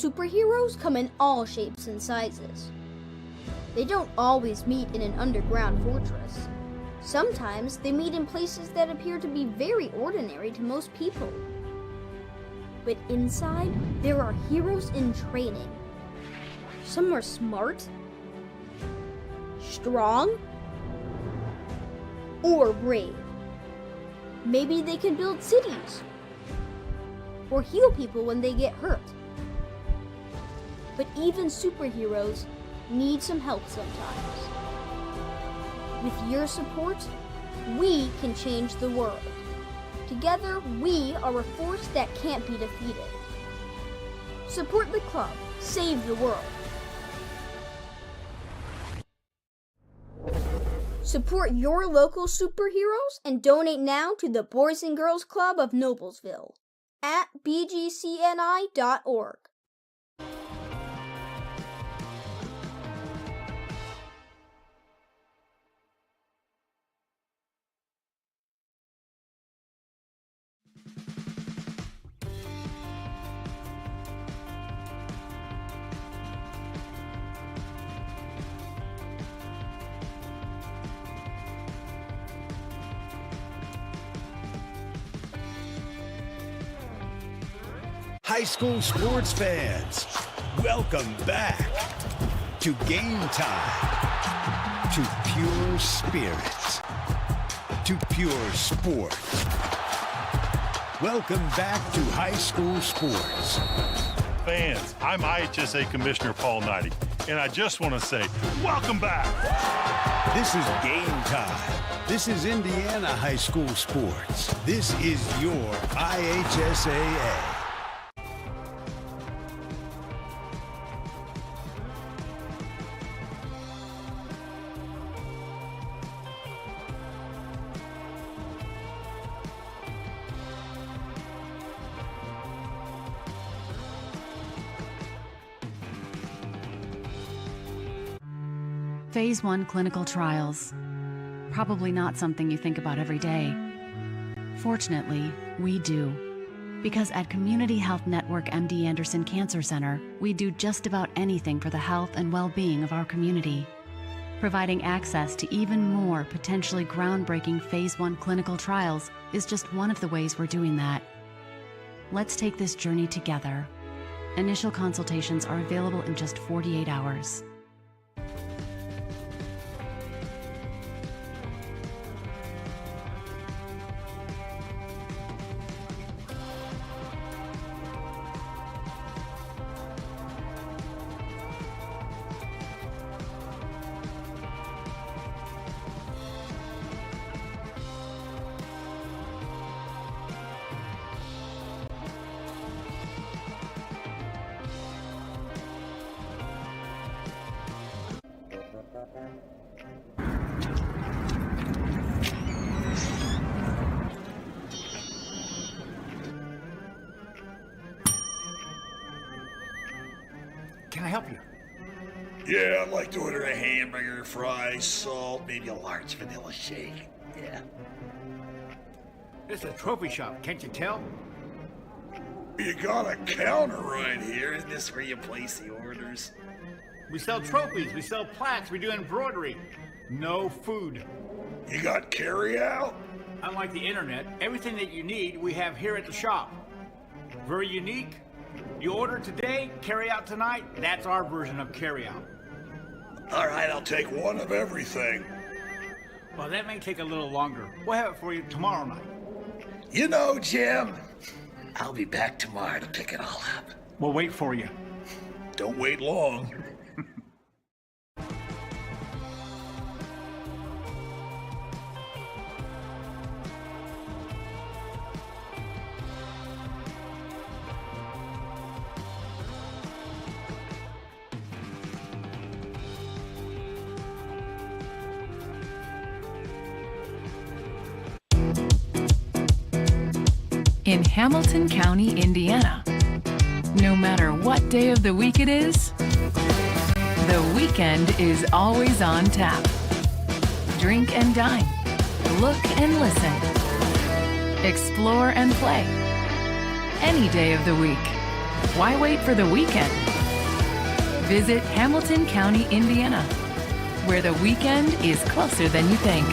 Superheroes come in all shapes and sizes. They don't always meet in an underground fortress. Sometimes they meet in places that appear to be very ordinary to most people. But inside, there are heroes in training. Some are smart, strong, or brave. Maybe they can build cities or heal people when they get hurt. But even superheroes need some help sometimes. With your support, we can change the world. Together, we are a force that can't be defeated. Support the club. Save the world. Support your local superheroes and donate now to the Boys and Girls Club of Noblesville at bgcni.org. High school sports fans, welcome back to Game Time, to pure spirits, to pure sport. Welcome back to high school sports. Fans, I'm IHSAA Commissioner Paul Knighty, and I just want to say, welcome back. This is Game Time. This is Indiana high school sports. This is your IHSAA. Phase 1 clinical trials. Probably not something you think about every day. Fortunately, we do. Because at Community Health Network MD Anderson Cancer Center, we do just about anything for the health and well-being of our community. Providing access to even more potentially groundbreaking Phase 1 clinical trials is just one of the ways we're doing that. Let's take this journey together. Initial consultations are available in just 48 hours. Can I help you? Yeah, I'd like to order a hamburger, fries, salt, maybe a large vanilla shake. Yeah. This is a trophy shop, can't you tell? You got a counter right here. Isn't this where you place the orders? We sell trophies, we sell plaques, we do embroidery. No food. You got carry-out? Unlike the internet, everything that you need we have here at the shop. Very unique. You order today, carry out tonight. That's our version of carry out. All right, I'll take one of everything. Well, that may take a little longer. We'll have it for you tomorrow night. You know, Jim, I'll be back tomorrow to pick it all up. We'll wait for you. Don't wait long. In Hamilton County, Indiana. No matter what day of the week it is, the weekend is always on tap. Drink and dine, look and listen, explore and play. Any day of the week, Why wait for the weekend? Visit Hamilton County, Indiana, where the weekend is closer than you think.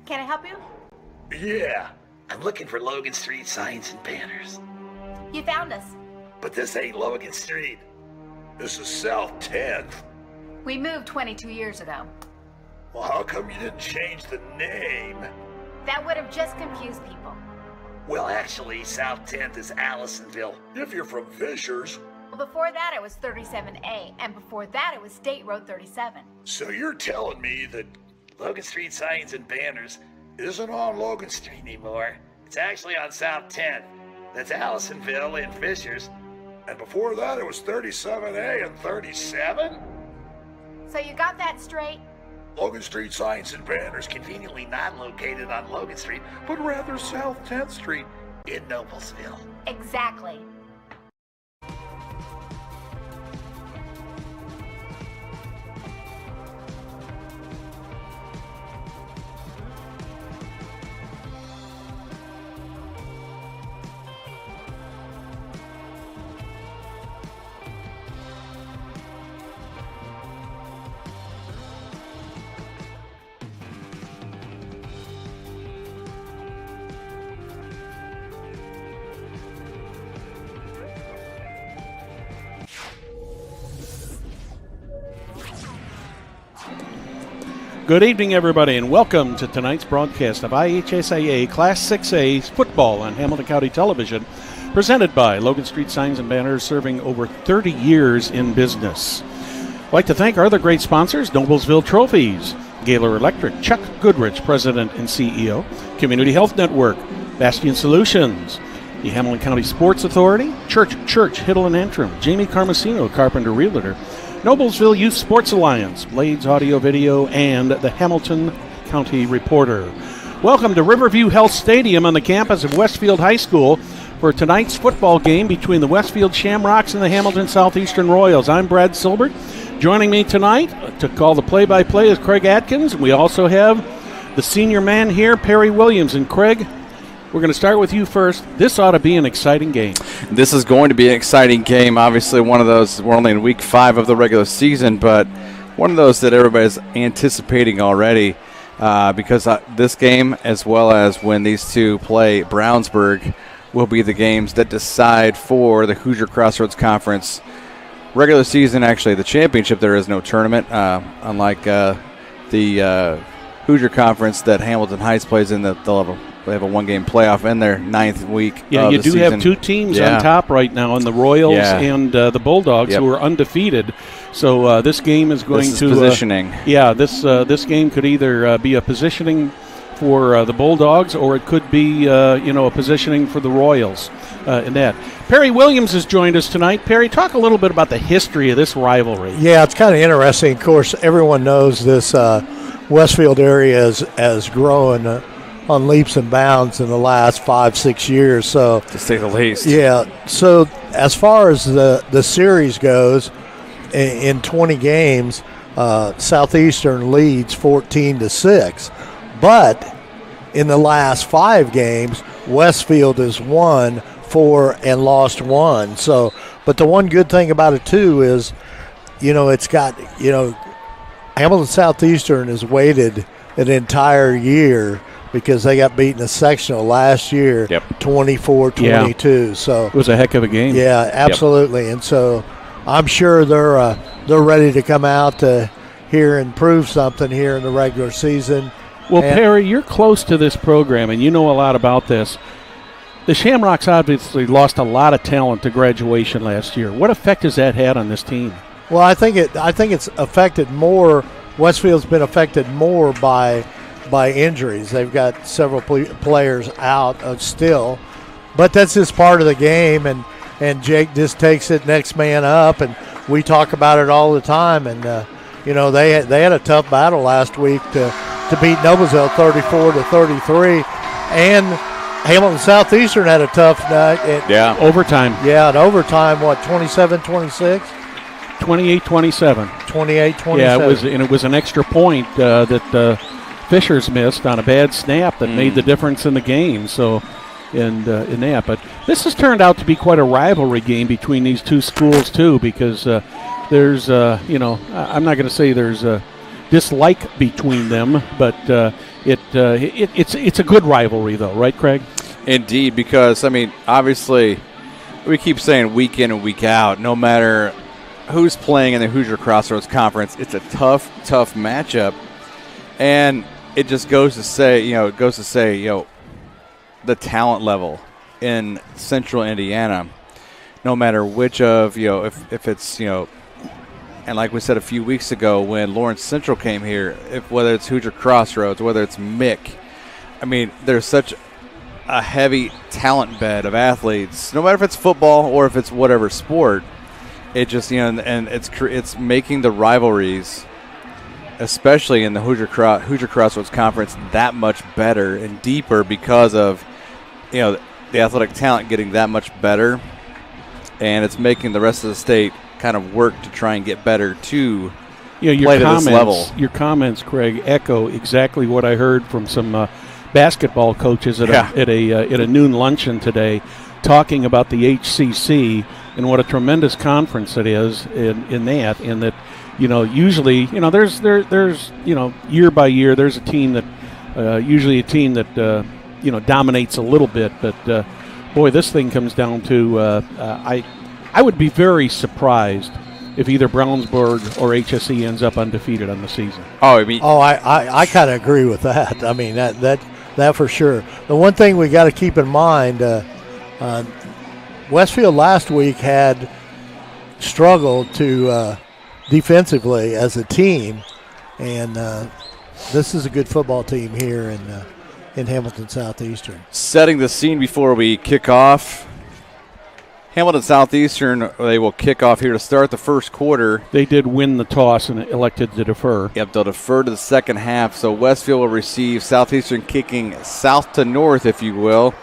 Can I help you? Yeah, I'm looking for Logan Street signs and banners. You found us. But this ain't Logan Street. This is South 10th. We moved 22 years ago. Well, how come you didn't change the name? That would have just confused people. Well, actually, South 10th is Allisonville. If you're from Fishers. Well, before that it was 37A, and before that it was State Road 37. So you're telling me that Logan Street signs and banners isn't on Logan Street anymore. It's actually on South 10th. That's Allisonville and Fishers. And before that, it was 37A and 37? So you got that straight? Logan Street signs and banners conveniently not located on Logan Street, but rather South 10th Street in Noblesville. Exactly. Good evening, everybody, and welcome to tonight's broadcast of IHSAA Class 6A football on Hamilton County Television, presented by Logan Street Signs and Banners, serving over 30 years in business. I'd like to thank our other great sponsors, Noblesville Trophies, Gaylor Electric, Chuck Goodrich, President and CEO, Community Health Network, Bastion Solutions, the Hamilton County Sports Authority, Church, Hiddle and Antrim, Jamie Carmesino, Carpenter Realtor, Noblesville Youth Sports Alliance, Blades Audio Video, and the Hamilton County Reporter. Welcome to Riverview Health Stadium on the campus of Westfield High School for tonight's football game between the Westfield Shamrocks and the Hamilton Southeastern Royals. I'm Brad Silbert. Joining me tonight to call the play-by-play is Craig Atkins. We also have the senior man here, Perry Williams. And Craig, we're going to start with you first. This ought to be an exciting game. This is going to be an exciting game. Obviously, one of those, we're only in week 5 of the regular season, but one of those that everybody's anticipating already because this game, as well as when these two play Brownsburg, will be the games that decide for the Hoosier Crossroads Conference regular season. Actually, the championship, there is no tournament, unlike the Hoosier Conference that Hamilton Heights plays in. They have a one-game playoff in their 9th week. Yeah, you do season. have two teams on top right now, in the Royals and the Bulldogs, who are undefeated. So this game is going to positioning. This game could either be a positioning for the Bulldogs, or it could be a positioning for the Royals in that. Perry Williams has joined us tonight. Perry, talk a little bit about the history of this rivalry. Yeah, it's kind of interesting. Of course, everyone knows this Westfield area has grown on leaps and bounds in the last 5-6 years. So, to say the least. Yeah. So as far as the series goes, in 20 games, Southeastern leads 14-6. But in the last 5 games, Westfield has won 4 and lost 1. So, but the one good thing about it too is, it's got, Hamilton Southeastern has waited an entire year because they got beaten in a sectional last year, 24-22. So it was a heck of a game. Yeah, absolutely. And so I'm sure they're ready to come out here and prove something here in the regular season. Well, Perry, you're close to this program, and you know a lot about this. The Shamrocks obviously lost a lot of talent to graduation last year. What effect has that had on this team? Well, I think it's affected more. Westfield's been affected more by injuries. They've got several players out still, but that's just part of the game. And Jake just takes it next man up, and we talk about it all the time. And they had a tough battle last week to beat Noblesville 34-33, and Hamilton Southeastern had a tough night. Overtime. Yeah, in overtime. What, 27-26? 28-27. 28-27. Yeah, it was an extra point that Fishers missed on a bad snap that made the difference in the game. So, in that, but this has turned out to be quite a rivalry game between these two schools too, because there's I'm not going to say there's a dislike between them, but it's a good rivalry though, right, Craig? Indeed, because obviously we keep saying week in and week out, no matter who's playing in the Hoosier Crossroads Conference, it's a tough matchup, and it just goes to say, the talent level in Central Indiana, no matter which of, if it's, and like we said a few weeks ago when Lawrence Central came here, whether it's Hoosier Crossroads, whether it's MIC, there's such a heavy talent bed of athletes, no matter if it's football or if it's whatever sport. It just, and it's making the rivalries, especially in the Hoosier Crossroads Conference, that much better and deeper because of, the athletic talent getting that much better, and it's making the rest of the state kind of work to try and get better to play to this level. Your comments, Craig, echo exactly what I heard from some basketball coaches at a noon luncheon today, talking about the HCC and what a tremendous conference it is in that, and that usually there's year by year there's a team that usually dominates a little bit, but boy, this thing comes down to I would be very surprised if either Brownsburg or HSE ends up undefeated on the season. I kind of agree with that. That for sure. The one thing we got to keep in mind, Westfield last week had struggled to defensively as a team, and this is a good football team here in Hamilton Southeastern. Setting the scene before we kick off, Hamilton Southeastern, they will kick off here to start the first quarter. They did win the toss and elected to defer. Yep, they'll defer to the second half. So Westfield will receive, Southeastern kicking south to north, if you will,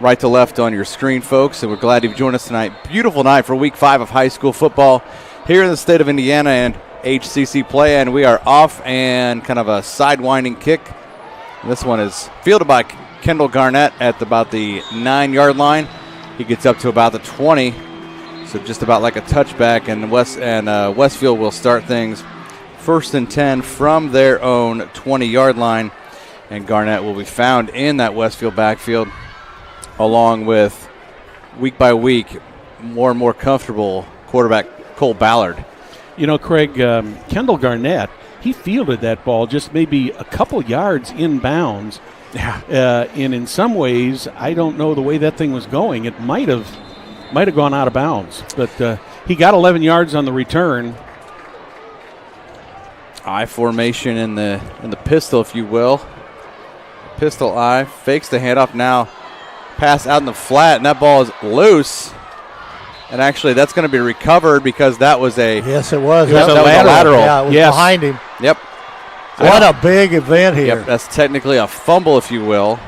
right to left on your screen, folks. And we're glad you've joined us tonight. Beautiful night for week 5 of high school football here in the state of Indiana and HCC play. And we are off and kind of a sidewinding kick. This one is fielded by Kendall Garnett at about the 9-yard line. He gets up to about the 20, so just about like a touchback, and Westfield will start things 1st and 10 from their own 20-yard line, and Garnett will be found in that Westfield backfield, along with week by week more and more comfortable quarterback Cole Ballard. Craig, Kendall Garnett, he fielded that ball just maybe a couple yards inbounds. Yeah. And in some ways, I don't know the way that thing was going. It might have gone out of bounds, but he got 11 yards on the return. I formation in the pistol, if you will. Pistol I fakes the handoff now. Pass out in the flat, and that ball is loose. And actually, that's going to be recovered because that was a yes, it was. That was a lateral. Yeah, it was behind him. Yep. What a big event here. Yep, that's technically a fumble, if you will.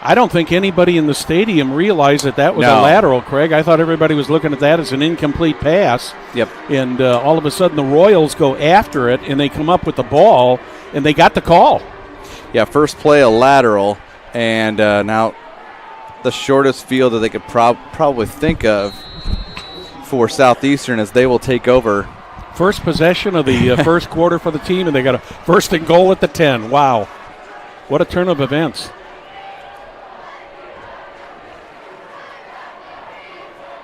I don't think anybody in the stadium realized that was a lateral, Craig. I thought everybody was looking at that as an incomplete pass. Yep. And all of a sudden the Royals go after it, and they come up with the ball, and they got the call. Yeah, first play a lateral, and now the shortest field that they could probably think of for Southeastern as they will take over. First possession of the first quarter for the team, and they got a 1st and goal at the 10. Wow. What a turn of events.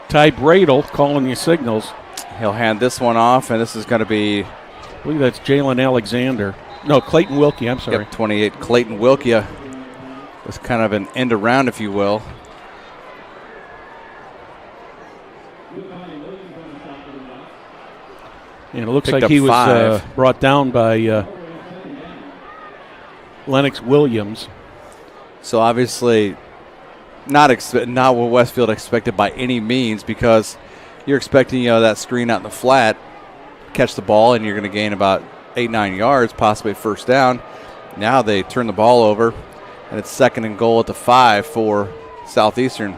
Ty Bradle calling the signals. He'll hand this one off, and this is going to be... I believe that's Jalen Alexander. No, Clayton Wilkie, I'm sorry. Yep, 28. Clayton Wilkie was kind of an end around, if you will. And it looks like he was brought down by Lennox Williams. So obviously not what Westfield expected by any means, because you're expecting that screen out in the flat, catch the ball, and you're going to gain about 8-9 yards, possibly first down. Now they turn the ball over, and it's 2nd and goal at the 5 for Southeastern.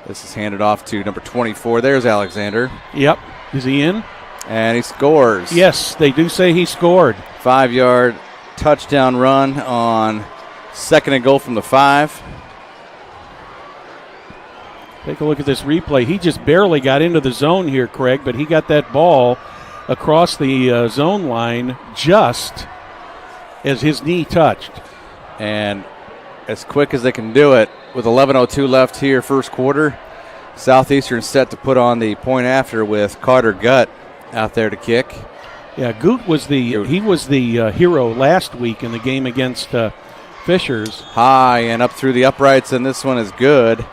This is handed off to number 24. There's Alexander. Yep. Is he in? And he scores. Yes, they do say he scored. 5-yard touchdown run on 2nd and goal from the 5. Take a look at this replay. He just barely got into the zone here, Craig, but he got that ball across the zone line just as his knee touched. And as quick as they can do it, with 11:02 left here, first quarter, Southeastern set to put on the point after with Carter Gutt out there to kick. Yeah, Goot was the hero last week in the game against Fishers. High and up through the uprights, and this one is good.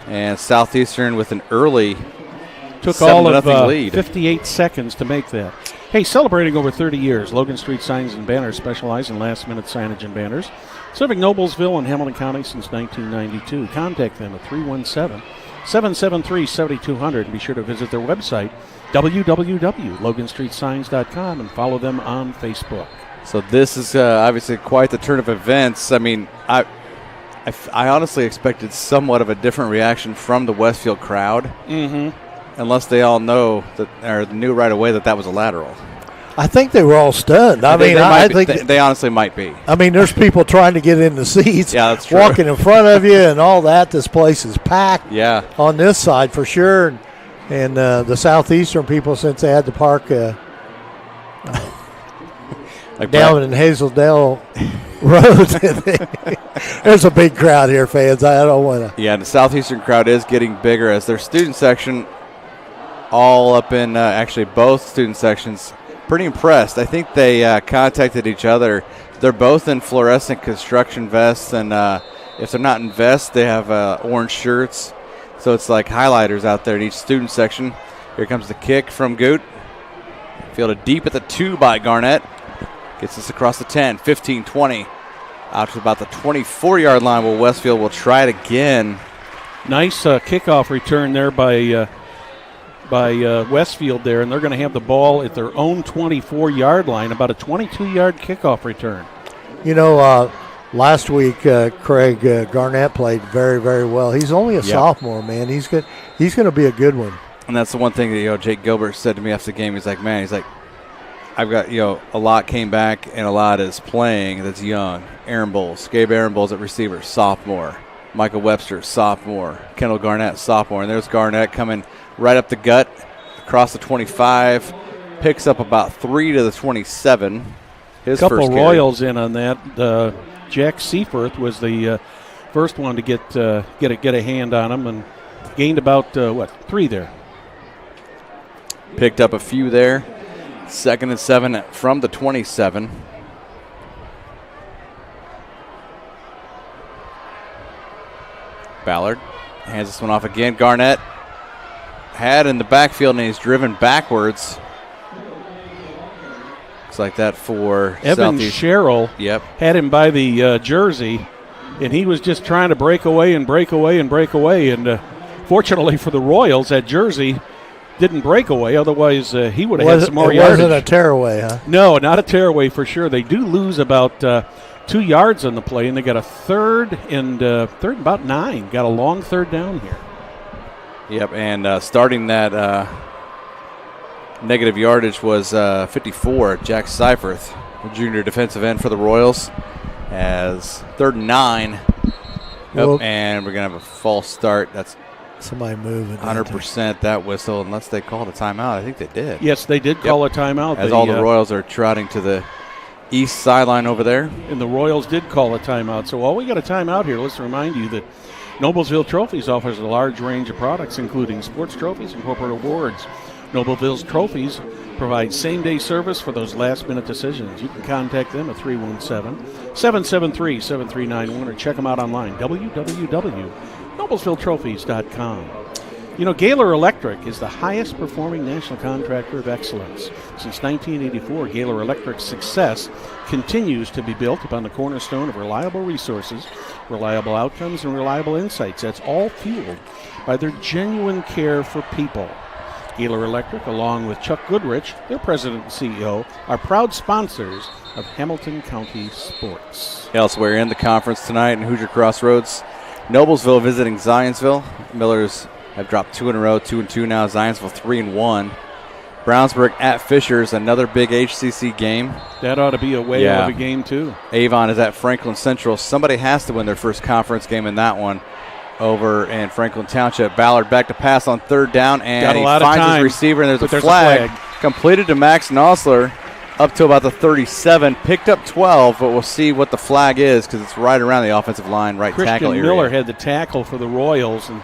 And Southeastern with an early took all of lead. 58 seconds to make that. Hey, celebrating over 30 years, Logan Street Signs and Banners specialize in last-minute signage and banners, serving Noblesville and Hamilton County since 1992. Contact them at 317-773-7200. And be sure to visit their website, www.loganstreetsigns.com, and follow them on Facebook. So this is obviously quite the turn of events. I mean, I honestly expected somewhat of a different reaction from the Westfield crowd, unless they all know that or knew right away that was a lateral. I think they were all stunned. I think they honestly might be. I mean, there's people trying to get in the seats, yeah, that's true. Walking in front of you and all that. This place is packed. Yeah, on this side for sure. And the Southeastern people, since they had to park down in Hazeldale Road, there's a big crowd here, fans. I don't want to. Yeah, the Southeastern crowd is getting bigger as their student section, all up in actually both student sections, pretty impressed. I think they contacted each other. They're both in fluorescent construction vests, and if they're not in vests, they have orange shirts. So it's like highlighters out there in each student section. Here comes the kick from Goot. Fielded deep at the 2 by Garnett. Gets this across the 10, 15, 20. Out to about the 24-yard line where Westfield will try it again. Nice kickoff return there by Westfield there, and they're going to have the ball at their own 24-yard line, about a 22-yard kickoff return. You know, last week, Craig Garnett played very, very well. He's only a sophomore, man. He's good. He's going to be a good one. And that's the one thing that Jake Gilbert said to me after the game. He's like, I've got a lot came back and a lot is playing that's young. Aaron Bowles, Gabe Aaron Bowles at receiver, sophomore. Michael Webster, sophomore. Kendall Garnett, sophomore. And there's Garnett coming right up the gut, across the 25, picks up about 3 to the 27. His couple first Royals in on that. Jack Seaforth was the first one to get a hand on him and gained about 3 there. Picked up a few there. 2nd and 7 from the 27. Ballard hands this one off again. Garnett had in the backfield, and he's driven backwards. Looks like that for Evan Sherrill. Yep. Had him by the jersey, and he was just trying to break away. And fortunately for the Royals, that jersey didn't break away. Otherwise, he would have had some more yardage. It wasn't a tearaway, huh? No, not a tearaway for sure. They do lose about 2 yards on the play, and they got a third and about 9. Got a long third down here. Yep, and starting that negative yardage was 54, Jack Seifert, the junior defensive end for the Royals, as 3rd and 9. And we're going to have a false start. That's somebody moving. 100% that whistle, unless they called a timeout. I think they did. Yes, they did call a timeout. As all the Royals are trotting to the east sideline over there. And the Royals did call a timeout. So while we got a timeout here, let's remind you that Noblesville Trophies offers a large range of products, including sports trophies and corporate awards. Noblesville's Trophies provide same-day service for those last-minute decisions. You can contact them at 317-773-7391 or check them out online, www.noblesvilletrophies.com. You know, Gaylor Electric is the highest performing national contractor of excellence. Since 1984, Gaylor Electric's success continues to be built upon the cornerstone of reliable resources, reliable outcomes, and reliable insights. That's all fueled by their genuine care for people. Gaylor Electric, along with Chuck Goodrich, their president and CEO, are proud sponsors of Hamilton County sports. Elsewhere in the conference tonight in Hoosier Crossroads, Noblesville visiting Zionsville. Millers have dropped 2 in a row, 2-2 now. Zionsville 3-1. Brownsburg at Fishers, another big HCC game. That ought to be a whale of a game, too. Avon is at Franklin Central. Somebody has to win their first conference game in that one over in Franklin Township. Ballard back to pass on 3rd down, and he finds his receiver, and there's a flag completed to Max Nosler up to about the 37. Picked up 12, but we'll see what the flag is because it's right around the offensive line, tackle area. Christian Miller had the tackle for the Royals, and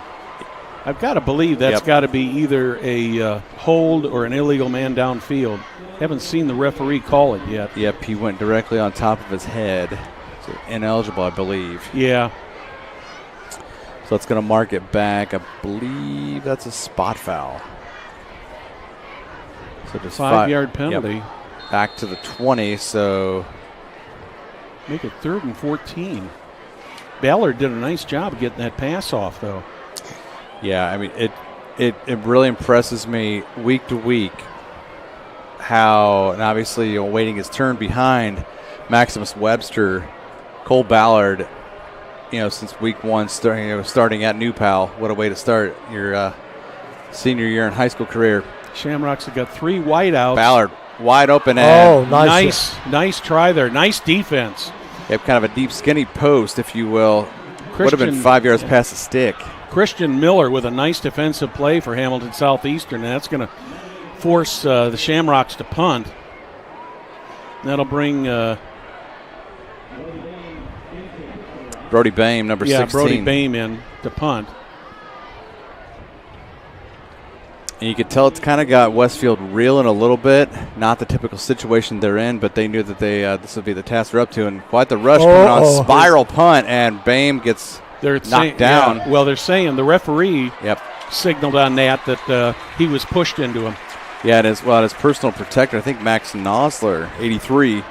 I've got to believe that's got to be either a hold or an illegal man downfield. Haven't seen the referee call it yet. Yep, he went directly on top of his head. So ineligible, I believe. Yeah. So it's going to mark it back. I believe that's a spot foul. So just 5-yard penalty. Yep. Back to the 20, so make it 3rd and 14. Ballard did a nice job of getting that pass off, though. Yeah, I mean, it really impresses me week to week how, and obviously waiting his turn behind Maximus Webster, Cole Ballard, since week 1 starting at New Pal. What a way to start your senior year in high school career. Shamrocks have got 3 wideouts. Ballard wide open. And nice try there. Nice defense. Yep, kind of a deep, skinny post, if you will. Would have been 5 yards past the stick. Christian Miller with a nice defensive play for Hamilton Southeastern, and that's going to force the Shamrocks to punt. That'll bring Brody Bame, number 16. Brody Bame in to punt. And you could tell it's kind of got Westfield reeling a little bit. Not the typical situation they're in, but they knew that this would be the task they're up to. And quite the rush coming on spiral punt, and Bame gets knocked down. Yeah, well, they're saying the referee signaled on that he was pushed into him. Yeah, and his personal protector, I think Max Nosler, 83,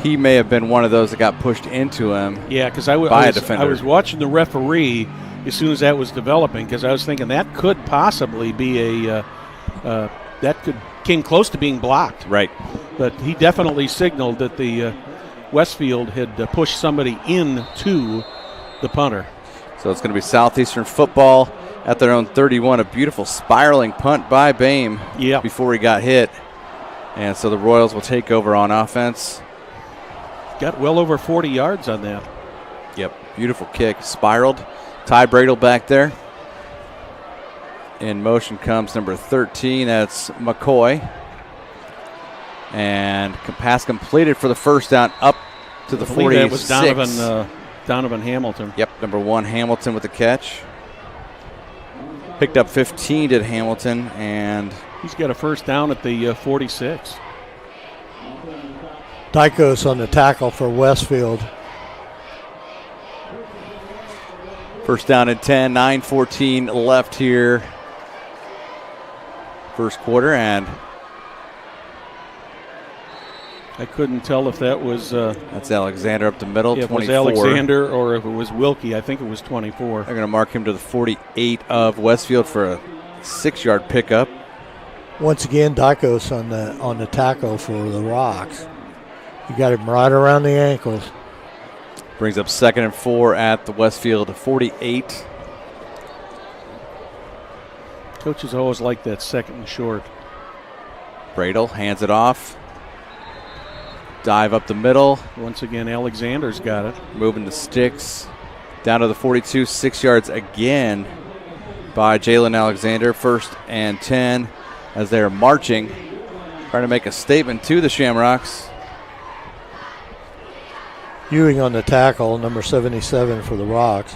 he may have been one of those that got pushed into him. Yeah, because a defender. I was watching the referee as soon as that was developing, because I was thinking that could possibly be came close to being blocked. Right. But he definitely signaled that the Westfield had pushed somebody into the punter. So it's going to be Southeastern football at their own 31. A beautiful spiraling punt by Bame before he got hit. And so the Royals will take over on offense. Got well over 40 yards on that. Yep, beautiful kick. Spiraled. Ty Bradle back there. In motion comes number 13. That's McCoy. And pass completed for the first down up to the 46. That was Donovan Hamilton. Yep, number 1 Hamilton with the catch. Picked up 15 did Hamilton, and he's got a first down at the 46. Dykos on the tackle for Westfield. First down and 10, 9:14 left here. First quarter, and I couldn't tell if that was... that's Alexander up the middle, 24. If it was Alexander or if it was Wilkie. I think it was 24. They're going to mark him to the 48 of Westfield for a 6-yard pickup. Once again, Dykos on the tackle for the Rocks. You got him right around the ankles. Brings up 2nd and 4 at the Westfield 48. Coaches always like that 2nd and short. Bradle hands it off. Dive up the middle. Once again, Alexander's got it. Moving the sticks. Down to the 42, 6 yards again by Jalen Alexander. 1st and 10 as they're marching. Trying to make a statement to the Shamrocks. Ewing on the tackle, number 77 for the Rocks.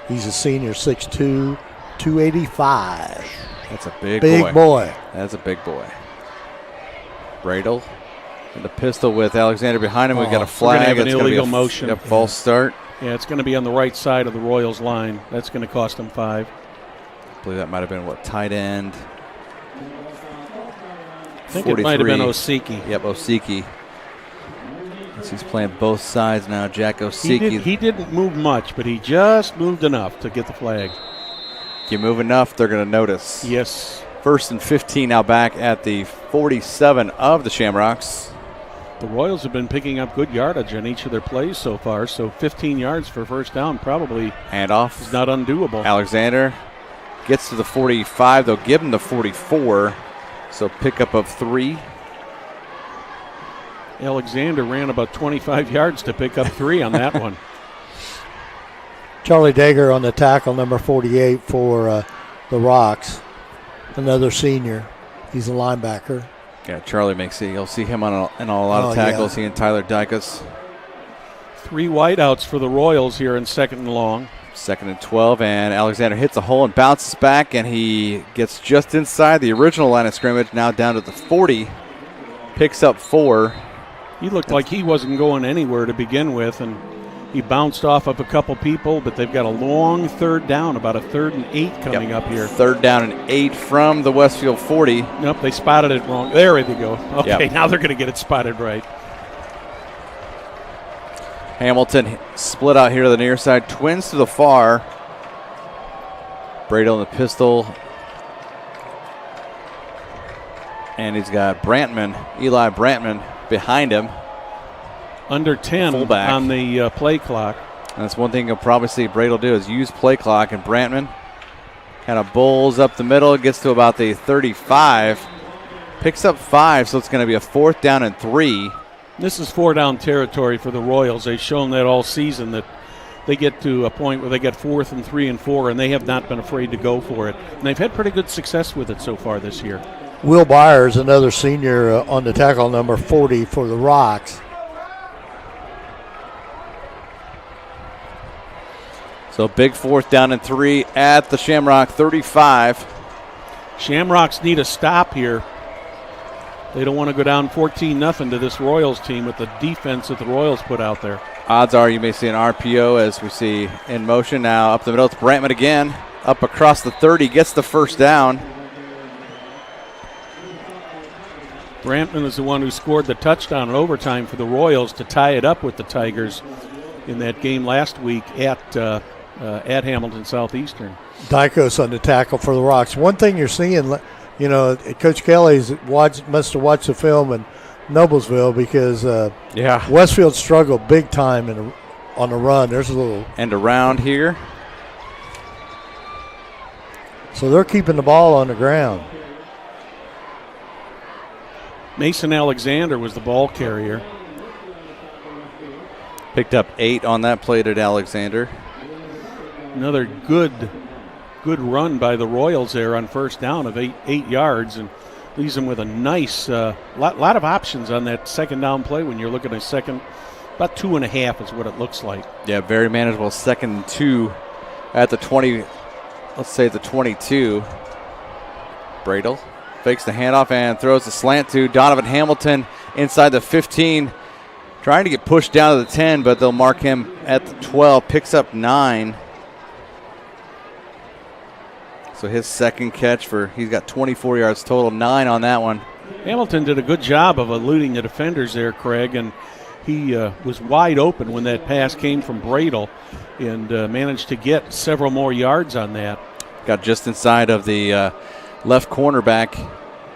He's a senior, 6'2", 285. That's a big boy. That's a big boy. Bradle and the pistol with Alexander behind him. We've got a flag. We're going to have an illegal motion. False start. Yeah, it's going to be on the right side of the Royals line. That's going to cost them 5. I believe that might have been, tight end? I think 43. It might have been Osiki. Yep, Osiki. He's playing both sides now, Jack Osiki. He didn't move much, but he just moved enough to get the flag. You move enough, they're going to notice. Yes. First and 15 now back at the 47 of the Shamrocks. The Royals have been picking up good yardage on each of their plays so far, so 15 yards for first down probably handoff is not undoable. Alexander gets to the 45. They'll give him the 44, so pickup of 3. Alexander ran about 25 yards to pick up 3 on that one. Charlie Dager on the tackle, number 48 for the Rocks. Another senior. He's a linebacker. Yeah, Charlie makes it. You'll see him in a lot of tackles. He and Tyler Dykus. 3 wideouts for the Royals here in 2nd and long. 2nd and 12, and Alexander hits a hole and bounces back, and he gets just inside the original line of scrimmage, now down to the 40. Picks up 4. He looked like he wasn't going anywhere to begin with, and he bounced off of a couple people, but they've got a long 3rd down, about a 3rd and 8 coming up here. 3rd down and 8 from the Westfield 40. Nope, they spotted it wrong. There they go. Okay, Yep. now they're going to get it spotted right. Hamilton split out here to the near side. Twins to the far. Bradle in the pistol. And he's got Eli Brantman behind him. Under 10 fullback on the play clock. And that's one thing you'll probably see Bradle do is use play clock. And Brantman kind of bowls up the middle, gets to about the 35. Picks up 5, so it's going to be a 4th down and 3. This is 4-down territory for the Royals. They've shown that all season that they get to a point where they get 4th and 3 and 4, and they have not been afraid to go for it. And they've had pretty good success with it so far this year. Will Byers, another senior on the tackle, number 40 for the Rocks. So big 4th down and 3 at the Shamrock 35. Shamrocks need a stop here. They don't want to go down 14-0 to this Royals team with the defense that the Royals put out there. Odds are you may see an RPO as we see in motion now. Up the middle, it's Brantman again. Up across the 30, gets the 1st down. Brantman is the one who scored the touchdown in overtime for the Royals to tie it up with the Tigers in that game last week at Hamilton Southeastern. Dykos on the tackle for the Rocks. One thing you're seeing, you know, Coach Kelly's must have watched the film in Noblesville because Westfield struggled big time on the run. There's a little end around here. So they're keeping the ball on the ground. Mason Alexander was the ball carrier. Picked up 8 on that play to Alexander. Another good run by the Royals there on 1st down of 8 yards, and leaves them with a nice lot of options on that 2nd down play when you're looking at second. About 2.5 is what it looks like. Yeah, very manageable 2nd and 2 at the 20, let's say the 22. Bradle fakes the handoff and throws the slant to Donovan Hamilton inside the 15. Trying to get pushed down to the 10, but they'll mark him at the 12. Picks up 9. So his 2nd catch he's got 24 yards total, 9 on that one. Hamilton did a good job of eluding the defenders there, Craig, and he was wide open when that pass came from Bradle and managed to get several more yards on that. Got just inside of the left cornerback,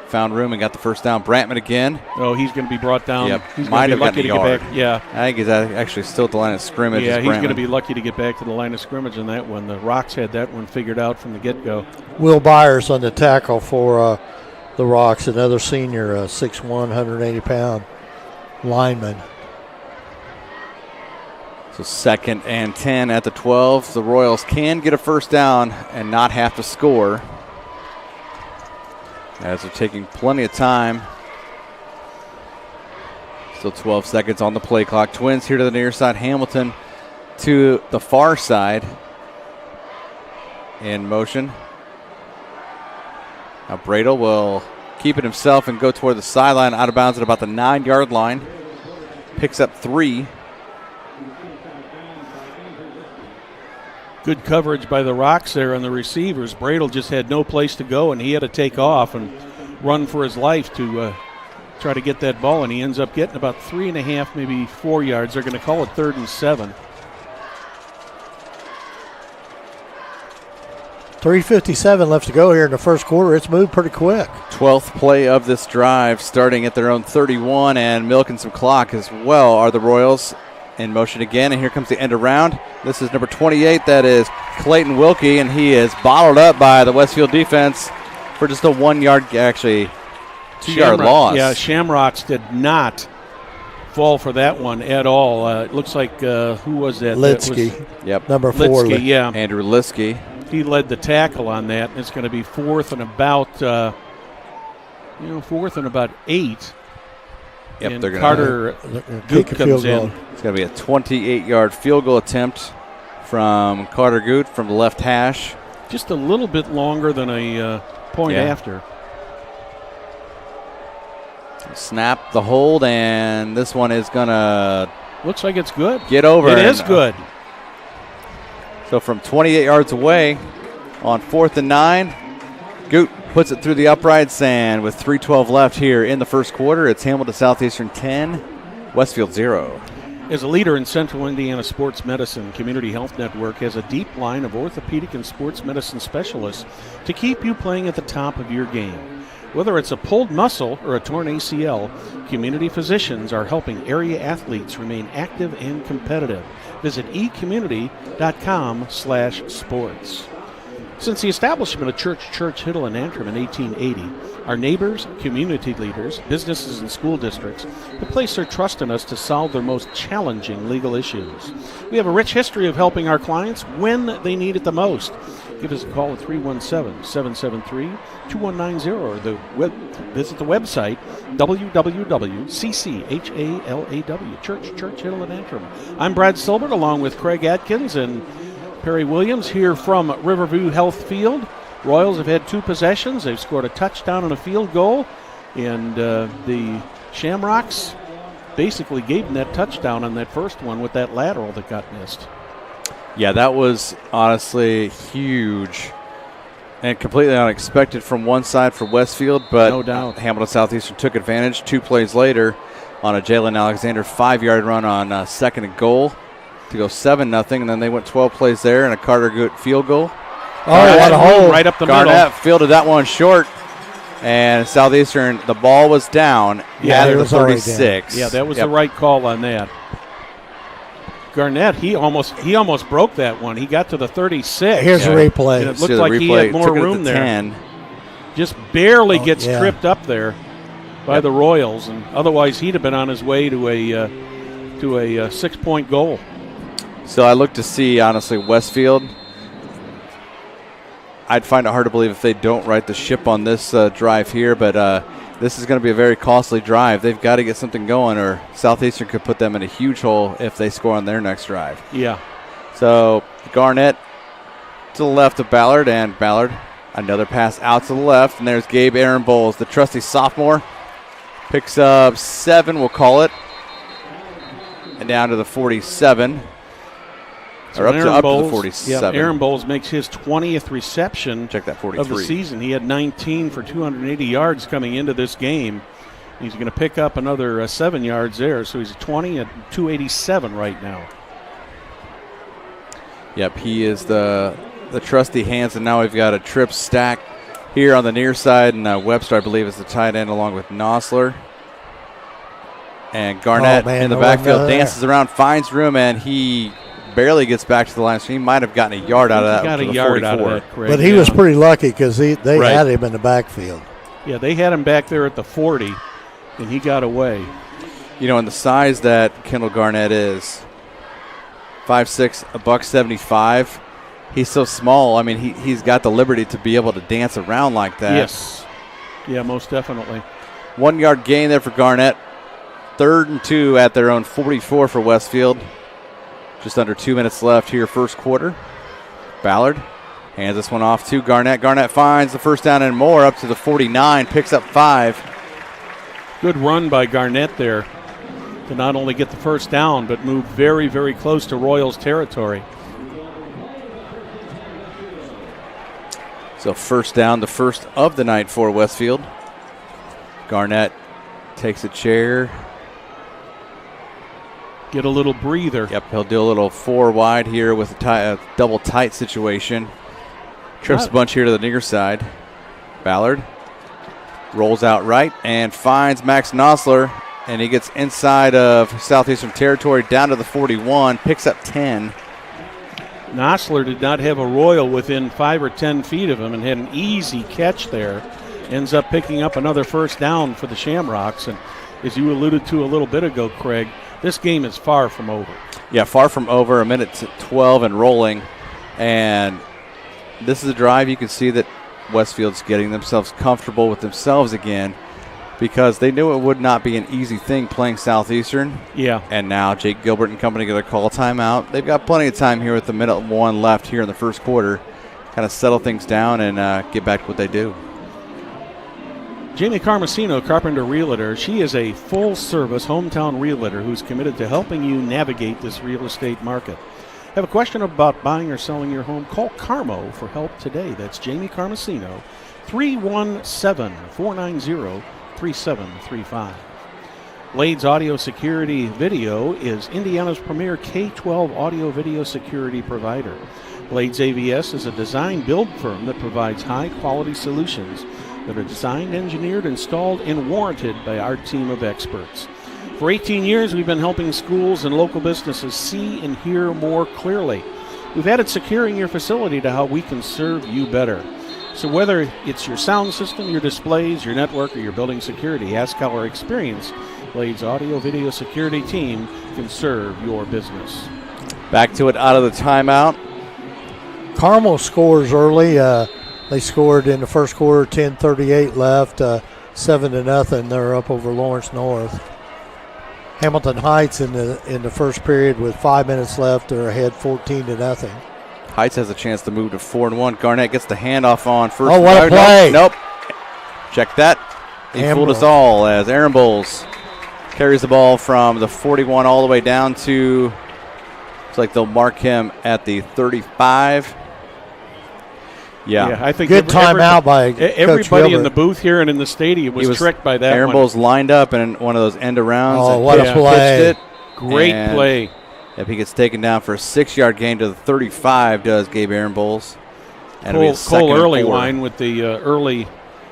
found room and got the 1st down. Brantman again. Oh, he's going to be brought down. Yep. He's might going to have be lucky to gotten a get yard. back. Yeah. I think he's actually still at the line of scrimmage. Yeah, he's going to be lucky to get back to the line of scrimmage on that one. The Rocks had that one figured out from the get-go. Will Byers on the tackle for the Rocks, another senior, 6'1", 180-pound lineman. So 2nd and 10 at the 12. The Royals can get a 1st down and not have to score, as they're taking plenty of time. Still 12 seconds on the play clock. Twins here to the near side. Hamilton to the far side. In motion. Now Bradle will keep it himself and go toward the sideline, out of bounds at about the 9-yard line. Picks up 3. Good coverage by the Rocks there on the receivers. Bradle just had no place to go, and he had to take off and run for his life to try to get that ball, and he ends up getting about 3.5, maybe 4 yards. They're going to call it 3rd and 7. 3:57 left to go here in the first quarter. It's moved pretty quick. 12th play of this drive, starting at their own 31 and milking some clock as well, are the Royals. In motion again, and here comes the end around. This is number 28. That is Clayton Wilkie, and he is bottled up by the Westfield defense for just a 1 yard, actually 2 yard loss. Yeah, Shamrocks did not fall for that one at all. It looks like, who was that? Litsky. Yep. Number 4. Litsky, yeah. Andrew Litsky. He led the tackle on that. It's going to be fourth and about 8. Yep, and they're going Carter kick a comes field in. goal. It's going to be a 28-yard field goal attempt from Carter Goot from the left hash. Just a little bit longer than a point after. Snap the hold, and this one is going to looks like it's good. Get over. It is good. So from 28 yards away on 4th and 9, Goot puts it through the uprights, and with 3:12 left here in the first quarter, it's Hamilton Southeastern 10, Westfield 0. As a leader in Central Indiana sports medicine, Community Health Network has a deep line of orthopedic and sports medicine specialists to keep you playing at the top of your game. Whether it's a pulled muscle or a torn ACL, community physicians are helping area athletes remain active and competitive. Visit ecommunity.com/sports. Since the establishment of Church Hill and Antrim in 1880, our neighbors, community leaders, businesses, and school districts have placed their trust in us to solve their most challenging legal issues. We have a rich history of helping our clients when they need it the most. Give us a call at 317-773-2190 or visit the website www.cchalaw, Church Hill and Antrim. I'm Brad Silbert along with Craig Atkins and Perry Williams here from Riverview Health Field. Royals have had 2 possessions. They've scored a touchdown and a field goal, and the Shamrocks basically gave them that touchdown on that first one with that lateral that got missed. Yeah, that was honestly huge and completely unexpected from one side for Westfield, but no doubt. Hamilton Southeastern took advantage 2 plays later on a Jalen Alexander 5-yard run on 2nd and goal to go 7-0, and then they went 12 plays there and a Carter Goot field goal. Oh, what a hole. Right up the middle. Garnett fielded that one short, and Southeastern, the ball was down at the 36. Yeah, that was the right call on that. Garnett, he almost broke that one. He got to the 36. Here's a replay. And it looked like he had more room there. 10. Just barely gets tripped up there by the Royals, and otherwise he'd have been on his way to a 6-point goal. So I look to see, honestly, Westfield. I'd find it hard to believe if they don't right the ship on this drive here, but this is going to be a very costly drive. They've got to get something going, or Southeastern could put them in a huge hole if they score on their next drive. Yeah. So Garnett to the left of Ballard, and Ballard, another pass out to the left, and there's Gabe Aaron Bowles, the trusty sophomore. Picks up 7, we'll call it, and down to the 47. So or up to the 47. Yeah, Aaron Bowles makes his 20th reception Check that 43. of the season. He had 19 for 280 yards coming into this game. He's going to pick up another 7 yards there, so he's 20 at 287 right now. Yep, he is the trusty hands, and now we've got a trip stack here on the near side, and Webster, I believe, is the tight end along with Nosler. And Garnett in the backfield dances around, finds room, and he barely gets back to the line, so he might have gotten a yard out of that. Got a yard out of that, Craig. But he was pretty lucky because they had him in the backfield. Yeah, they had him back there at the 40, and he got away. You know, and the size that Kendall Garnett is, 5'6", $175. He's so small. I mean, he's got the liberty to be able to dance around like that. Yes. Yeah, most definitely. 1 yard gain there for Garnett. 3rd and 2 at their own 44 for Westfield. Just under 2 minutes left here, first quarter. Ballard hands this one off to Garnett. Garnett finds the first down and more up to the 49, picks up 5. Good run by Garnett there to not only get the first down, but move very, very close to Royals territory. So first down, the first of the night for Westfield. Garnett takes a chair. Get a little breather. Yep, he'll do a little 4 wide here with a double tight situation. Trips a bunch here to the near side. Ballard rolls out right and finds Max Nosler, and he gets inside of Southeastern territory down to the 41, picks up 10. Nosler did not have a Royal within 5 or 10 feet of him and had an easy catch there. Ends up picking up another first down for the Shamrocks. And as you alluded to a little bit ago, Craig, this game is far from over. Yeah, far from over. A minute to 12 and rolling. And this is a drive you can see that Westfield's getting themselves comfortable with themselves again, because they knew it would not be an easy thing playing Southeastern. Yeah. And now Jake Gilbert and company going to call a timeout. They've got plenty of time here with the minute 1 left here in the first quarter. Kind of settle things down and get back to what they do. Jamie Carmesino, Carpenter Realtor. She is a full-service hometown realtor who's committed to helping you navigate this real estate market. Have a question about buying or selling your home? Call Carmo for help today. That's Jamie Carmesino, 317-490-3735. Blades Audio Security Video is Indiana's premier K-12 audio video security provider. Blades AVS is a design-build firm that provides high-quality solutions that are designed, engineered, installed, and warranted by our team of experts. For 18 years, we've been helping schools and local businesses see and hear more clearly. We've added securing your facility to how we can serve you better. So whether it's your sound system, your displays, your network, or your building security, ask how our experienced Blades Audio Video Security team can serve your business. Back to it out of the timeout. Carmel scores early. They scored in the first quarter, 10:38 left, 7-0. They're up over Lawrence North. Hamilton Heights in the first period with 5 minutes left. They're ahead 14-0. Heights has a chance to move to 4-1. Garnett gets the handoff on first. Oh, what a play. Nope. Check that. He fooled us all as Aaron Bowles carries the ball from the 41 all the way down to, looks like they'll mark him at the 35. Yeah, I think good timeout by everybody in the booth here and in the stadium was tricked by that. Aaron Bowles lined up in one of those end arounds. Oh, what a play. It. Great play. If he gets taken down for a 6-yard gain to the 35, does Gabe Aaron Bowles. And Cole Earlywine with the early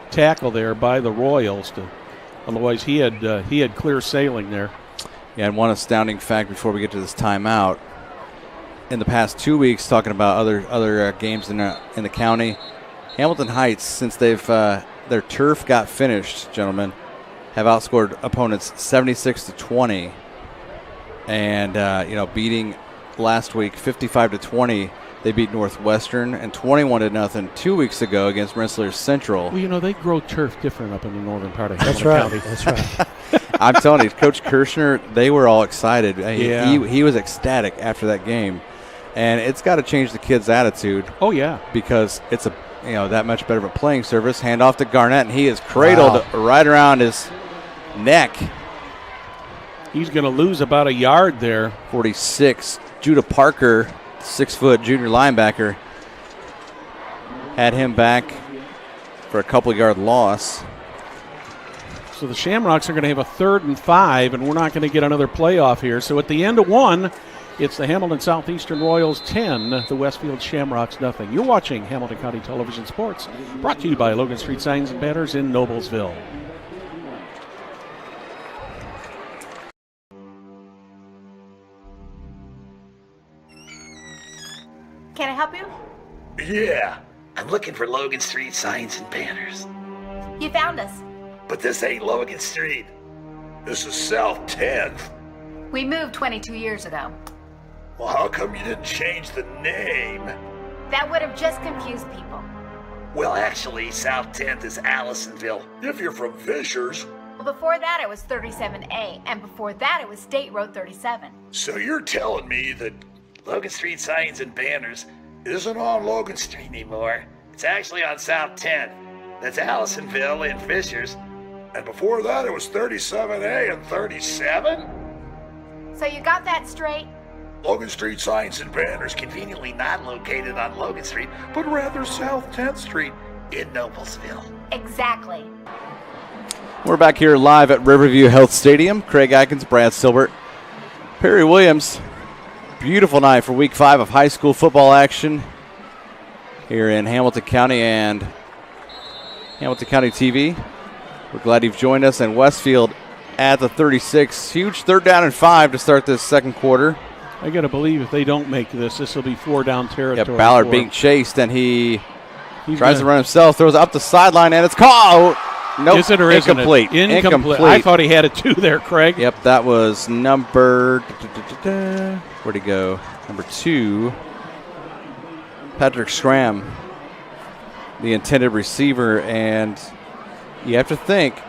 tackle there by the Royals. Otherwise, he had clear sailing there. Yeah, and one astounding fact before we get to this timeout. In the past 2 weeks, talking about other games in the county, Hamilton Heights, since they've their turf got finished, gentlemen, have outscored opponents 76-20, and beating last week 55-20. They beat Northwestern, and 21-0 2 weeks ago against Rensselaer Central. Well, they grow turf different up in the northern part of Hamilton County. That's right. I'm telling you, Coach Kirshner, they were all excited. Yeah. He was ecstatic after that game. And it's got to change the kids' attitude. Oh, yeah. Because it's that much better of a playing surface. Hand off to Garnett, and he is cradled right around his neck. He's going to lose about a yard there. 46. Judah Parker, 6-foot junior linebacker, had him back for a couple-yard loss. So the Shamrocks are going to have a 3rd and 5, and we're not going to get another playoff here. So at the end of one, it's the Hamilton Southeastern Royals 10, the Westfield Shamrocks nothing. You're watching Hamilton County Television Sports, brought to you by Logan Street Signs and Banners in Noblesville. Can I help you? Yeah, I'm looking for Logan Street Signs and Banners. You found us. But this ain't Logan Street. This is South 10th. We moved 22 years ago. Well, how come you didn't change the name? That would have just confused people. Well, actually, South 10th is Allisonville. If you're from Fishers. Well, before that it was 37A, and before that it was State Road 37. So you're telling me that Logan Street Signs and Banners isn't on Logan Street anymore? It's actually on South 10th. That's Allisonville and Fishers. And before that it was 37A and 37? So you got that straight? Logan Street Signs and Banners conveniently not located on Logan Street, but rather South 10th Street in Noblesville. Exactly. We're back here live at Riverview Health Stadium. Craig Atkins, Brad Silbert, Perry Williams. Beautiful night for Week 5 of high school football action here in Hamilton County and Hamilton County TV. We're glad you've joined us. And Westfield at the 36. Huge 3rd down and 5 to start this second quarter. I got to believe if they don't make this will be 4 down territory. Yeah, Ballard being chased, and he tries to run himself, throws up the sideline, and it's caught. Nope, is it or incomplete. Isn't it? Incomplete. I thought he had it too there, Craig. Yep, that was number, where'd he go? Number 2, Patrick Schramm, the intended receiver, and you have to think,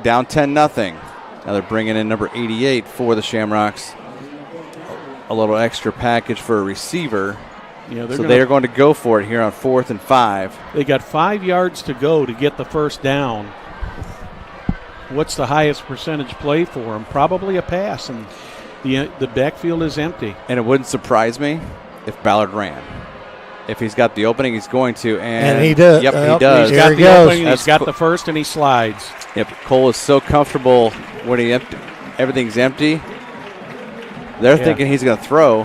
down 10-0. Now they're bringing in number 88 for the Shamrocks. A little extra package for a receiver. Yeah, so they're going to go for it here on 4th and 5. They got 5 yards to go to get the first down. What's the highest percentage play for them? Probably a pass, and the backfield is empty. And it wouldn't surprise me if Ballard ran. If he's got the opening, he's going to. And he does. Yep, he does. He's got the opening, he's got the first, and he slides. Yep, Cole is so comfortable when everything's empty. They're thinking he's going to throw.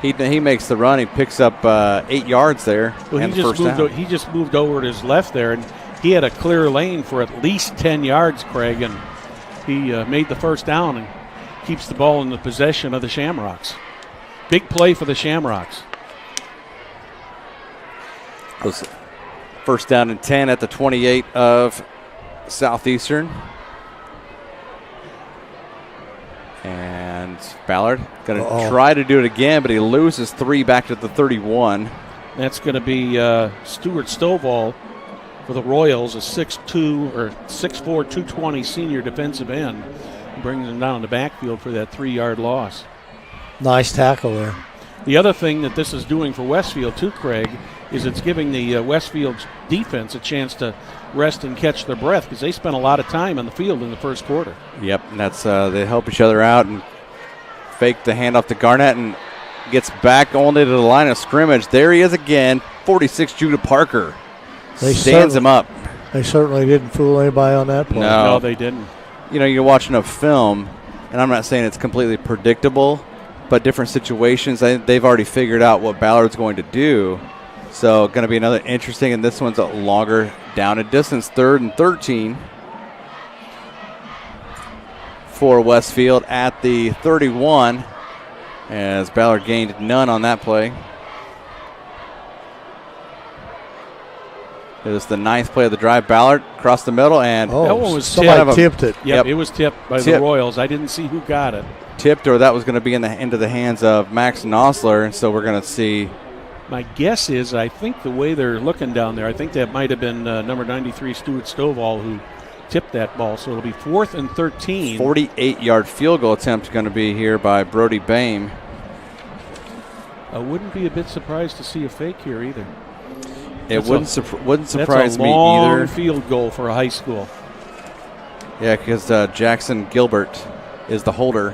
He makes the run. He picks up 8 yards there. Well, and he just moved over to his left there, and he had a clear lane for at least 10 yards, Craig, and he made the first down and keeps the ball in the possession of the Shamrocks. Big play for the Shamrocks. Was first down and 10 at the 28 of Southeastern. And Ballard going to try to do it again, but he loses 3 back to the 31. That's going to be Stuart Stovall for the Royals, a 6'2" or 6'4", 220 senior defensive end. Brings him down the backfield for that 3-yard loss. Nice tackle there. The other thing that this is doing for Westfield too, Craig, is it's giving the Westfield defense a chance to rest and catch their breath because they spent a lot of time on the field in the first quarter. Yep, and that's they help each other out and fake the handoff to Garnett and gets back only to the line of scrimmage. There he is again, 46 Judah Parker. Stands him up. They certainly didn't fool anybody on that play. No, they didn't. You know, you're watching a film, and I'm not saying it's completely predictable, but different situations, they've already figured out what Ballard's going to do. So going to be another interesting, and this one's a longer down and distance, 3rd and 13 for Westfield at the 31, as Ballard gained none on that play. It was the 9th play of the drive. Ballard across the middle, and that one was somebody tipped it. Yep, it was tipped by the Royals. I didn't see who got it. Tipped, or that was going to be into the hands of Max Nosler, and so we're going to see. My guess is, I think the way they're looking down there, I think that might have been number 93, Stuart Stovall, who tipped that ball. So it'll be 4th and 13. 48-yard field goal attempt going to be here by Brody Bame. I wouldn't be a bit surprised to see a fake here either. It wouldn't surprise me either. That's a long field goal for a high school. Yeah, because Jackson Gilbert is the holder.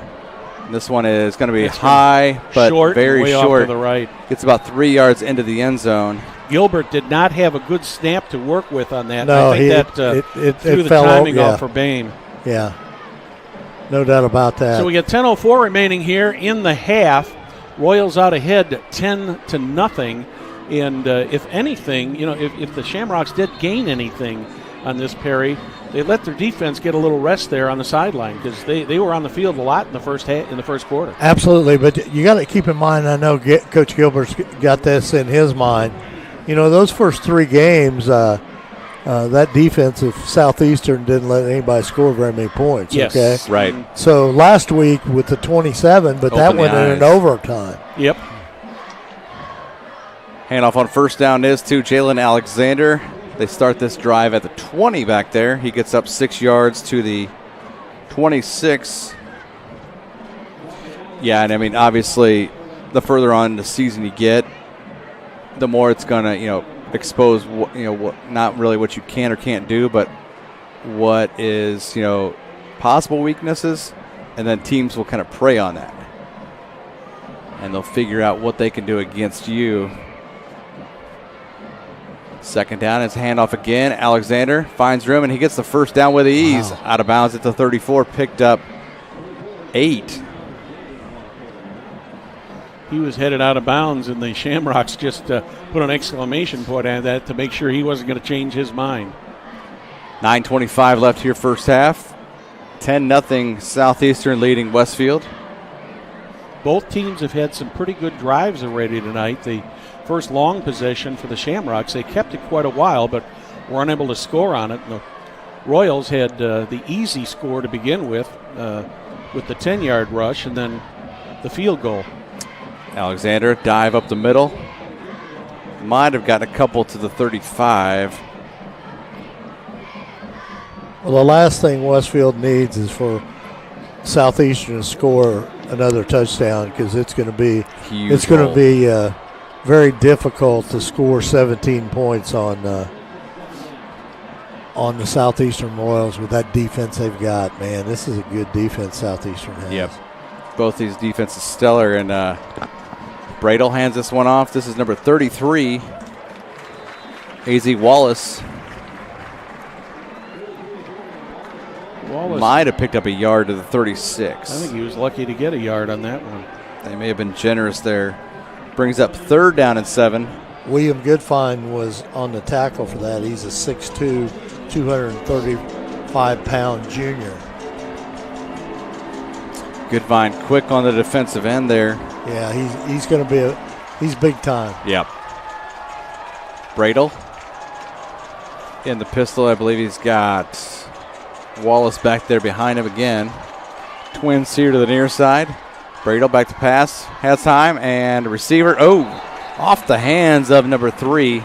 This one is going to be high, but short, very way short. Off to the right. It's about 3 yards into the end zone. Gilbert did not have a good snap to work with on that. No, I think that threw the fell timing off for Bame. Yeah, no doubt about that. So we got 10:04 remaining here in the half. Royals out ahead 10-0. And if anything, you know, if the Shamrocks did gain anything on this, Perry, they let their defense get a little rest there on the sideline because they were on the field a lot in the first quarter. Absolutely, but you got to keep in mind, I know Coach Gilbert's got this in his mind. You know, those first 3 games, that defense of Southeastern didn't let anybody score very many points. Yes, okay? Right. So last week with the 27, but that went in an overtime. Yep. Handoff on first down is to Jalen Alexander. They start this drive at the 20 back there. He gets up 6 yards to the 26. Yeah, and I mean, obviously, the further on in the season you get, the more it's going to, expose, not really what you can or can't do, but what is, possible weaknesses, and then teams will kind of prey on that. And they'll figure out what they can do against you. Second down, it's handoff again. Alexander finds room, and he gets the first down with ease. Wow. Out of bounds at the 34, picked up 8. he was headed out of bounds, and the Shamrocks just put an exclamation point on that to make sure he wasn't going to change his mind. 9:25 left here first half. 10-0 Southeastern leading Westfield. Both teams have had some pretty good drives already tonight. The first long possession for the Shamrocks, they kept it quite a while, but were unable to score on it. And the Royals had the easy score to begin with the 10-yard rush and then the field goal. Alexander, dive up the middle. Might have gotten a couple to the 35. Well, the last thing Westfield needs is for Southeastern to score another touchdown, because it's going to be very difficult to score 17 points on the Southeastern Royals with that defense they've got. Man, this is a good defense Southeastern has. Yep. Both these defenses stellar, and Bradel hands this one off. This is number 33, A.Z. Wallace. Might have picked up a yard to the 36. I think he was lucky to get a yard on that one. They may have been generous there. Brings up 3rd down and 7. William Goodfine was on the tackle for that. He's a 6'2", 235-pound junior. Goodvine quick on the defensive end there. Yeah, he's going to be he's big time. Yep. Bradel in the pistol. I believe he's got Wallace back there behind him again. Twins here to the near side. Bradel back to pass. Has time, and receiver. Oh, off the hands of number 3.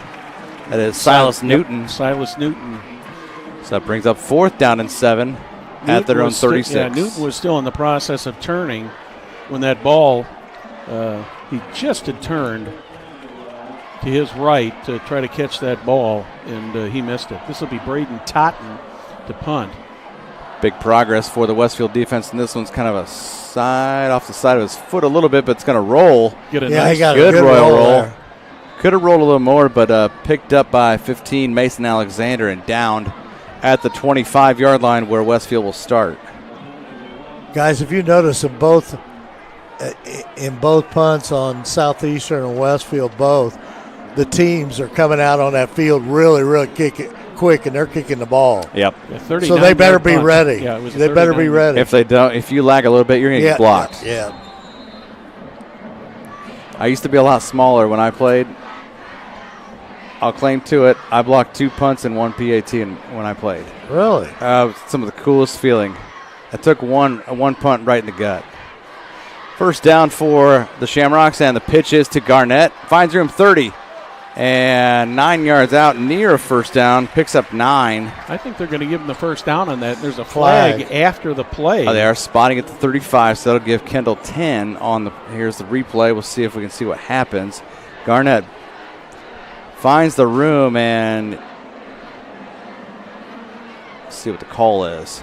That is Silas Newton. Silas Newton. So that brings up 4th down and 7 at their own 36. Newton was still in the process of turning when that ball, he just had turned to his right to try to catch that ball, and he missed it. This will be Braden Totten to punt. Big progress for the Westfield defense, and this one's kind of a side off the side of his foot a little bit, but it's going to roll. Get a he nice, got good a good roll. there. Could have rolled a little more, but picked up by 15 Mason Alexander and downed at the 25-yard line where Westfield will start. Guys, if you notice in both punts on Southeastern and Westfield, both the teams are coming out on that field really, really quick, and they're kicking the ball. Yep. So they better be ready. Yeah, they better be ready. If they don't, if you lag a little bit, you're going to get blocked. Yeah. I used to be a lot smaller when I played. I'll claim to it. I blocked 2 punts and 1 PAT when I played. Really? Some of the coolest feeling. I took one punt right in the gut. First down for the Shamrocks, and the pitch is to Garnett. Finds room 30. And 9 yards out, near a first down, picks up 9. I think they're going to give him the first down on that. There's a flag after the play. Oh, they are spotting at the 35, so that'll give Kendall 10 on the. Here's the replay. We'll see if we can see what happens. Garnett finds the room, and let's see what the call is.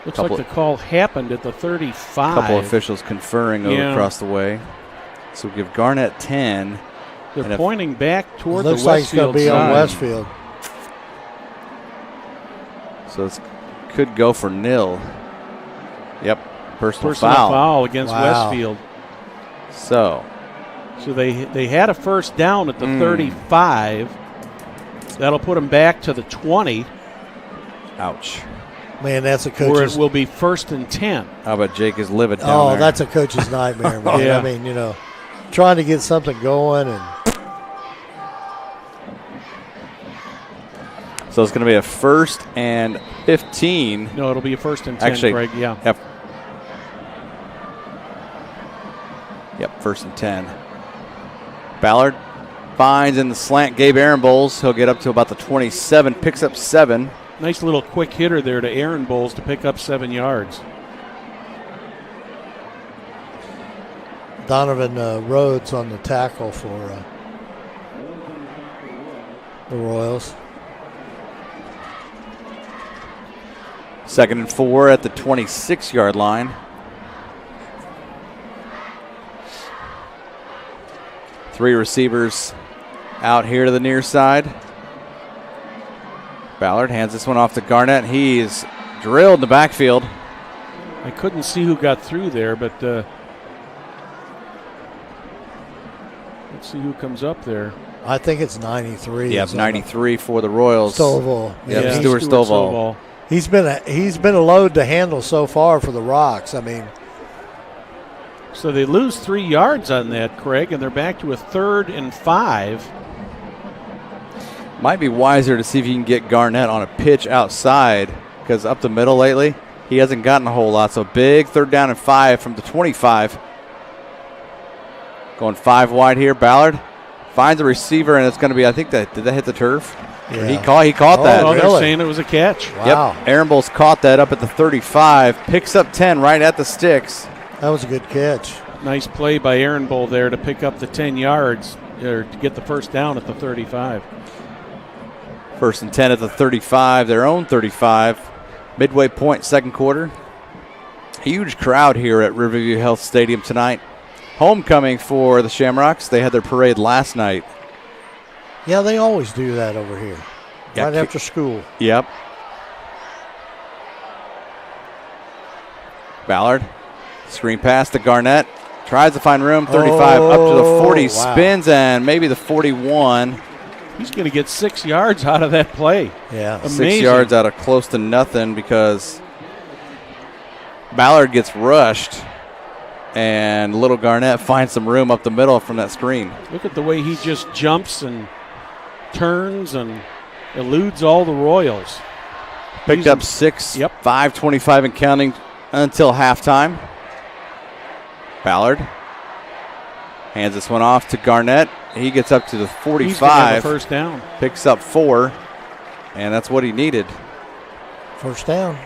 Looks like the call happened at the 35. A couple officials conferring over across the way. So we'll give Garnett 10. They're pointing back toward the Westfield side. Looks like it's going to be on Westfield. So it could go for nil. Yep, personal foul against Westfield. So they had a first down at the 35. That'll put them back to the 20. Ouch. Man, that's a coach's. Where it will be 1st and 10. How about Jake is livid down there? That's a coach's nightmare, man. Yeah. I mean, trying to get something going and. So it's going to be a 1st and 15. No, it'll be a 1st and 10, actually, Craig, yeah. Yep, 1st and 10. Ballard finds in the slant Gabe Aaron Bowles. He'll get up to about the 27, picks up 7. Nice little quick hitter there to Aaron Bowles to pick up 7 yards. Donovan Rhodes on the tackle for the Royals. 2nd and 4 at the 26-yard line. Three receivers out here to the near side. Ballard hands this one off to Garnett. He's drilled in the backfield. I couldn't see who got through there, but Let's see who comes up there. I think it's 93. Yeah, 93 for the Royals. Stovall. Yeah, Stuart Stovall. He's been a load to handle so far for the Rocks. I mean, so they lose 3 yards on that, Craig, and they're back to a 3rd and 5. Might be wiser to see if you can get Garnett on a pitch outside, because up the middle lately, he hasn't gotten a whole lot. So big 3rd down and 5 from the 25. Going 5 wide here. Ballard finds a receiver, and it's going to be, I think did that hit the turf? Yeah. He caught that. Oh, really? they're saying it was a catch. Wow. Yep. Aaron Bowles caught that up at the 35. Picks up 10 right at the sticks. That was a good catch. Nice play by Aaron Bull there to pick up the 10 yards, or to get the first down at the 35. 1st and 10 at the 35, their own 35. Midway point, 2nd quarter. Huge crowd here at Riverview Health Stadium tonight. Homecoming for the Shamrocks. They had their parade last night. Yeah, they always do that over here. Yeah, right after school. Yep. Ballard, screen pass to Garnett. Tries to find room, 35 up to the 40, wow. Spins, and maybe the 41. He's going to get 6 yards out of that play. Yeah. Amazing. 6 yards out of close to nothing, because Ballard gets rushed, and little Garnett finds some room up the middle from that screen. Look at the way he just jumps and turns and eludes all the Royals. Picked up 6, Yep. 5:25 and counting until halftime. Ballard hands this one off to Garnett. He gets up to the 45. He's gonna have a first down. Picks up 4, and that's what he needed. First down.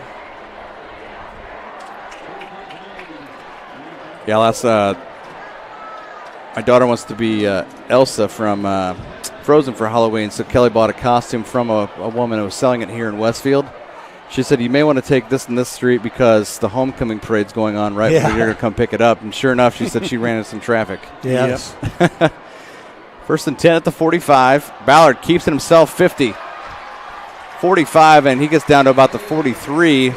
Yeah, that's my daughter wants to be Elsa from Frozen for Halloween, so Kelly bought a costume from a woman who was selling it here in Westfield. She said, you may want to take this and this street because the homecoming parade's going on right when you're going to come pick it up. And sure enough, she said she ran into some traffic. Yes. Yep. 1st and 10 at the 45. Ballard keeps it himself 50. 45, and he gets down to about the 43.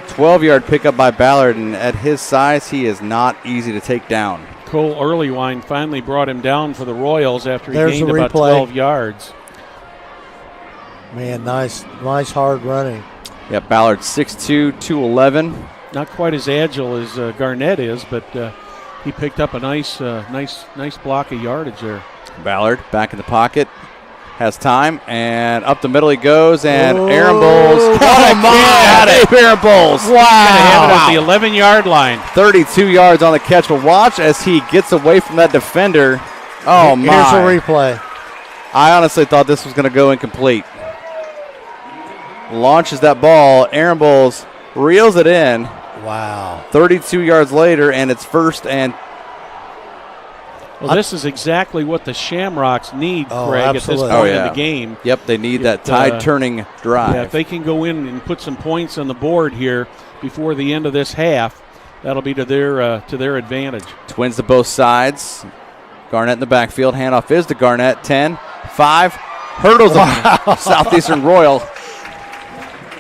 12-yard pickup by Ballard, and at his size, he is not easy to take down. Cole Earlywine finally brought him down for the Royals after he There's gained the about replay. 12 yards. Man, nice hard running. Yeah, Ballard 6'2", 211. Not quite as agile as Garnett is, but he picked up a nice block of yardage there. Ballard back in the pocket, has time, and up the middle he goes, and Aaron Bowles. Oh, my! Aaron Bowles. Wow. Have it at the 11-yard line. 32 yards on the catch. But watch as he gets away from that defender. Oh, my. Here's a replay. I honestly thought this was going to go incomplete. Launches that ball. Aaron Bowles reels it in. Wow. 32 yards later, and it's 1st and. Well, this is exactly what the Shamrocks need, Craig, at this point in the game. Yep, they need that tide-turning drive. Yeah, if they can go in and put some points on the board here before the end of this half, that'll be to their advantage. Twins to both sides. Garnett in the backfield. Handoff is to Garnett. 10, 5. Hurdles of Southeastern Royal.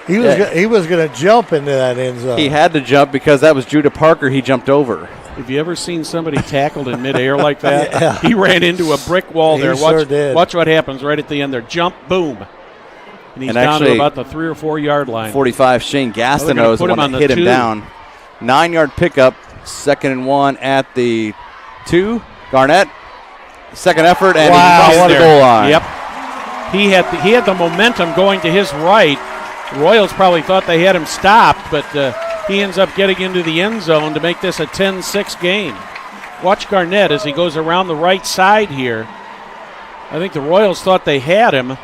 He was going to jump into that end zone. He had to jump because that was Judah Parker he jumped over. Have you ever seen somebody tackled in midair like that? He ran into a brick wall there. Watch what happens right at the end there. Jump, boom. And he's down to about the 3 or 4 yard line. 45, Shane Gastineau is the one that hit him down. 9-yard pickup, 2nd and 1 at the 2. Garnett, second effort, and he's on the goal line. Yep. He had the momentum going to his right. The Royals probably thought they had him stopped, but he ends up getting into the end zone to make this a 10-6 game. Watch Garnett as he goes around the right side here. I think the Royals thought they had him,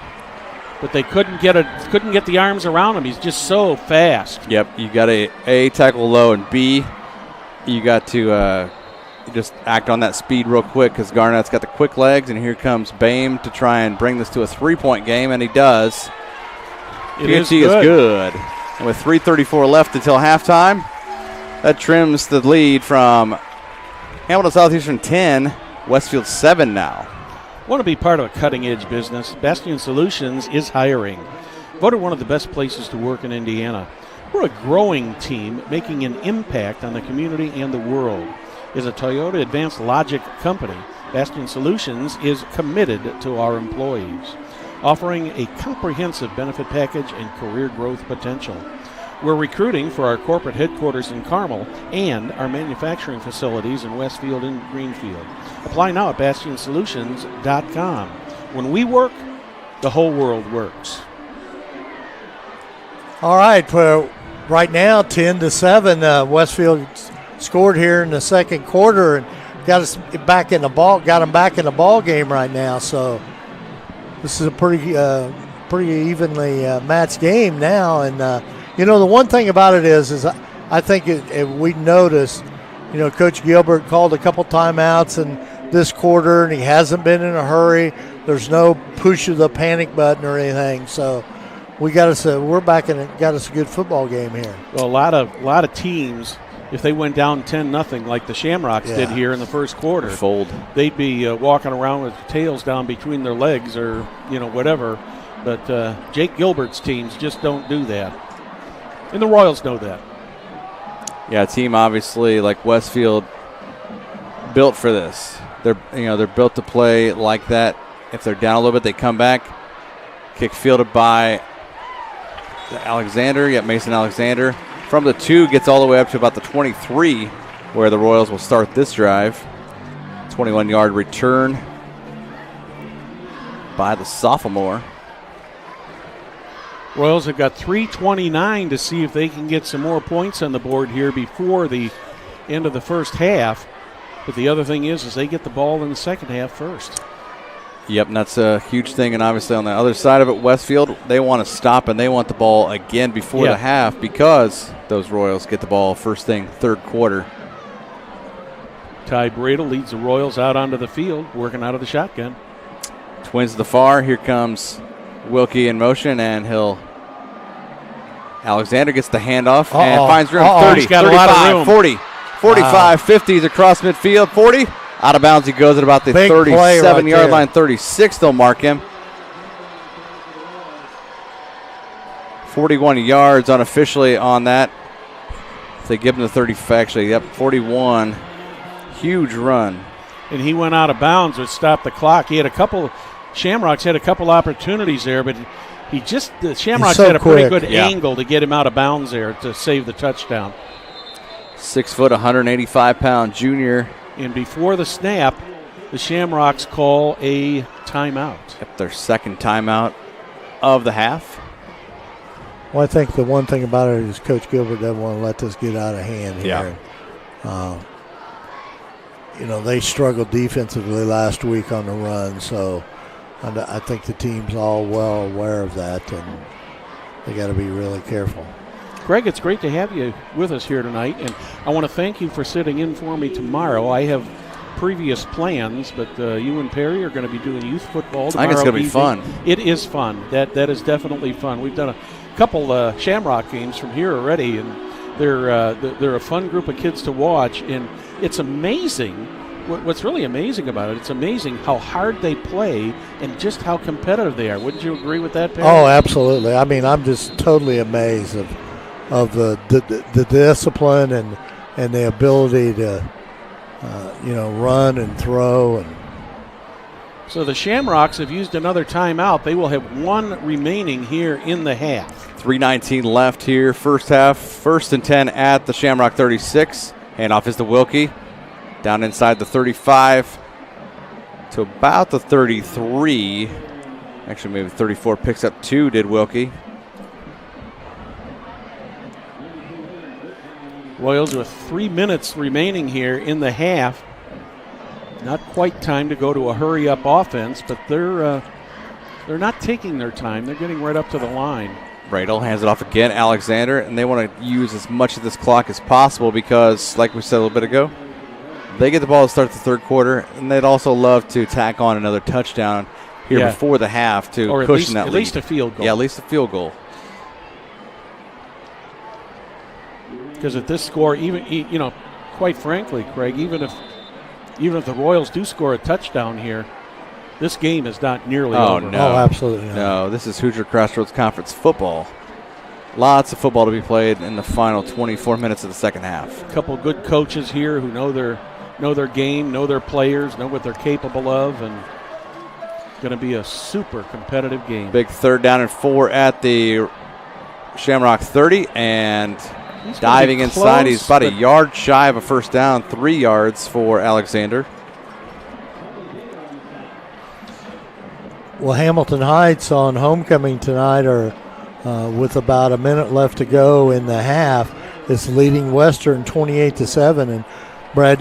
but they couldn't get the arms around him. He's just so fast. Yep, you got to A, tackle low, and B, you got to just act on that speed real quick because Garnett's got the quick legs, and here comes Boehm to try and bring this to a 3-point game, and he does. PNC is good. And with 3:34 left until halftime, that trims the lead from Hamilton Southeastern 10, Westfield 7 now. Want to be part of a cutting-edge business? Bastion Solutions is hiring. Voted one of the best places to work in Indiana. We're a growing team making an impact on the community and the world. As a Toyota Advanced Logic company, Bastion Solutions is committed to our employees, offering a comprehensive benefit package and career growth potential. We're recruiting for our corporate headquarters in Carmel and our manufacturing facilities in Westfield and Greenfield. Apply now at bastionsolutions.com. When we work, the whole world works. All right, right now 10-7. Westfield scored here in the second quarter and got us back in the ball. Got them back in the ball game right now. So this is a pretty evenly matched game now. And the one thing about it is I think we noticed, Coach Gilbert called a couple timeouts in this quarter, and he hasn't been in a hurry. There's no push of the panic button or anything. So we're back and got us a good football game here. Well, a lot of teams, if they went down 10-0 like the Shamrocks did here in the first quarter, they'd be walking around with tails down between their legs or whatever. But Jake Gilbert's teams just don't do that, and the Royals know that. Yeah, a team obviously like Westfield built for this. They're built to play like that. If they're down a little bit, they come back. Kick fielded by Alexander. Mason Alexander. From the 2, gets all the way up to about the 23, where the Royals will start this drive. 21-yard return by the sophomore. Royals have got 3:29 to see if they can get some more points on the board here before the end of the first half. But the other thing is they get the ball in the second half first. Yep, and that's a huge thing. And obviously on the other side of it, Westfield, they want to stop and they want the ball again before the half because those Royals get the ball first thing, third quarter. Ty Bradle leads the Royals out onto the field, working out of the shotgun. Twins to the far. Here comes Wilkie in motion, and Alexander gets the handoff and finds room. 30, he's got 35, a lot of room. 40, 45, 50. He's across midfield. 40. Out of bounds he goes at about the 37-yard line. 36, they'll mark him. 41 yards unofficially on that. They give him the 30, actually, 41. Huge run. And he went out of bounds, which stopped the clock. Shamrocks had a couple opportunities there, but the Shamrocks had a pretty good angle to get him out of bounds there to save the touchdown. 6 foot, 185-pound junior. And before the snap, the Shamrocks call a timeout. Their second timeout of the half. Well, I think the one thing about it is Coach Gilbert doesn't want to let this get out of hand here. They struggled defensively last week on the run, so I think the team's all well aware of that, and they got to be really careful. Greg, it's great to have you with us here tonight, and I want to thank you for sitting in for me tomorrow. I have previous plans, but you and Perry are going to be doing youth football tomorrow. I think it's going to be fun. It is fun. That is definitely fun. We've done a couple Shamrock games from here already, and they're a fun group of kids to watch, and it's amazing. What's really amazing about it, it's amazing how hard they play and just how competitive they are. Wouldn't you agree with that, Perry? Oh, absolutely. I mean, I'm just totally amazed of the discipline and the ability to run and throw. And so the Shamrocks have used another timeout. They will have one remaining here in the half. 3:19 left here, first half. 1st and 10 at the Shamrock 36. Handoff is to Wilkie. Down inside the 35 to about the 33. Actually, maybe 34. Picks up 2, did Wilkie. Royals with 3 minutes remaining here in the half. Not quite time to go to a hurry-up offense, but they're not taking their time. They're getting right up to the line. Bradle hands it off again, Alexander, and they want to use as much of this clock as possible because, like we said a little bit ago, they get the ball to start the third quarter, and they'd also love to tack on another touchdown here before the half to cushion that lead. At least a field goal. Yeah, at least a field goal. Because at this score, even quite frankly, Craig, even if the Royals do score a touchdown here, this game is not nearly over. No. Oh, absolutely not. No, this is Hoosier Crossroads Conference football. Lots of football to be played in the final 24 minutes of the second half. A couple good coaches here who know their know their game, know their players, know what they're capable of, and going to be a super competitive game. Big 3rd down and 4 at the Shamrock 30, and diving inside. He's about a yard shy of a first down, 3 yards for Alexander. Well, Hamilton Heights on homecoming tonight are with about a minute left to go in the half. It's leading Western 28-7. And Brad,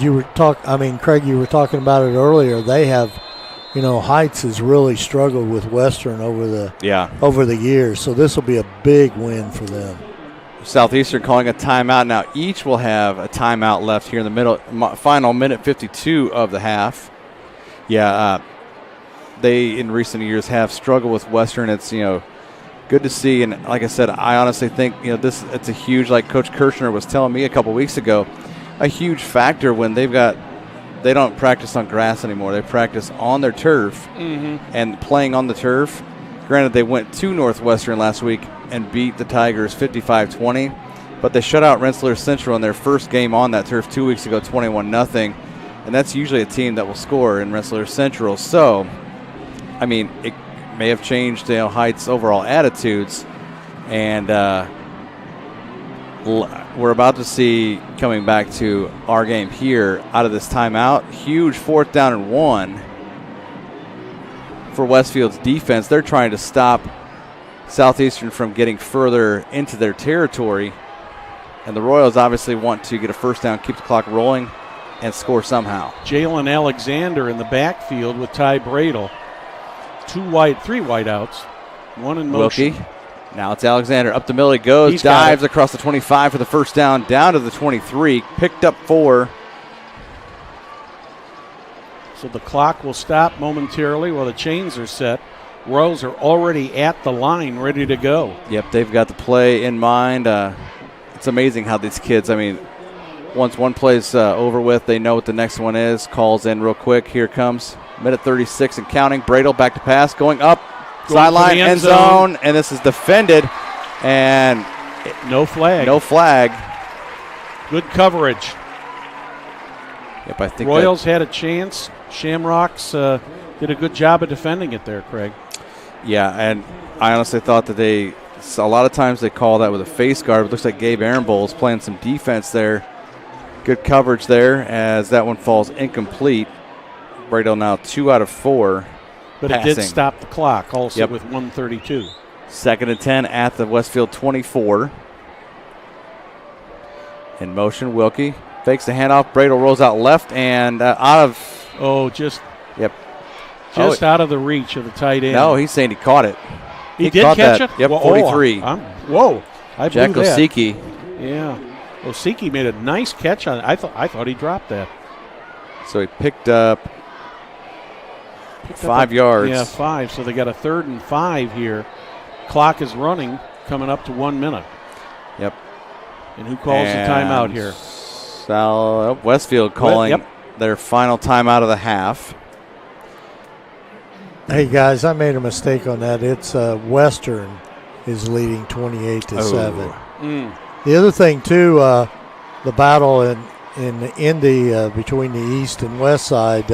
Craig, you were talking about it earlier. They have, Heights has really struggled with Western over the years. So this will be a big win for them. Southeastern calling a timeout now. Each will have a timeout left here in the middle, final minute 52 of the half. Yeah. They, in recent years, have struggled with Western. It's, good to see. And like I said, I honestly think, it's a huge, like Coach Kirshner was telling me a couple weeks ago, a huge factor when they don't practice on grass anymore. They practice on their turf and playing on the turf. Granted, they went to Northwestern last week and beat the Tigers 55-20, but they shut out Rensselaer Central in their first game on that turf 2 weeks ago, 21-0. And that's usually a team that will score in Rensselaer Central. So, it may have changed Heights' overall attitudes, and we're about to see, coming back to our game here, out of this timeout, huge 4th down and 1 for Westfield's defense. They're trying to stop Southeastern from getting further into their territory, and the Royals obviously want to get a first down, keep the clock rolling, and score somehow. Jalen Alexander in the backfield with Ty Bradle. 3 wide outs, 1 in motion. Wilkie. Now it's Alexander. Up the middle he goes. Dives across the 25 for the first down, down to the 23. Picked up 4. So the clock will stop momentarily while the chains are set. Royals are already at the line, ready to go. Yep, they've got the play in mind. It's amazing how these kids, once one play's over with, they know what the next one is. Calls in real quick. Here comes. Minute 36 and counting. Bradle back to pass, going up, sideline, end zone, and this is defended, and no flag. No flag. Good coverage. Yep, I think Royals had a chance. Shamrocks did a good job of defending it there, Craig. Yeah, and I honestly thought that a lot of times they call that with a face guard. It looks like Gabe Ehrenbowl is playing some defense there. Good coverage there as that one falls incomplete. Bradle now 2 out of 4. But passing. It did stop the clock also with 1:32. 2nd and 10 at the Westfield 24. In motion, Wilkie fakes the handoff. Bradle rolls out left and out of. Just out of the reach of the tight end. No, he's saying he caught it. He did catch it? Yep, 43. I Jack blew that. Osiki. Yeah. Osiki made a nice catch on it. I thought he dropped that. So he picked up 5 yards. Yeah, 5. So they got a 3rd and 5 here. Clock is running, coming up to 1 minute. Yep. And who calls the timeout here? Westfield calling their final timeout of the half. Hey, guys, I made a mistake on that. It's Western is leading 28-7. The other thing, too, the battle in Indy between the east and west side,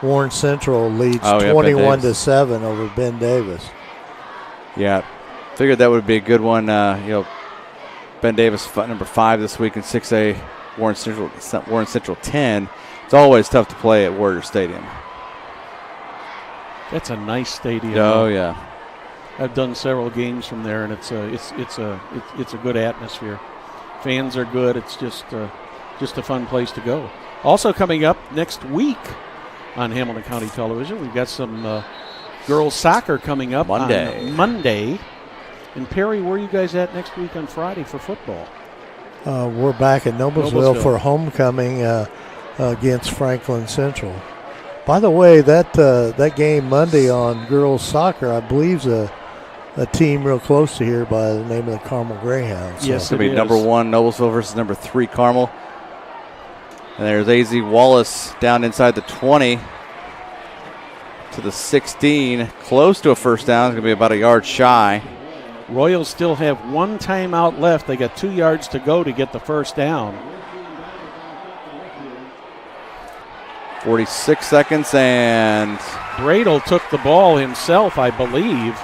Warren Central leads 21-7 over Ben Davis. Yeah, figured that would be a good one. Ben Davis number 5 this week in 6A. Warren Central 10. It's always tough to play at Warrior Stadium. That's a nice stadium. Oh yeah, I've done several games from there, and it's a good atmosphere. Fans are good. It's just a fun place to go. Also coming up next week on Hamilton County Television, we've got some girls soccer coming up on Monday. And Perry, where are you guys at next week on Friday for football? We're back at Noblesville for homecoming against Franklin Central. By the way, that game Monday on girls soccer, I believe, is a team real close to here by the name of the Carmel Greyhounds. Yes, it's going to be number 1 Noblesville versus number 3 Carmel. And there's AZ Wallace down inside the 20 to the 16, close to a first down. It's going to be about a yard shy. Royals still have 1 timeout left. They got 2 yards to go to get the first down. 46 seconds, and Bradle took the ball himself, I believe,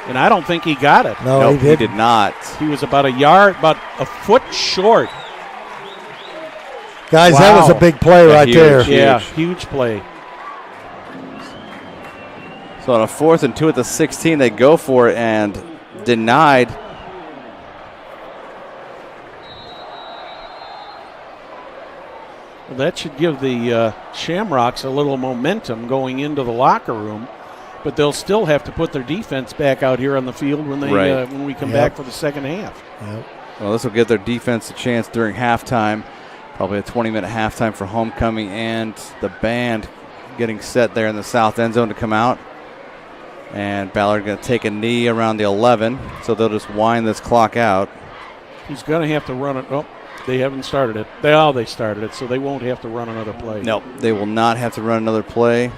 and I don't think he got it. No, nope, he did not. He was about a foot short. Guys, wow. That was a big play right huge, there. Yeah, huge play. So on a 4th and 2 at the 16, they go for it and denied. Well, that should give the Shamrocks a little momentum going into the locker room, but they'll still have to put their defense back out here on the field when they when we come back for the second half. Yep. Well, this will give their defense a chance during halftime. Probably a 20-minute halftime for homecoming, and the band getting set there in the south end zone to come out. And Ballard going to take a knee around the 11, so they'll just wind this clock out. He's going to have to run it. Oh, they haven't started it. They started it, so they won't have to run another play. Nope, they will not have to run another play.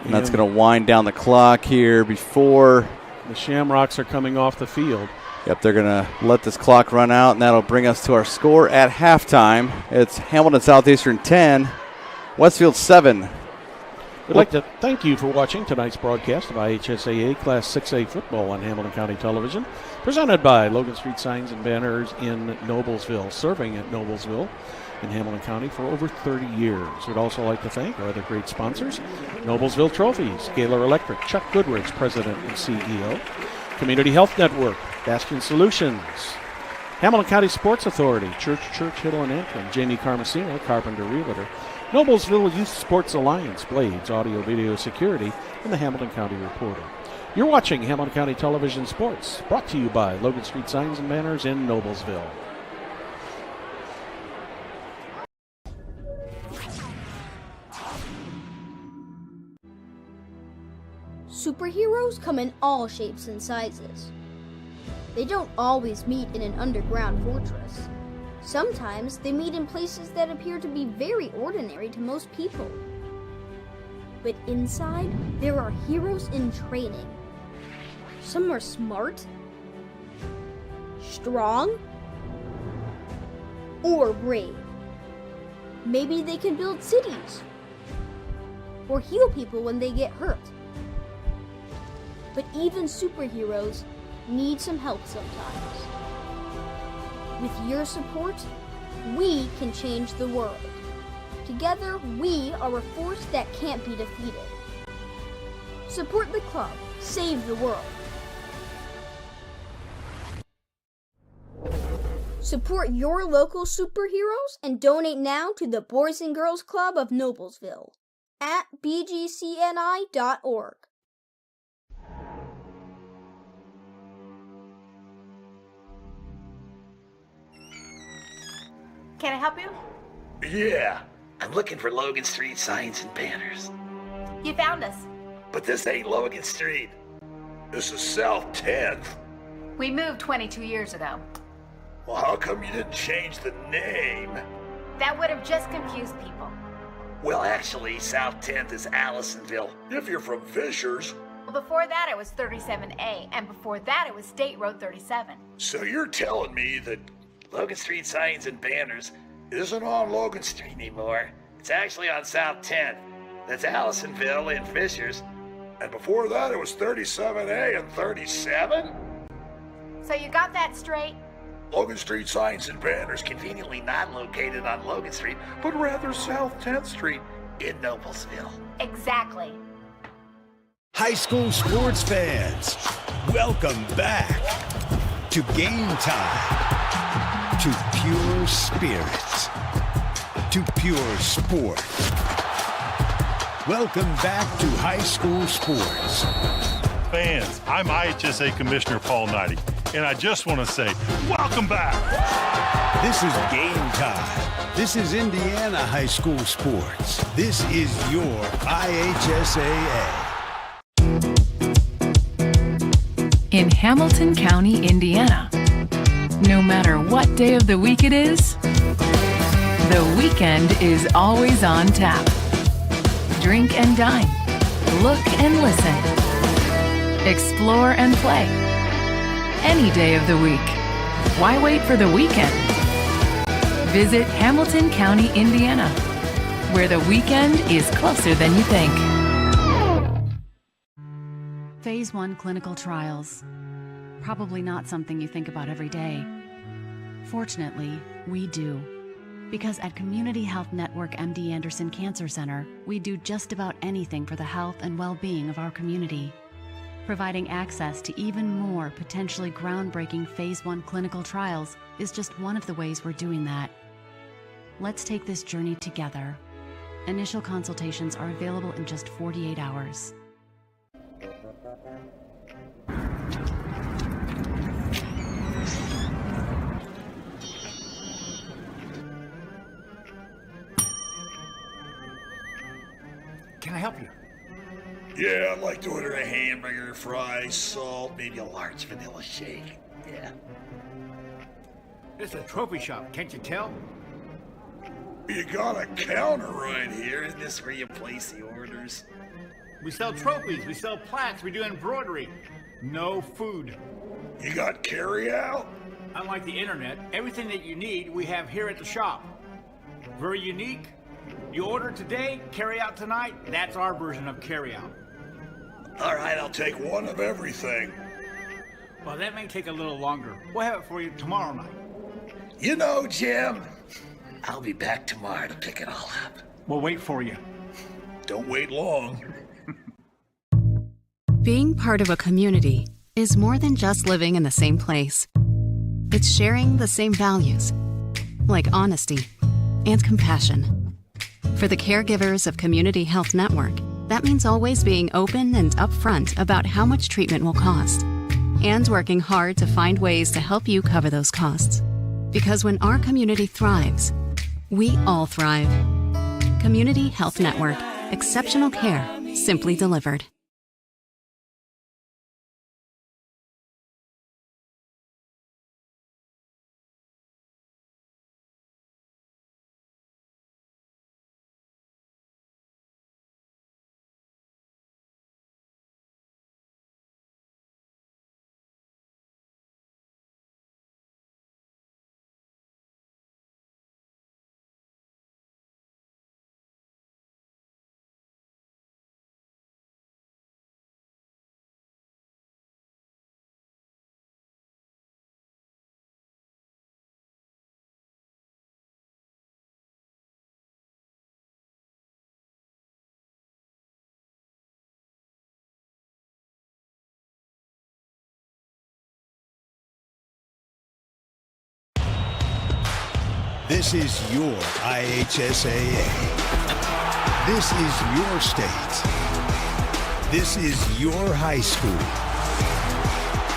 And that's going to wind down the clock here before the Shamrocks are coming off the field. Yep, they're going to let this clock run out, and that'll bring us to our score at halftime. It's Hamilton Southeastern 10, Westfield 7. We'd like to thank you for watching tonight's broadcast of IHSAA Class 6A football on Hamilton County Television, presented by Logan Street Signs and Banners in Noblesville, serving at Noblesville in Hamilton County for over 30 years. We'd also like to thank our other great sponsors, Noblesville Trophies, Gaylor Electric, Chuck Goodrich, President and CEO, Community Health Network, Bastion Solutions, Hamilton County Sports Authority, Church, Hill and Antrim, Jamie Carmesino, Carpenter Realtor, Noblesville Youth Sports Alliance, Blades, Audio Video Security, and the Hamilton County Reporter. You're watching Hamilton County Television Sports, brought to you by Logan Street Signs and Banners in Noblesville. Superheroes come in all shapes and sizes. They don't always meet in an underground fortress. Sometimes they meet in places that appear to be very ordinary to most people. But inside, there are heroes in training. Some are smart, strong, or brave. Maybe they can build cities, or heal people when they get hurt. But even superheroes need some help sometimes. With your support, we can change the world. Together, we are a force that can't be defeated. Support the club. Save the world. Support your local superheroes and donate now to the Boys and Girls Club of Noblesville at bgcni.org. Can I help you? Yeah, I'm looking for Logan Street Signs and Banners. You found us. But this ain't Logan Street. This is South 10th. We moved 22 years ago. Well, how come you didn't change the name? That would have just confused people. Well, actually, South 10th is Allisonville, if you're from Fishers. Well, before that it was 37A, and before that it was State Road 37. So you're telling me that Logan Street Signs and Banners isn't on Logan Street anymore. It's actually on South 10th. That's Allisonville and Fishers. And before that, it was 37A and 37? So you got that straight? Logan Street Signs and Banners conveniently not located on Logan Street, but rather South 10th Street in Noblesville. Exactly. High school sports fans, welcome back to Game Time. To pure spirits, to pure sport. Welcome back to high school sports. Fans, I'm IHSAA Commissioner Paul Knighty, and I just want to say, welcome back. This is Game Time. This is Indiana high school sports. This is your IHSAA. In Hamilton County, Indiana, no matter what day of the week it is, the weekend is always on tap. Drink and dine, look and listen, explore and play. Any day of the week, Why wait for the weekend? Visit Hamilton County, Indiana, where the weekend is closer than you think. Phase 1 clinical trials. Probably not something you think about every day. Fortunately, we do. Because at Community Health Network MD Anderson Cancer Center, we do just about anything for the health and well-being of our community. Providing access to even more potentially groundbreaking Phase 1 clinical trials is just one of the ways we're doing that. Let's take this journey together. Initial consultations are available in just 48 hours. Can I help you? Yeah, I'd like to order a hamburger, fries, salt, maybe a large vanilla shake. Yeah. It's a trophy shop, can't you tell? You got a counter right here. Isn't this where you place the orders? We sell trophies, we sell plaques, we do embroidery. No food. You got carry-out? Unlike the internet, everything that you need we have here at the shop. Very unique. You order today, carry out tonight. That's our version of carry out. All right, I'll take one of everything. Well, that may take a little longer. We'll have it for you tomorrow night. You know, Jim, I'll be back tomorrow to pick it all up. We'll wait for you. Don't wait long. Being part of a community is more than just living in the same place. It's sharing the same values, like honesty and compassion. For the caregivers of Community Health Network, that means always being open and upfront about how much treatment will cost, and working hard to find ways to help you cover those costs. Because when our community thrives, we all thrive. Community Health Network. Exceptional care, simply delivered. This is your IHSAA. This is your state. This is your high school.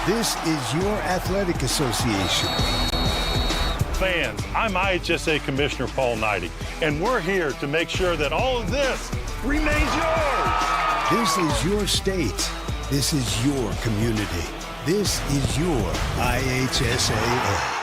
This is your athletic association. Fans, I'm IHSA Commissioner Paul Knighty, and we're here to make sure that all of this remains yours. This is your state. This is your community. This is your IHSAA.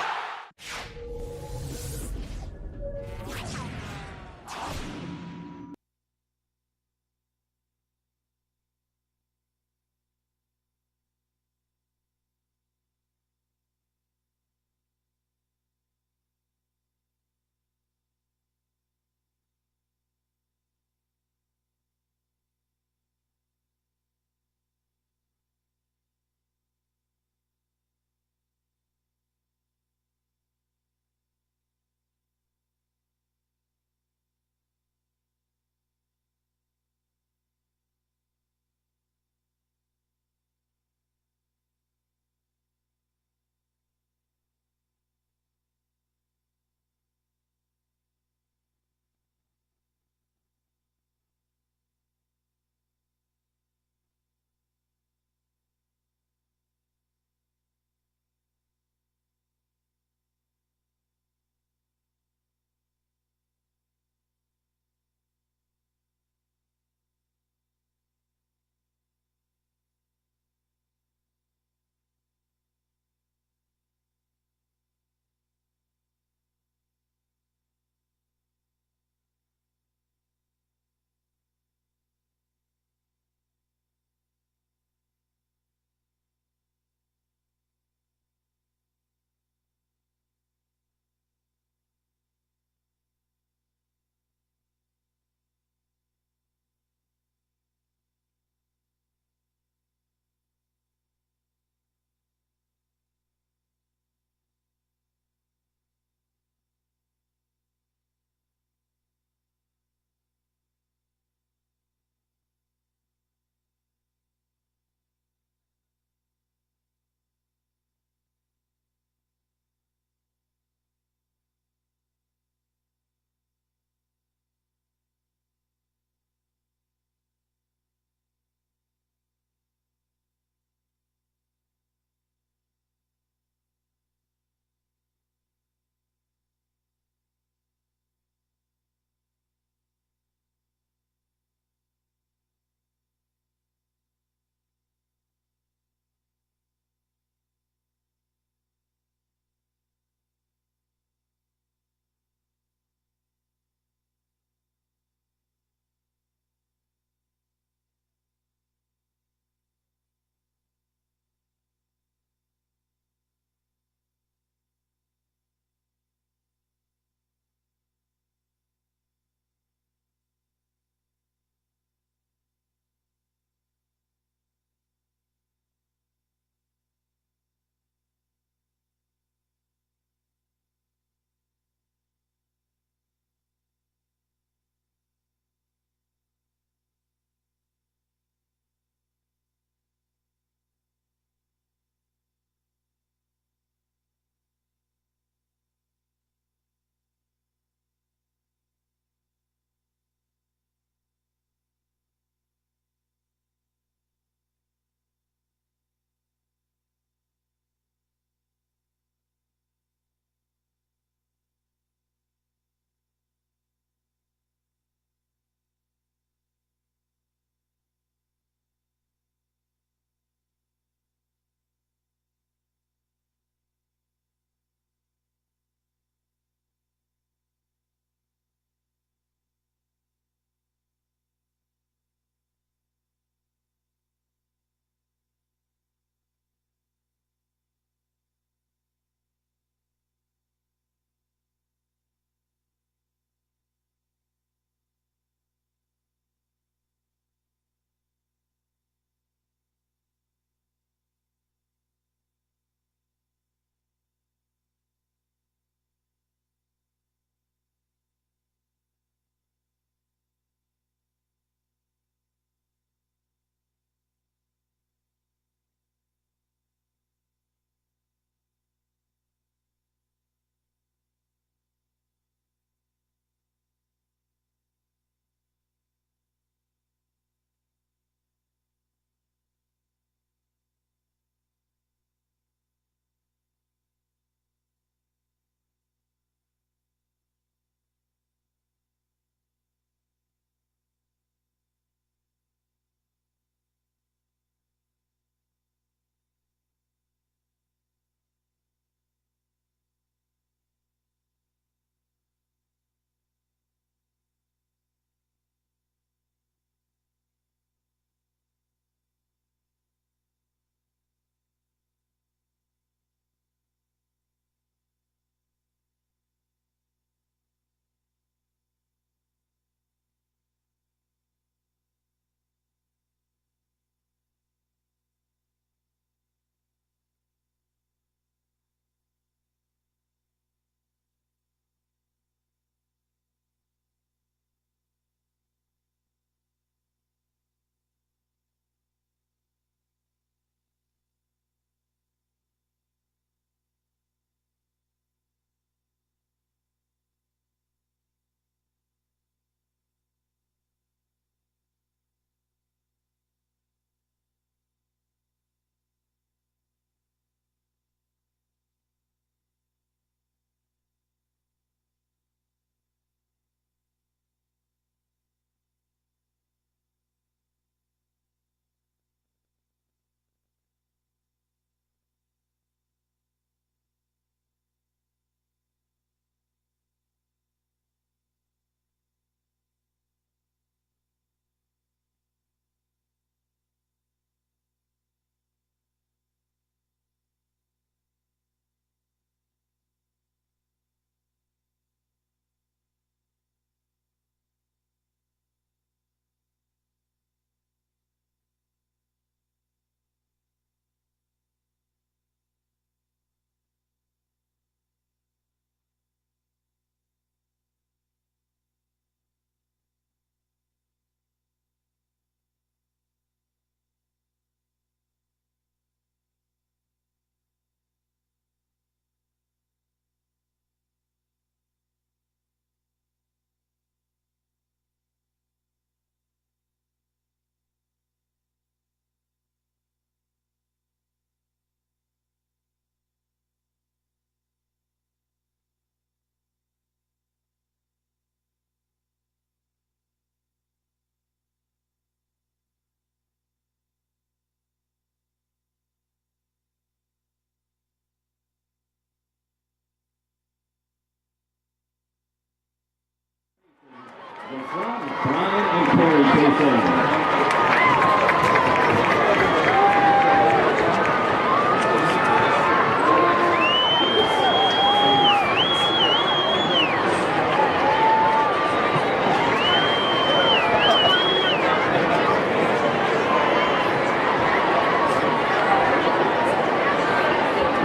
Brian and Corey Casey.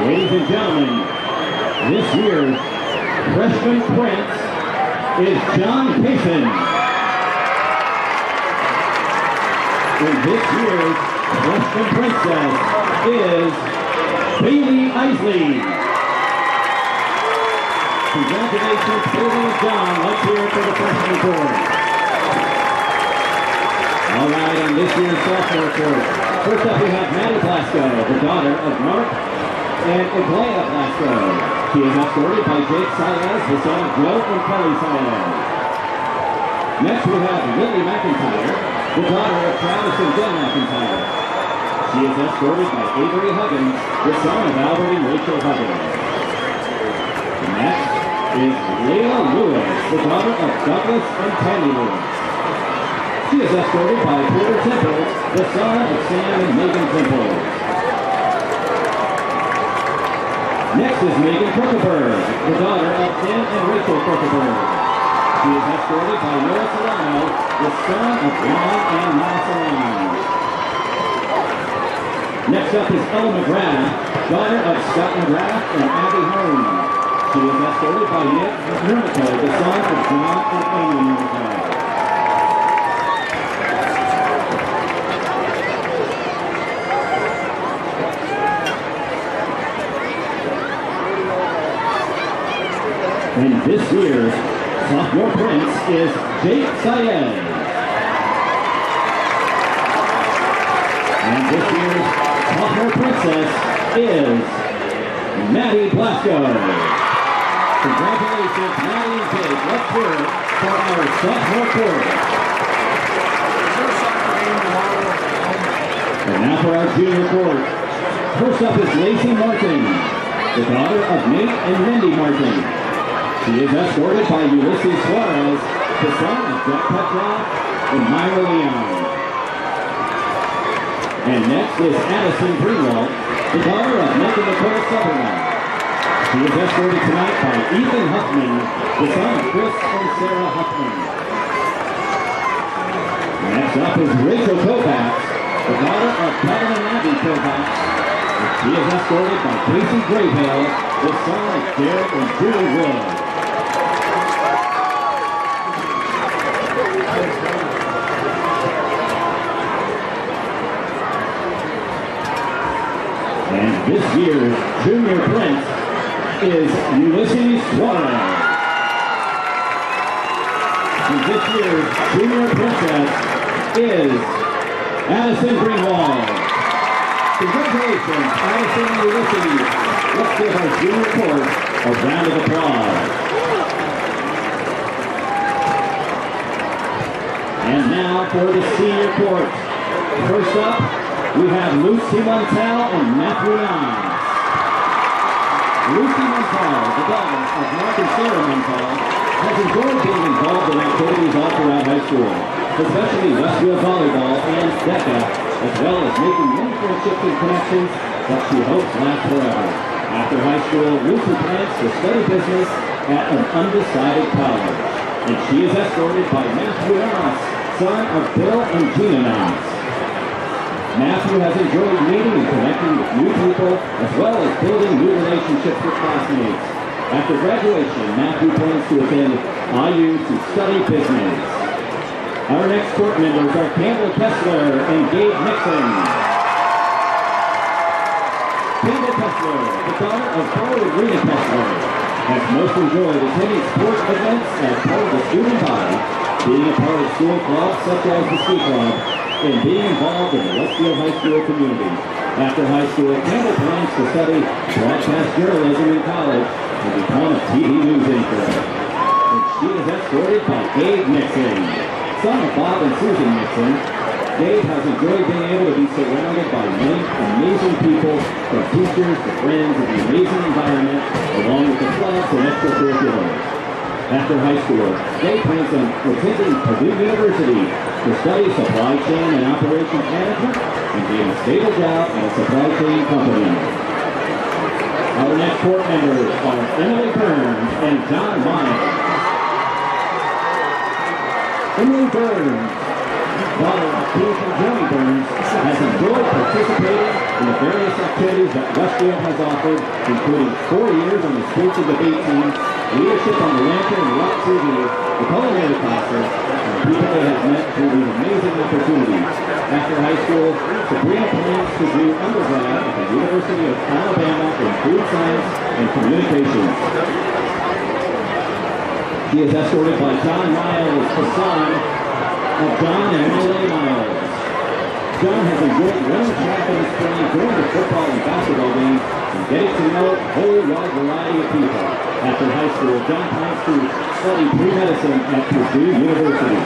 Ladies and gentlemen, this year's freshman prince is John Payson. And this year's freshman princess is Bailey Isley. Congratulations, Bailey and John. Let's hear it for the freshman court. All right, on this year's sophomore court, first up we have Maddie Blasco, the daughter of Mark and Aglaya Blasco. She is escorted by Jake Saez, the son of Joe and Kelly Saez. Next we have Lily McIntyre, the daughter of Travis and Jen McIntyre. She is escorted by Avery Huggins, the son of Albert and Rachel Huggins. Next is Layla Lewis, the daughter of Douglas and Tammy Lewis. She is escorted by Porter Temple, the son of Sam and Megan Temple. Next is Megan Kruckeberg, the daughter of Sam and Rachel Kruckeberg. She is escorted by Noah Solano, the son of Ron and Noah Solano. Next up is Ella McGrath, daughter of Scott McGrath and Abby Holmes. She is escorted by Nick Nurmico, the son of John and Amy Nurmico. And this year's sophomore prince is Jake Saez. And this year's sophomore princess is Maddie Blasco. Congratulations, Maddie and Jake. Let's hear it for our sophomore court. And now for our junior court. First up is Lacey Martin, the daughter of Nate and Mindy Martin. She is escorted by Ulysses Suarez, the son of Jack Petroff and Myra Leon. And next is Addison Greenwald, the daughter of Nick and Nicole Sutherland. She is escorted tonight by Ethan Huffman, the son of Chris and Sarah Huffman. Next up is Rachel Kovacs, the daughter of Kevin and Abby Kovacs. She is escorted by Casey Grayhill, the son of Derek and Julie Wood. And this year's junior prince is Ulysses Suarez. And this year's junior princess is Addison Greenwald. Congratulations, Addison and Ulysses. Let's give our junior court a round of applause. And now for the senior court. First up, we have Lucy Montel and Matthew Yans. Lucy Montel, the daughter of Mark and Sarah Montel, has enjoyed being involved in activities all throughout high school, especially Westfield volleyball and DECA, as well as making many friendships and connections that she hopes last forever. After high school, Lucy plans to study business at an undecided college, and she is escorted by Matthew Yans, son of Bill and Gina Yans. Matthew has enjoyed meeting and connecting with new people, as well as building new relationships with classmates. After graduation, Matthew plans to attend IU to study business. Our next court members are Campbell Kessler and Gabe Nixon. Campbell Kessler, the daughter of Paul and Rita Kessler, has most enjoyed attending sports events as part of the student body, being a part of school clubs such as the Ski Club, and being involved in the Westfield High School community. After high school, Campbell plans to study broadcast journalism in college and become a TV news anchor. And she is escorted by Gabe Nixon, son of Bob and Susan Nixon. Gabe has enjoyed being able to be surrounded by many amazing people, from teachers to friends, in the amazing environment, along with the clubs and extracurriculars. After high school, Jay plans on attending Purdue University to study supply chain and operations management and gain a stable job at a supply chain company. Our next court members are Emily Burns and John Myers. Emily Burns, daughter of Keith and Joey Burns, has enjoyed participating in the various activities that Westfield has offered, including 4 years on the sports and debate team, leadership on the Lantern and Rock TV, the culinary classes, and the people they have met through these amazing opportunities. After high school, Sabrina plans to do undergrad at the University of Alabama in food science and communications. She is escorted by John Miles, the son of John and Emily Miles. John has enjoyed running track in the spring, going to football and basketball games, and getting to know a whole wide variety of people. After high school, John plans to study pre-medicine at Purdue University.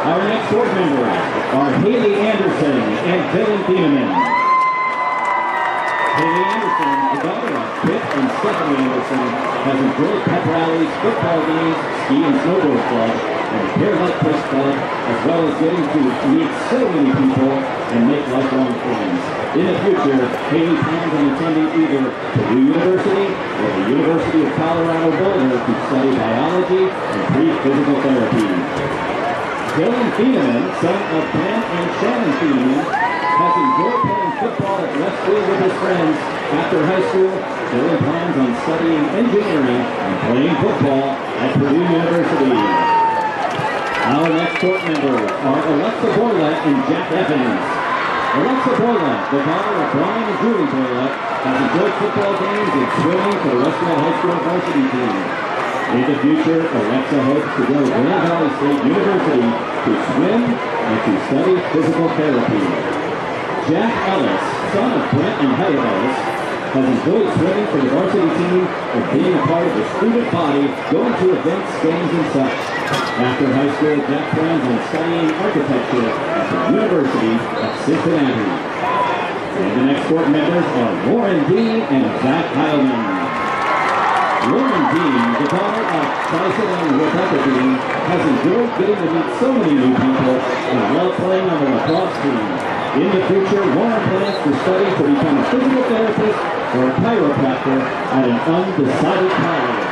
Our next board members are Haley Anderson and Dylan Thieneman. Haley Anderson, the daughter of Pitt and Stephanie Anderson, has enjoyed pep rallies, football games, ski and snowboard clubs, and the Pear Lake Push Club, as well as getting to meet so many people and make lifelong friends. In the future, Haley plans on attending either Purdue University or the University of Colorado Boulder to study biology and pre-physical therapy. Dylan Thieneman, son of Ken and Shannon Thieneman, has enjoyed playing football at Westfield with his friends. After high school, Dylan plans on studying engineering and playing football at Purdue University. Our next court members are Alexa Boylett and Jack Evans. Alexa Boylett, the daughter of Brian and Julie Boylett, has enjoyed football games and swimming for the Westfield High School varsity team. In the future, Alexa hopes to go to Grand Valley State University to swim and to study physical therapy. Jack Ellis, son of Brent and Heather Ellis, has enjoyed swimming for the varsity team and being a part of the student body, going to events, games, and such. After high school, Jack plans on studying architecture at the University of Cincinnati. And the next court members are Lauren Dean and Zach Heilman. Lauren Dean, the daughter of Tyson and Rebecca Dean, has enjoyed getting to meet so many new people and love playing on the lacrosse team. In the future, Lauren plans to study to become a physical therapist or a chiropractor at an undecided college.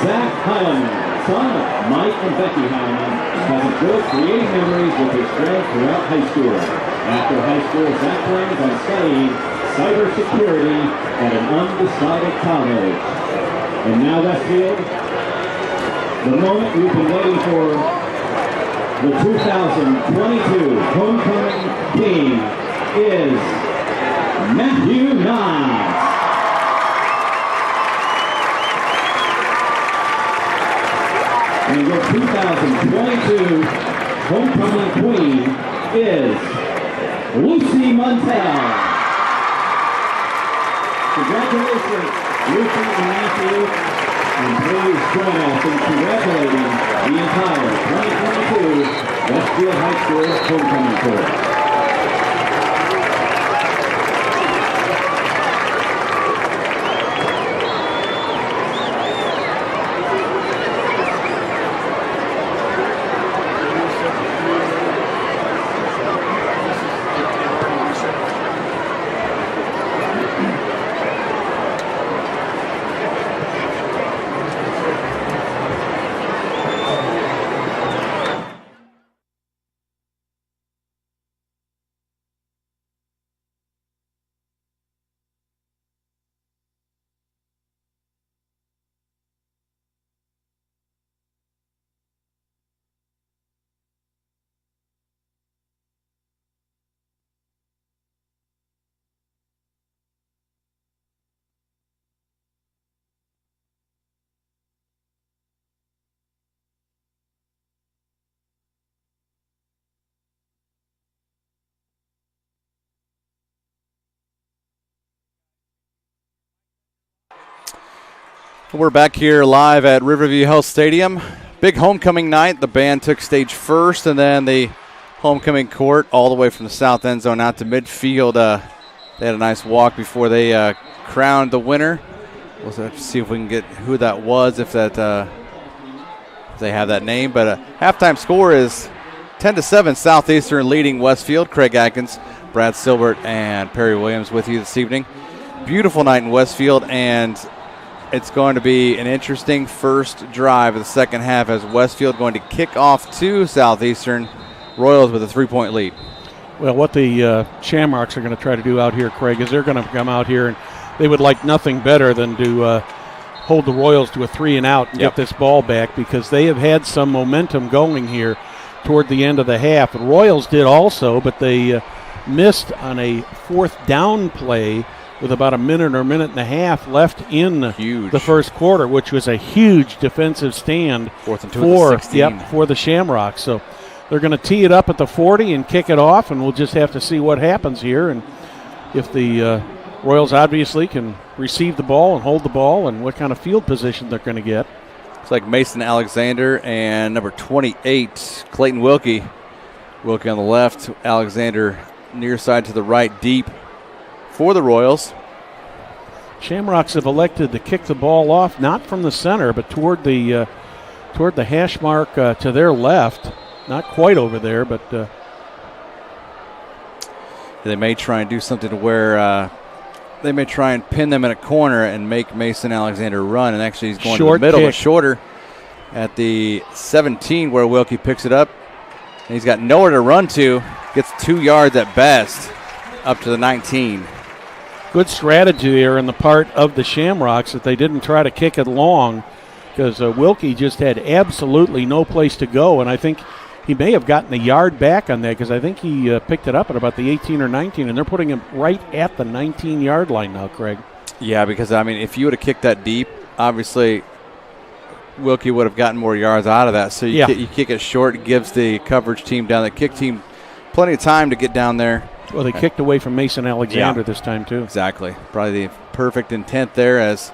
Zach Heilman, son of Mike and Becky Heilman, has enjoyed creating memories with his friends throughout high school. After high school, Zach plans on studying cybersecurity at an undecided college. And now Westfield, the moment we've been waiting for. The 2022 homecoming team is Matthew Nye. And your 2022 homecoming queen is Lucy Montel. Congratulations, Lucy and Matthew. And please join us in congratulating the entire 2022 Westfield High School homecoming court. We're back here live at Riverview Health Stadium. Big homecoming night. The band took stage first, and then the homecoming court all the way from the south end zone out to midfield. They had a nice walk before they crowned the winner. We'll have to see if we can get who that was, if that if they have that name. But halftime score is 10-7, Southeastern leading Westfield. Craig Atkins, Brad Silbert, and Perry Williams with you this evening. Beautiful night in Westfield, and it's going to be an interesting first drive of the second half as Westfield going to kick off to Southeastern Royals with a 3-point lead. Well, what the Shamrocks are going to try to do out here, Craig, is they're going to come out here and they would like nothing better than to hold the Royals to a 3-and-out and get this ball back, because they have had some momentum going here toward the end of the half. The Royals did also, but they missed on a fourth down play with about a minute or minute and a half left in the first quarter, which was a huge defensive stand for the Shamrocks. So they're going to tee it up at the 40 and kick it off, and we'll just have to see what happens here. And if the Royals obviously can receive the ball and hold the ball, and what kind of field position they're going to get. It's like Mason Alexander and number 28, Clayton Wilkie. Wilkie on the left, Alexander near side to the right, deep for the Royals. Shamrocks have elected to kick the ball off, not from the center, but toward the hash mark to their left. Not quite over there, but they may try and do something to where they may try and pin them in a corner and make Mason Alexander run. And actually, he's going to the middle, but shorter at the 17 where Wilkie picks it up. And he's got nowhere to run to. Gets 2 yards at best up to the 19. Good strategy there on the part of the Shamrocks that they didn't try to kick it long, because Wilkie just had absolutely no place to go. And I think he may have gotten a yard back on that, because I think he picked it up at about the 18 or 19, and they're putting him right at the 19-yard line now, Craig. Yeah, because, I mean, if you would have kicked that deep, obviously Wilkie would have gotten more yards out of that. So you kick it short, it gives the coverage team down, the kick team plenty of time to get down there. Well, they kicked away from Mason Alexander this time, too. Exactly. Probably the perfect intent there as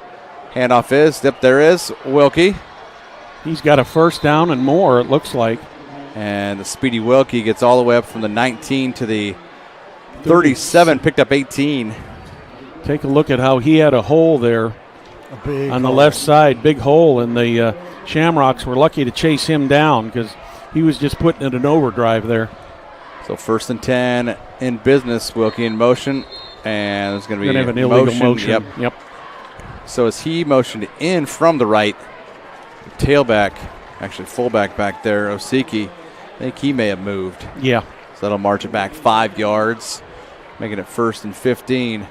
handoff is. Yep, there is Wilkie. He's got a first down and more, it looks like. And the speedy Wilkie gets all the way up from the 19 to the 37, picked up 18. Take a look at how he had a hole there on the left side, big hole, and the Shamrocks were lucky to chase him down because he was just putting it in overdrive there. So 1st and 10 in business, Wilkie in motion, and there's going to be an illegal motion. Yep. So as he motioned in from the right, tailback, actually fullback back there, Osiki, I think he may have moved. Yeah. So that'll march it back 5 yards, making it 1st and 15.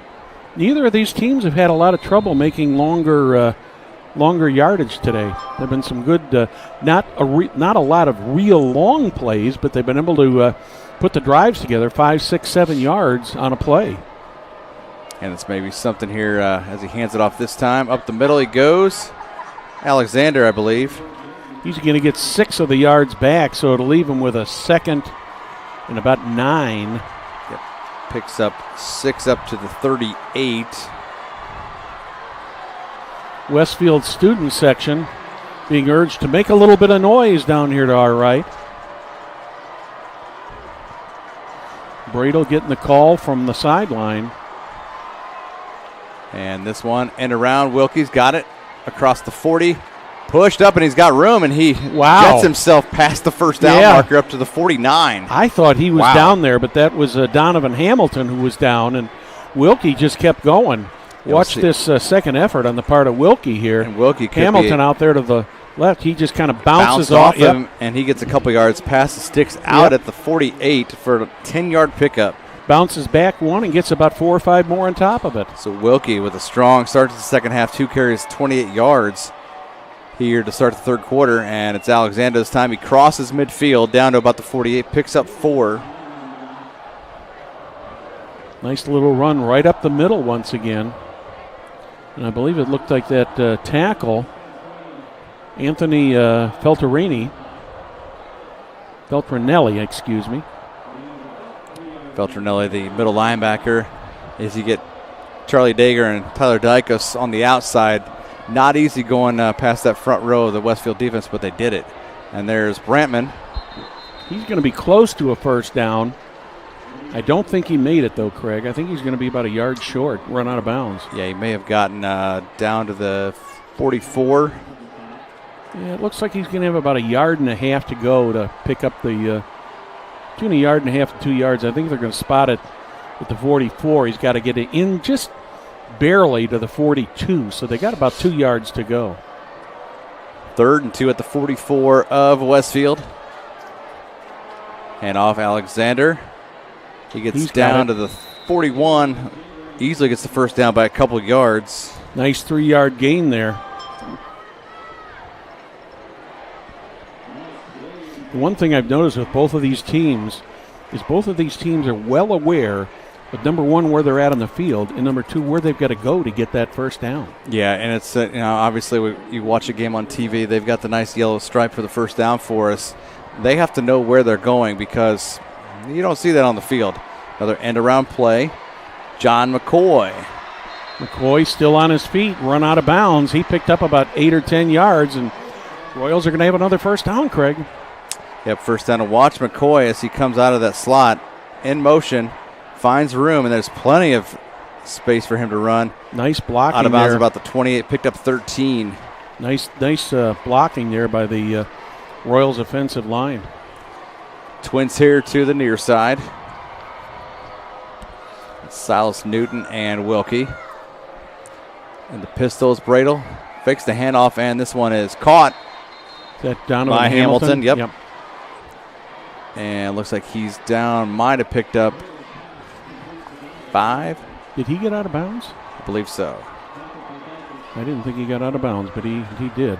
Neither of these teams have had a lot of trouble making longer yardage today. There have been some good, not a lot of real long plays, but they've been able to put the drives together, 5, 6, 7 yards on a play. And it's maybe something here as he hands it off this time. Up the middle he goes. Alexander, I believe. He's going to get 6 of the yards back, so it'll leave him with a 2nd and about 9. Yep. Picks up 6 up to the 38. Westfield student section being urged to make a little bit of noise down here to our right. Bradle getting the call from the sideline. And this one, end around. Wilkie's got it across the 40. Pushed up, and he's got room, and he gets himself past the first down marker up to the 49. I thought he was down there, but that was Donovan Hamilton who was down, and Wilkie just kept going. Watch this second effort on the part of Wilkie here. And Wilkie Hamilton out there to the left. He just kind of bounces off him, and he gets a couple yards past the sticks out at the 48 for a 10-yard pickup. Bounces back 1 and gets about 4 or 5 more on top of it. So Wilkie with a strong start to the second half, 2 carries, 28 yards here to start the third quarter, and it's Alexander this time. He crosses midfield down to about the 48, picks up 4. Nice little run right up the middle once again. And I believe it looked like that tackle, Anthony Feltrinelli, excuse me. Feltrinelli, the middle linebacker, as you get Charlie Dager and Tyler Dykos on the outside. Not easy going past that front row of the Westfield defense, but they did it. And there's Brantman. He's going to be close to a first down. I don't think he made it, though, Craig. I think he's going to be about a yard short, run out of bounds. Yeah, he may have gotten down to the 44. Yeah, it looks like he's going to have about a yard and a half to go to pick up the between a yard and a half and 2 yards. I think they're going to spot it at the 44. He's got to get it in just barely to the 42, so they got about 2 yards to go. 3rd and 2 at the 44 of Westfield. Hand off Alexander. He gets down to the 41. Easily gets the first down by a couple of yards. Nice 3-yard gain there. The one thing I've noticed with both of these teams is both of these teams are well aware of, number one, where they're at on the field, and number two, where they've got to go to get that first down. Yeah, and it's obviously you watch a game on TV, they've got the nice yellow stripe for the first down for us. They have to know where they're going because you don't see that on the field. Another end-around play. John McCoy. McCoy still on his feet, run out of bounds. He picked up about 8 or 10 yards, and Royals are going to have another first down, Craig. Yep, first down to watch McCoy as he comes out of that slot in motion, finds room, and there's plenty of space for him to run. Nice blocking out of bounds there. About the 28, picked up 13. Nice blocking there by the Royals offensive line. Twins here to the near side. Silas Newton and Wilkie. And the Pistols, Bradle fakes the handoff, and this one is caught. Is that Donovan by Hamilton? Yep. And looks like he's down. Might have picked up 5. Did he get out of bounds? I believe so. I didn't think he got out of bounds, but he did.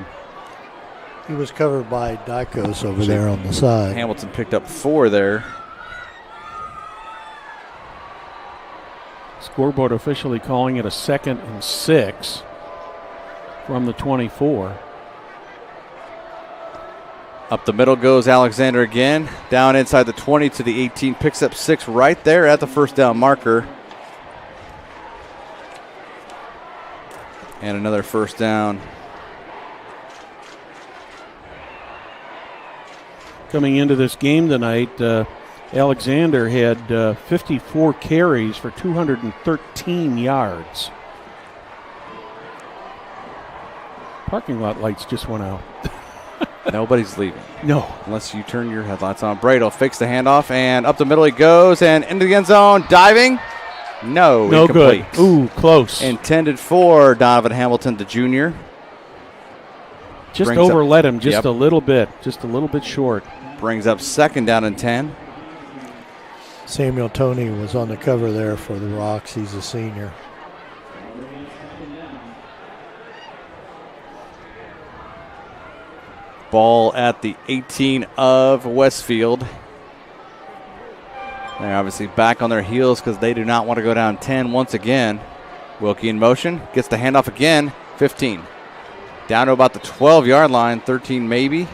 He was covered by Dykos over there on the side. Hamilton picked up 4 there. Scoreboard officially calling it a 2nd and 6 from the 24. Up the middle goes Alexander again. Down inside the 20 to the 18. Picks up 6 right there at the first down marker. And another first down. Coming into this game tonight, Alexander had 54 carries for 213 yards. Parking lot lights just went out. Nobody's leaving. No. Unless you turn your headlights on. Bradle fakes the handoff, and up the middle he goes, and into the end zone, diving. No incomplete. Good. Ooh, close. Intended for Donovan Hamilton, the junior. Just overlet him just a little bit. Just a little bit short. Brings up 2nd down and 10. Samuel Toney was on the cover there for the Rocks. He's a senior. Ball at the 18 of Westfield. They're obviously back on their heels because they do not want to go down 10 once again. Wilkie in motion. Gets the handoff again. 15. Down to about the 12-yard line. 13 maybe.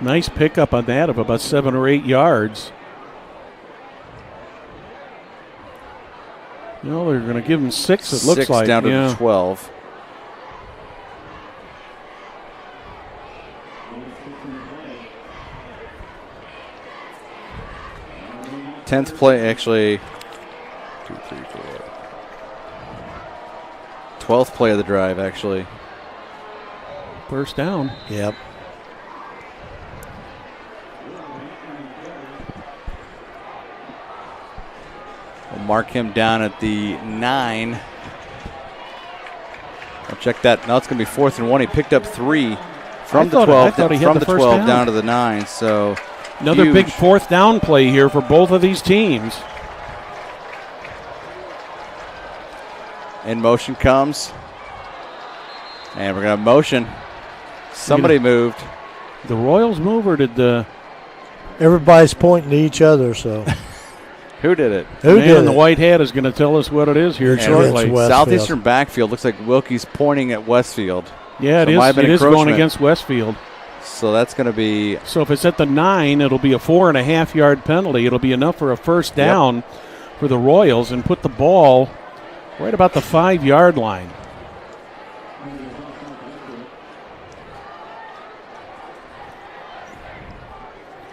Nice pickup on that of about 7 or 8 yards. You know, they're going to give him 6, it looks like. 6 down to the 12. Tenth play, actually, 2, 3, 4. 12th play of the drive, actually. First down. Yep. We'll mark him down at the 9. I'll check that. Now it's going to be 4th and 1. He picked up 3 from the 12, from the 12 down to the 9. So another big 4th down play here for both of these teams. In motion comes. And we're going to motion. Somebody moved. The Royals move, or did the... Everybody's pointing to each other, so... Who did it? Who Man did in the it? white hat is going to tell us what it is here shortly. Southeastern backfield. Looks like Wilkie's pointing at Westfield. Yeah, it is. It is going against Westfield. So that's going to be... So if it's at the 9, it'll be a 4.5-yard penalty. It'll be enough for a first down for the Royals and put the ball right about the 5-yard line.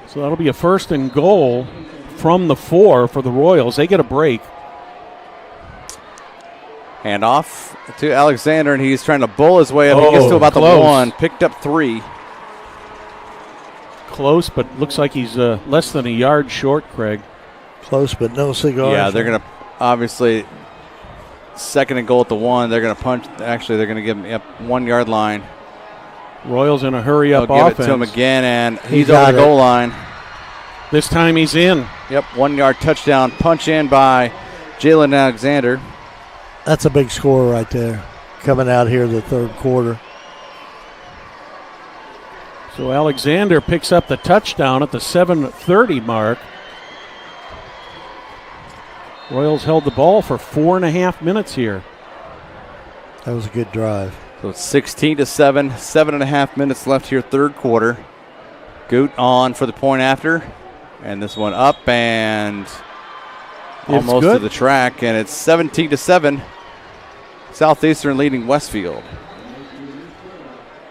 So that'll be a 1st and goal from the 4 for the Royals. They get a break. Hand off to Alexander, and he's trying to bull his way up. He gets to about close. the 1, picked up 3. Close, but looks like he's less than a yard short, Craig. Close, but no cigar. Yeah, they're going to obviously 2nd and goal at the 1. They're going to punch. Actually, they're going to give him 1 yard line. Royals in a hurry-up They'll offense. give it to him again, and he's over the goal line. This time he's in. Yep, 1 yard touchdown. Punch in by Jalen Alexander. That's a big score right there, coming out here the 3rd quarter. So Alexander picks up the touchdown at the 7:30 mark. Royals held the ball for 4.5 minutes here. That was a good drive. So it's 16-7, 7.5 minutes left here, 3rd quarter. Goot on for the point after, and this one up and almost to the track, and it's 17-7. Southeastern leading Westfield.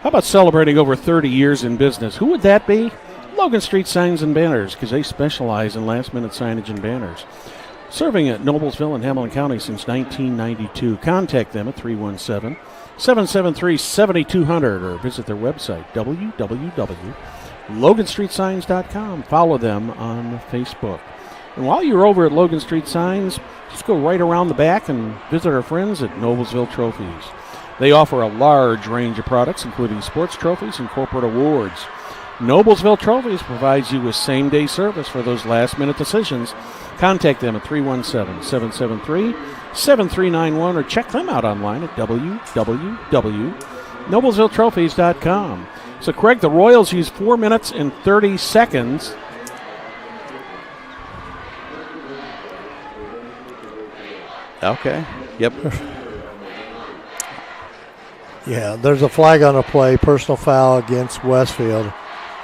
How about celebrating over 30 years in business? Who would that be? Logan Street Signs and Banners, because they specialize in last-minute signage and banners. Serving at Noblesville and Hamilton County since 1992. Contact them at 317-773-7200 or visit their website, www.loganstreetsigns.com. Follow them on Facebook. And while you're over at Logan Street Signs, just go right around the back and visit our friends at Noblesville Trophies. They offer a large range of products, including sports trophies and corporate awards. Noblesville Trophies provides you with same-day service for those last-minute decisions. Contact them at 317-773-7391 or check them out online at www.noblesvilletrophies.com. So, Craig, the Royals use 4 minutes and 30 seconds. Okay. Yep. Yeah, there's a flag on the play, personal foul against Westfield.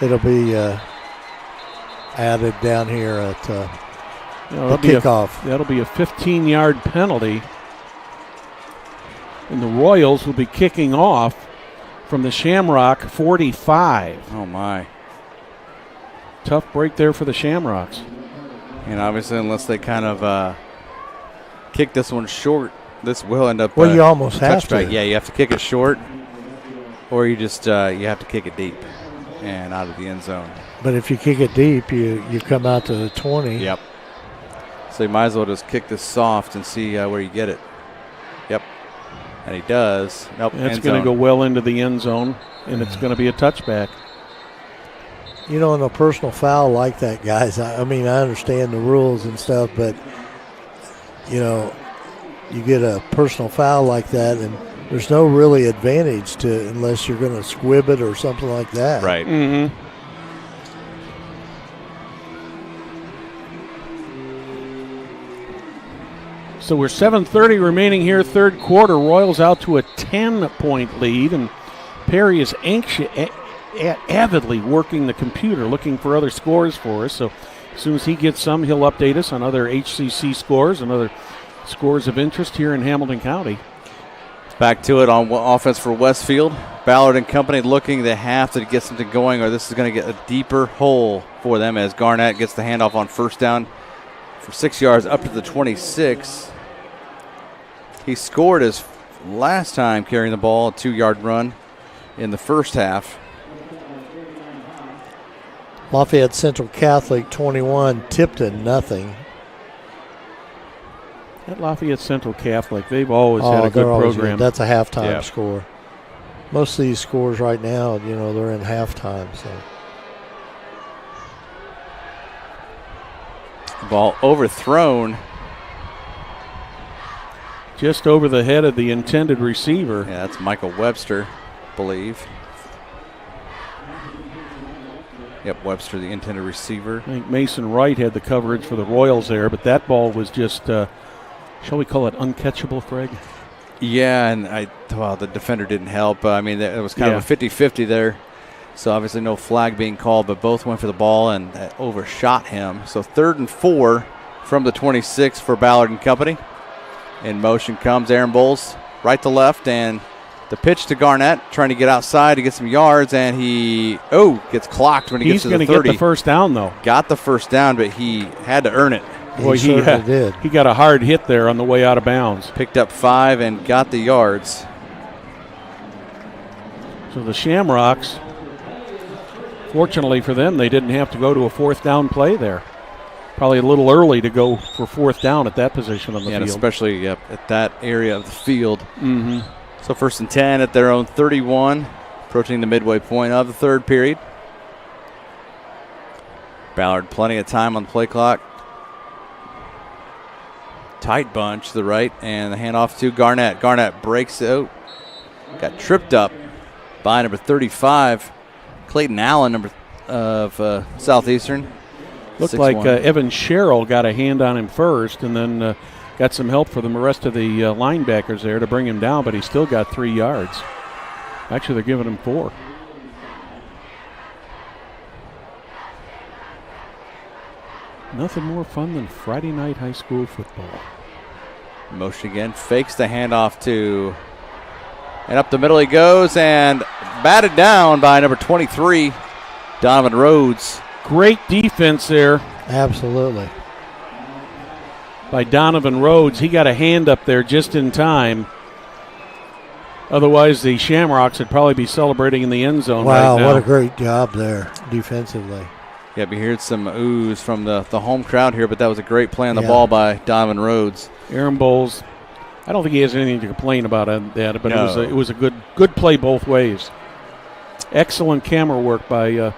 It'll be added down here at the kickoff. That'll be a 15-yard penalty. And the Royals will be kicking off from the Shamrock 45. Oh, my. Tough break there for the Shamrocks. And obviously, unless they kind of kick this one short, this will end up well, you almost have touchback. to. Yeah, you have to kick it short, or you just you have to kick it deep and out of the end zone. But if you kick it deep, you come out to the 20. Yep. So you might as well just kick this soft and see where you get it. Yep. And he does. Nope. That's going to go well into the end zone, and it's going to be a touchback. You know, in a personal foul like that, guys, I mean, I understand the rules and stuff, but, you know, you get a personal foul like that, and there's no really advantage to unless you're going to squib it or something like that. Right. Mm-hmm. So we're 7:30 remaining here, 3rd quarter. Royals out to a 10-point lead, and Perry is avidly working the computer, looking for other scores for us. So as soon as he gets some, he'll update us on other HCC scores and other scores of interest here in Hamilton County. Back to it on offense for Westfield. Ballard and company looking to have to get something going, or this is going to get a deeper hole for them as Garnett gets the handoff on 1st down for 6 yards up to the 26. He scored his last time carrying the ball, a 2-yard run in the first half. Lafayette Central Catholic 21, Tipton nothing. At Lafayette Central Catholic, they've always had a good program. That's a halftime score. Most of these scores right now, you know, they're in halftime. So Ball overthrown. Just over the head of the intended receiver. Yeah, that's Michael Webster, I believe. Yep, Webster, the intended receiver. I think Mason Wright had the coverage for the Royals there, but that ball was just, shall we call it uncatchable, Craig? Yeah, and the defender didn't help. I mean, it was kind of a 50-50 there. So obviously no flag being called, but both went for the ball and overshot him. So 3rd and 4 from the 26 for Ballard and company. In motion comes Aaron Bowles, right to left, and The pitch to Garnett, trying to get outside to get some yards, and he gets clocked when he gets to the 30. He's going to get the first down, though. Got the first down, but he had to earn it. Boy, he did. He got a hard hit there on the way out of bounds. Picked up 5 and got the yards. So the Shamrocks, fortunately for them, they didn't have to go to a fourth down play there. Probably a little early to go for fourth down at that position on the field. And especially at that area of the field. Mm-hmm. So 1st and 10 at their own 31, approaching the midway point of the third period. Ballard plenty of time on the play clock. Tight bunch to the right, and the handoff to Garnett. Garnett breaks out. Got tripped up by number 35, Clayton Allen, of Southeastern. Looked like Evan Sherrill got a hand on him first, and then got some help for the rest of the linebackers there to bring him down, but he still got 3 yards. Actually, they're giving him 4. Nothing more fun than Friday night high school football. Motion again, fakes the handoff to, and up the middle he goes, and batted down by number 23, Donovan Rhodes. Great defense there. Absolutely. By Donovan Rhodes. He got a hand up there just in time. Otherwise, the Shamrocks would probably be celebrating in the end zone right now. Wow, what a great job there defensively. Yeah, we heard some oohs from the home crowd here, but that was a great play on the ball by Donovan Rhodes. Aaron Bowles, I don't think he has anything to complain about that, but No. it was a good play both ways. Excellent camera work by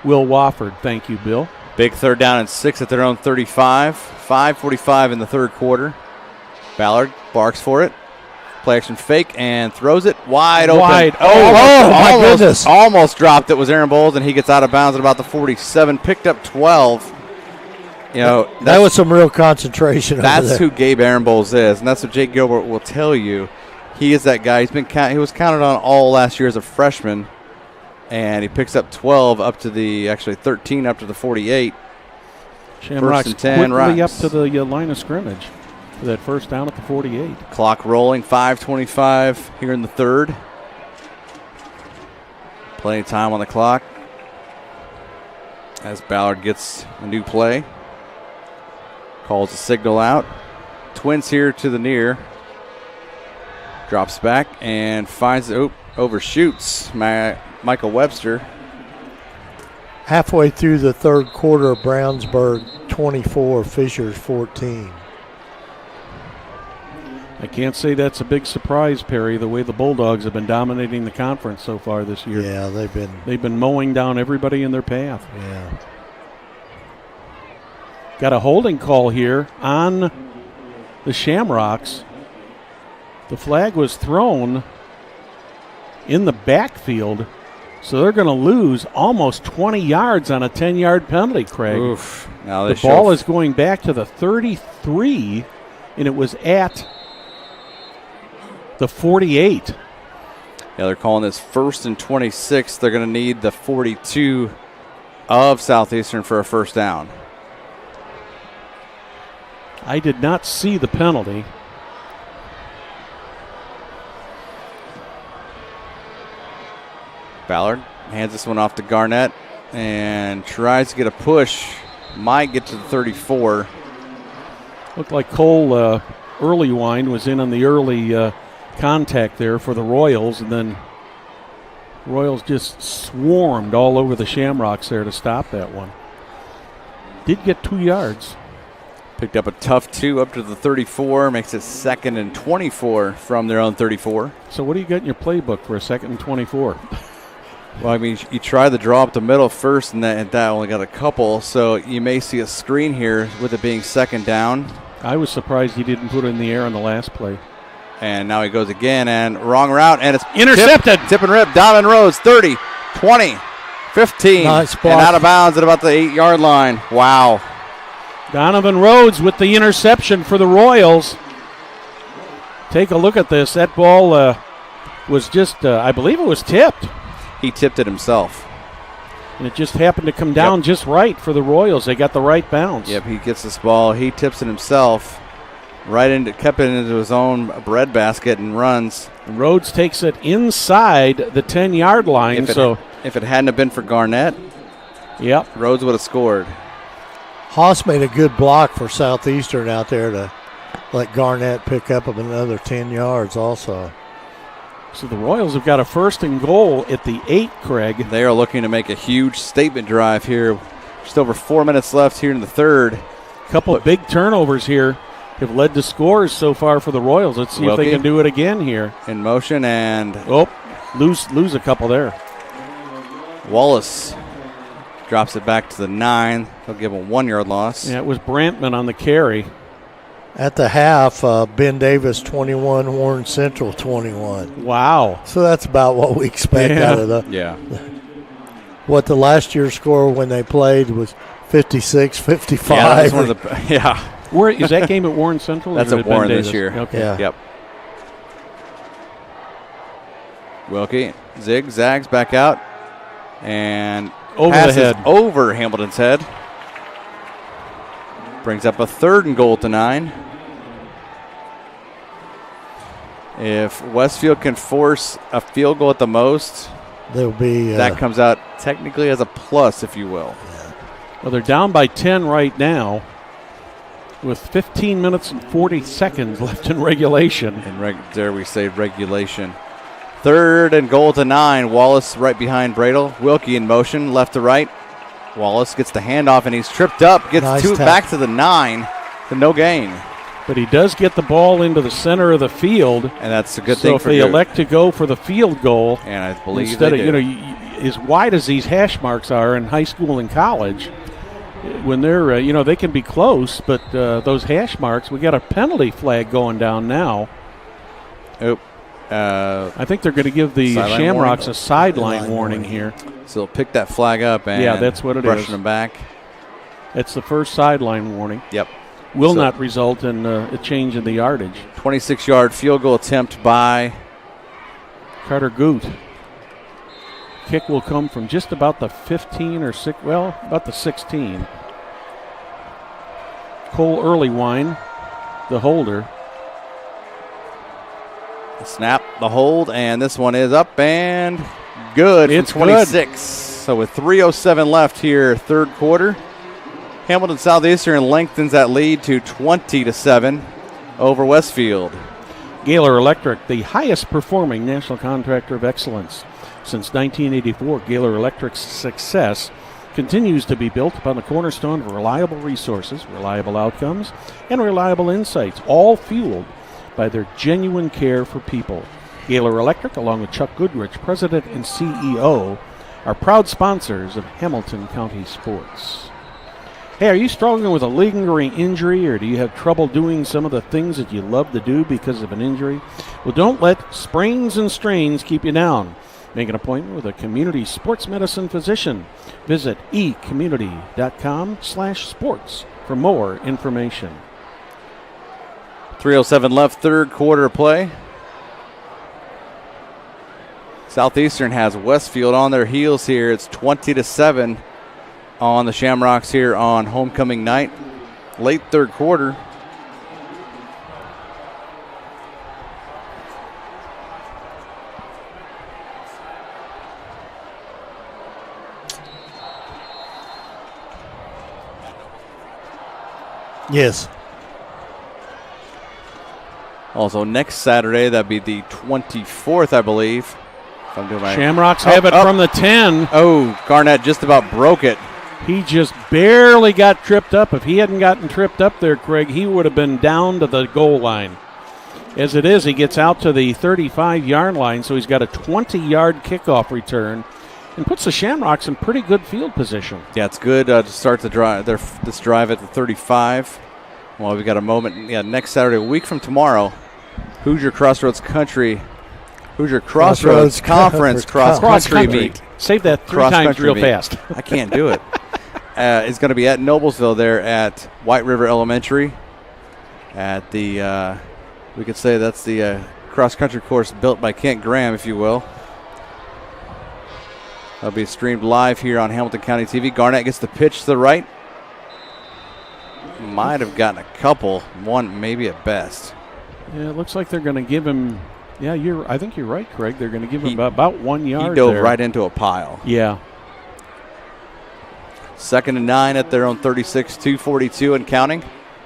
Will Wofford. Thank you, Bill. Big 3rd down and 6 at their own 35. 5:45 in the third quarter. Ballard barks for it. Play action fake and throws it wide open. My goodness. Almost dropped it. Was Aaron Bowles, and he gets out of bounds at about the 47. Picked up 12. You know, that was some real concentration. That's who Gabe Aaron Bowles is, and that's what Jake Gilbert will tell you. He is that guy. He was counted on all last year as a freshman, and he picks up 12 up to the 13 up to the 48. Shamrocks 1st and 10 quickly Rocks. up to the line of scrimmage for that first down at the 48. Clock rolling, 5:25 here in the third. Plenty of time on the clock as Ballard gets a new play. Calls a signal out. Twins here to the near. Drops back and finds overshoots Michael Webster. Halfway through the third quarter, Brownsburg 24, Fishers 14. I can't say that's a big surprise, Perry, the way the Bulldogs have been dominating the conference so far this year. Yeah, they've been mowing down everybody in their path. Yeah. Got a holding call here on the Shamrocks. The flag was thrown in the backfield, so they're going to lose almost 20 yards on a 10-yard penalty, Craig. Oof. Now the ball is going back to the 33, and it was at the 48. Yeah, they're calling this 1st and 26. They're going to need the 42 of Southeastern for a first down. I did not see the penalty. Ballard hands this one off to Garnett and tries to get a push. Might get to the 34. Looked like Cole Earlywine was in on the early contact there for the Royals, and then Royals just swarmed all over the Shamrocks there to stop that one. Did get 2 yards. Picked up a tough 2 up to the 34. Makes it 2nd and 24 from their own 34. So what do you got in your playbook for a 2nd and 24? Well, I mean, you try the draw up the middle first, and that only got a couple. So you may see a screen here with it being 2nd down. I was surprised he didn't put it in the air on the last play. And now he goes again, and wrong route, and it's intercepted. Tip and rip. Donovan Rhodes, 30, 20, 15, nice and out of bounds at about the 8-yard line. Wow. Donovan Rhodes with the interception for the Royals. Take a look at this. That ball was just, I believe it was tipped. He tipped it himself. And it just happened to come down just right for the Royals. They got the right bounce. Yep, he gets this ball. He tips it himself. kept it into his own breadbasket and runs. Rhodes takes it inside the 10-yard line. If it hadn't have been for Garnett, yep, Rhodes would have scored. Haas made a good block for Southeastern out there to let Garnett pick up another 10 yards also. So the Royals have got a 1st and goal at the 8, Craig. They are looking to make a huge statement drive here. Just over 4 minutes left here in the third. A couple of big turnovers here have led to scores so far for the Royals. Let's see if they can do it again here. In motion and lose a couple there. Wallace drops it back to the 9. They'll give a 1-yard loss. Yeah, it was Brantman on the carry. At the half, Ben Davis 21, Warren Central 21. Wow. So that's about what we expect out of the. Yeah. What the last year's score when they played was 56-55. Yeah, that was one of the, yeah. Where is that game at Warren Central? That's at Warren this year. Okay. Yeah. Yep. Wilkie zigzags back out and over passes the head. Over Hamilton's head. Brings up a 3rd and goal to 9. If Westfield can force a field goal at the most, there'll be that comes out technically as a plus, if you will. Yeah. Well, they're down by 10 right now with 15 minutes and 40 seconds left in regulation. And there we say regulation. 3rd and goal to 9. Wallace right behind Bradle. Wilkie in motion, left to right. Wallace gets the handoff, and he's tripped up. Gets nice back to the 9 to no gain. But he does get the ball into the center of the field. And that's a good so thing if for they elect to go for the field goal, and I believe instead they of, do. As wide as these hash marks are in high school and college, when they're, they can be close, but those hash marks, we got a penalty flag going down now. I think they're going to give the Shamrocks a sideline warning here. So they'll pick that flag up and that's what it brushing them back. It's the first sideline warning. Yep. Will not result in a change in the yardage. 26-yard field goal attempt by Carter Goot. Kick will come from just about the 15 or 6, about the 16. Cole Earlywine, the holder. The snap, the hold, and this one is up and good. It's 26. Good. So with 3:07 left here, third quarter, Hamilton Southeastern lengthens that lead to 20-7 over Westfield. Gaylor Electric, the highest performing national contractor of excellence. Since 1984, Gaylor Electric's success continues to be built upon the cornerstone of reliable resources, reliable outcomes, and reliable insights, all fueled by their genuine care for people. Gaylor Electric, along with Chuck Goodrich, President and CEO, are proud sponsors of Hamilton County sports. Hey, are you struggling with a lingering injury, or do you have trouble doing some of the things that you love to do because of an injury? Well, don't let sprains and strains keep you down. Make an appointment with a community sports medicine physician. Visit ecommunity.com/sports for more information. 3:07 left, third quarter play. Southeastern has Westfield on their heels here. It's 20-7 on the Shamrocks here on homecoming night. Late third quarter. Yes. Also next Saturday, that'd be the 24th, I believe. If I'm doing my Shamrocks have it from the 10. Oh, Garnett just about broke it. He just barely got tripped up. If he hadn't gotten tripped up there, Craig, he would have been down to the goal line. As it is, he gets out to the 35-yard line, so he's got a 20-yard kickoff return and puts the Shamrocks in pretty good field position. Yeah, it's good to start the drive. This drive at the 35. Well, we've got a moment. Yeah, next Saturday, a week from tomorrow, Hoosier Crossroads Conference cross-country meet. Save that three times real fast. I can't do it. It's going to be at Noblesville there at White River Elementary. At the, we could say that's the cross-country course built by Kent Graham, if you will. That'll be streamed live here on Hamilton County TV. Garnett gets the pitch to the right. might have gotten a couple, one maybe at best. Yeah, it looks like they're going to give him. Yeah, I think you're right, Craig. They're going to give him about 1 yard. He dove there. right into a pile. Yeah. 2nd and 9 at their own 36, 2:42 and counting.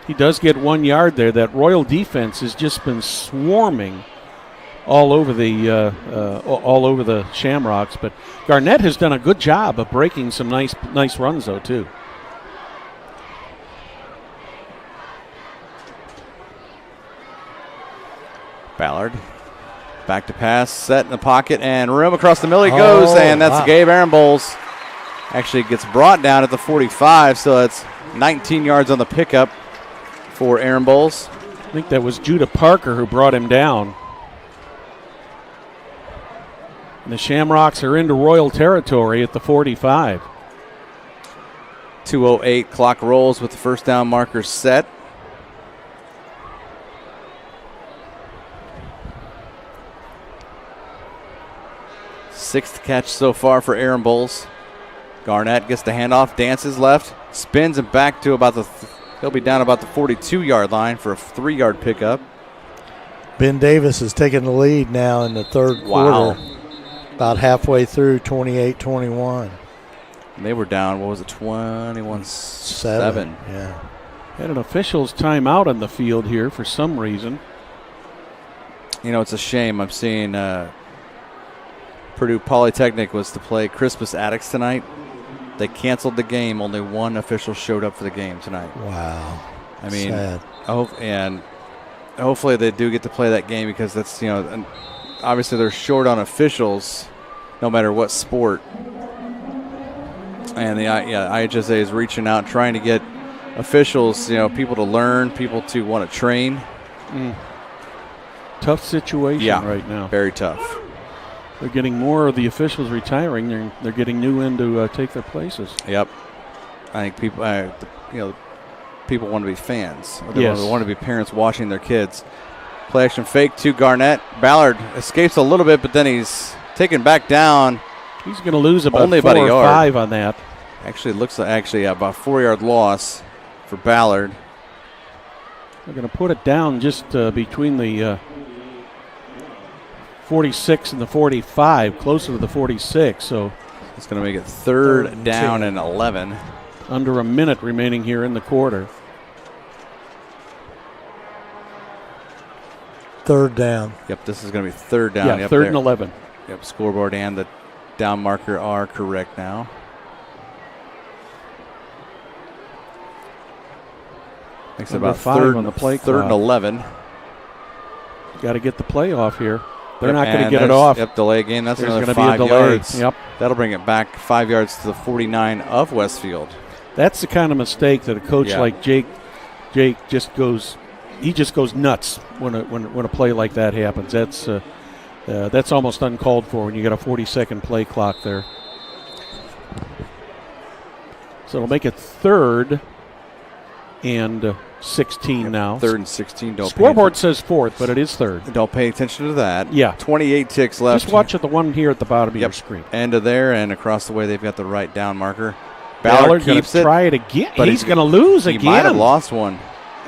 He does get 1 yard there. That Royal defense has just been swarming all over the Shamrocks, but Garnett has done a good job of breaking some nice runs though too. Ballard back to pass, set in the pocket, and room across the middle he goes, and that's wow. Gabe Aaron Bowles. Actually gets brought down at the 45, so that's 19 yards on the pickup for Aaron Bowles. I think that was Judah Parker who brought him down. And the Shamrocks are into Royal territory at the 45. 2:08 clock rolls with the first down marker set. Sixth catch so far for Aaron Bowles. Garnett gets the handoff, dances left, spins and back to about he'll be down about the 42-yard line for a 3-yard pickup. Ben Davis is taking the lead now in the third quarter. About halfway through, 28-21. They were down, 21-7. Yeah. Had an official's timeout on the field here for some reason. You know, it's a shame. I'm seeing Purdue Polytechnic was to play Crispus Attucks tonight. They canceled the game. Only one official showed up for the game tonight. Wow. I mean, sad. And hopefully they do get to play that game, because that's, and obviously they're short on officials no matter what sport. And the IHSAA is reaching out, trying to get officials, people to learn, people to want to train. Tough situation right now. Very tough. They're getting more of the officials retiring. They're getting new in to take their places. Yep. I think people, people want to be fans. Or Yes. They want to be parents watching their kids. Play action fake to Garnett. Ballard escapes a little bit, but then he's taken back down. He's going to lose about only 4 about a or yard. 5 on that. Actually, it looks like about a 4-yard loss for Ballard. They're going to put it down just between the 46 and the 45, closer to the 46. So it's going to make it third down and 11. Under a minute remaining here in the quarter. Third down. Yep, this is going to be third down. Yeah, yep, third there. and 11. Yep, scoreboard and the down marker are correct now. Makes it Number about 5 third on the play third and clock. 11. Got to get the play off here. They're Yep, not going to and get it there's- off. Yep, delay again. That's There's another gonna be a 5 delay. yards. Yep. That'll bring it back 5 yards to the 49 of Westfield. That's the kind of mistake that a coach Yeah. like Jake just goes nuts when a play like that happens. That's almost uncalled for when you got a 40-second play clock there. So it'll make it third and 16 now. Third and 16. Scoreboard says fourth, but it is third. Don't pay attention to that. Yeah. 28 ticks left. Just watch the one here at the bottom of your screen. End of there, and across the way they've got the right down marker. Ballard keeps gonna it. try it again. But He's going to lose he again. might have lost one.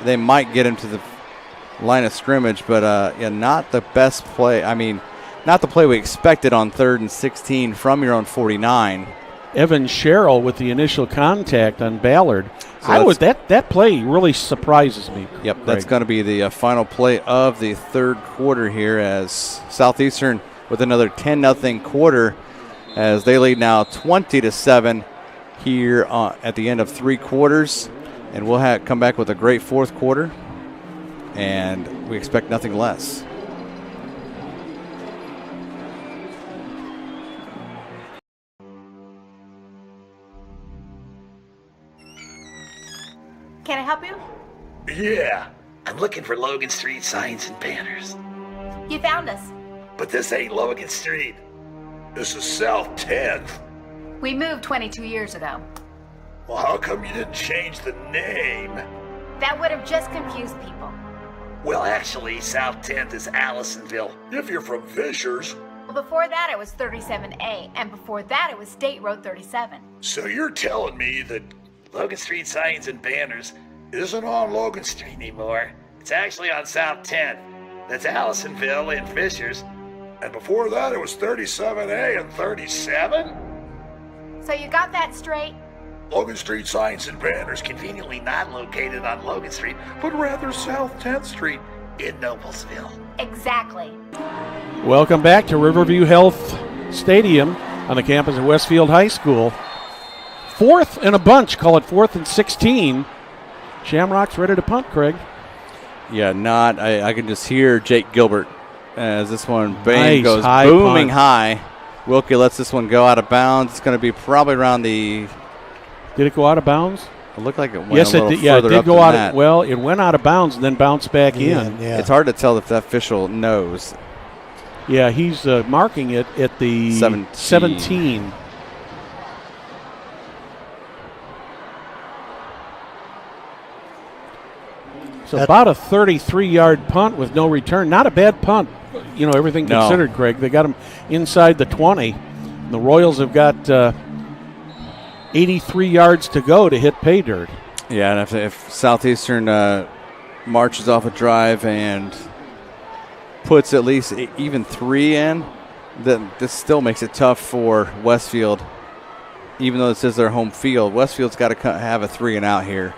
They might get him to the line of scrimmage, but not the best play. I mean, not the play we expected on 3rd and 16 from your own 49. Evan Sherrill with the initial contact on Ballard. So That play really surprises me. Yep, Craig. that's going to be the final play of the third quarter here, as Southeastern with another 10-0 quarter, as they lead now 20-7 here at the end of 3 quarters, and we'll come back with a great fourth quarter, and we expect nothing less. Can I help you? Yeah, I'm looking for Logan Street signs and banners. You found us. But this ain't Logan Street. This is South 10th. We moved 22 years ago. Well, how come you didn't change the name? That would have just confused people. Well, actually, South 10th is Allisonville. If you're from Fishers. Well, before that it was 37A, and before that it was State Road 37. So you're telling me that Logan Street signs and banners isn't on Logan Street anymore. It's actually on South 10th. That's Allisonville and Fishers. And before that, it was 37A and 37? So you got that straight? Logan Street signs and banners conveniently not located on Logan Street, but rather South 10th Street in Noblesville. Exactly. Welcome back to Riverview Health Stadium on the campus of Westfield High School. 4th and a bunch, call it 4th and 16. Shamrocks ready to punt, Craig. Yeah, I can just hear Jake Gilbert as this one goes high booming punt. high. Wilkie lets this one go out of bounds. It's going to be probably around the... Did it go out of bounds? It looked like it went yes, a little it did. Yeah, it further did up go than out. that. Well, it went out of bounds and then bounced back in. Yeah. It's hard to tell if that official knows. Yeah, he's marking it at the 17. So about a 33-yard punt with no return. Not a bad punt, everything considered, Craig. They got him inside the 20. The Royals have got 83 yards to go to hit pay dirt. Yeah, and if Southeastern marches off a drive and puts at least even 3 in, then this still makes it tough for Westfield. Even though this is their home field, Westfield's got to have a 3 and out here.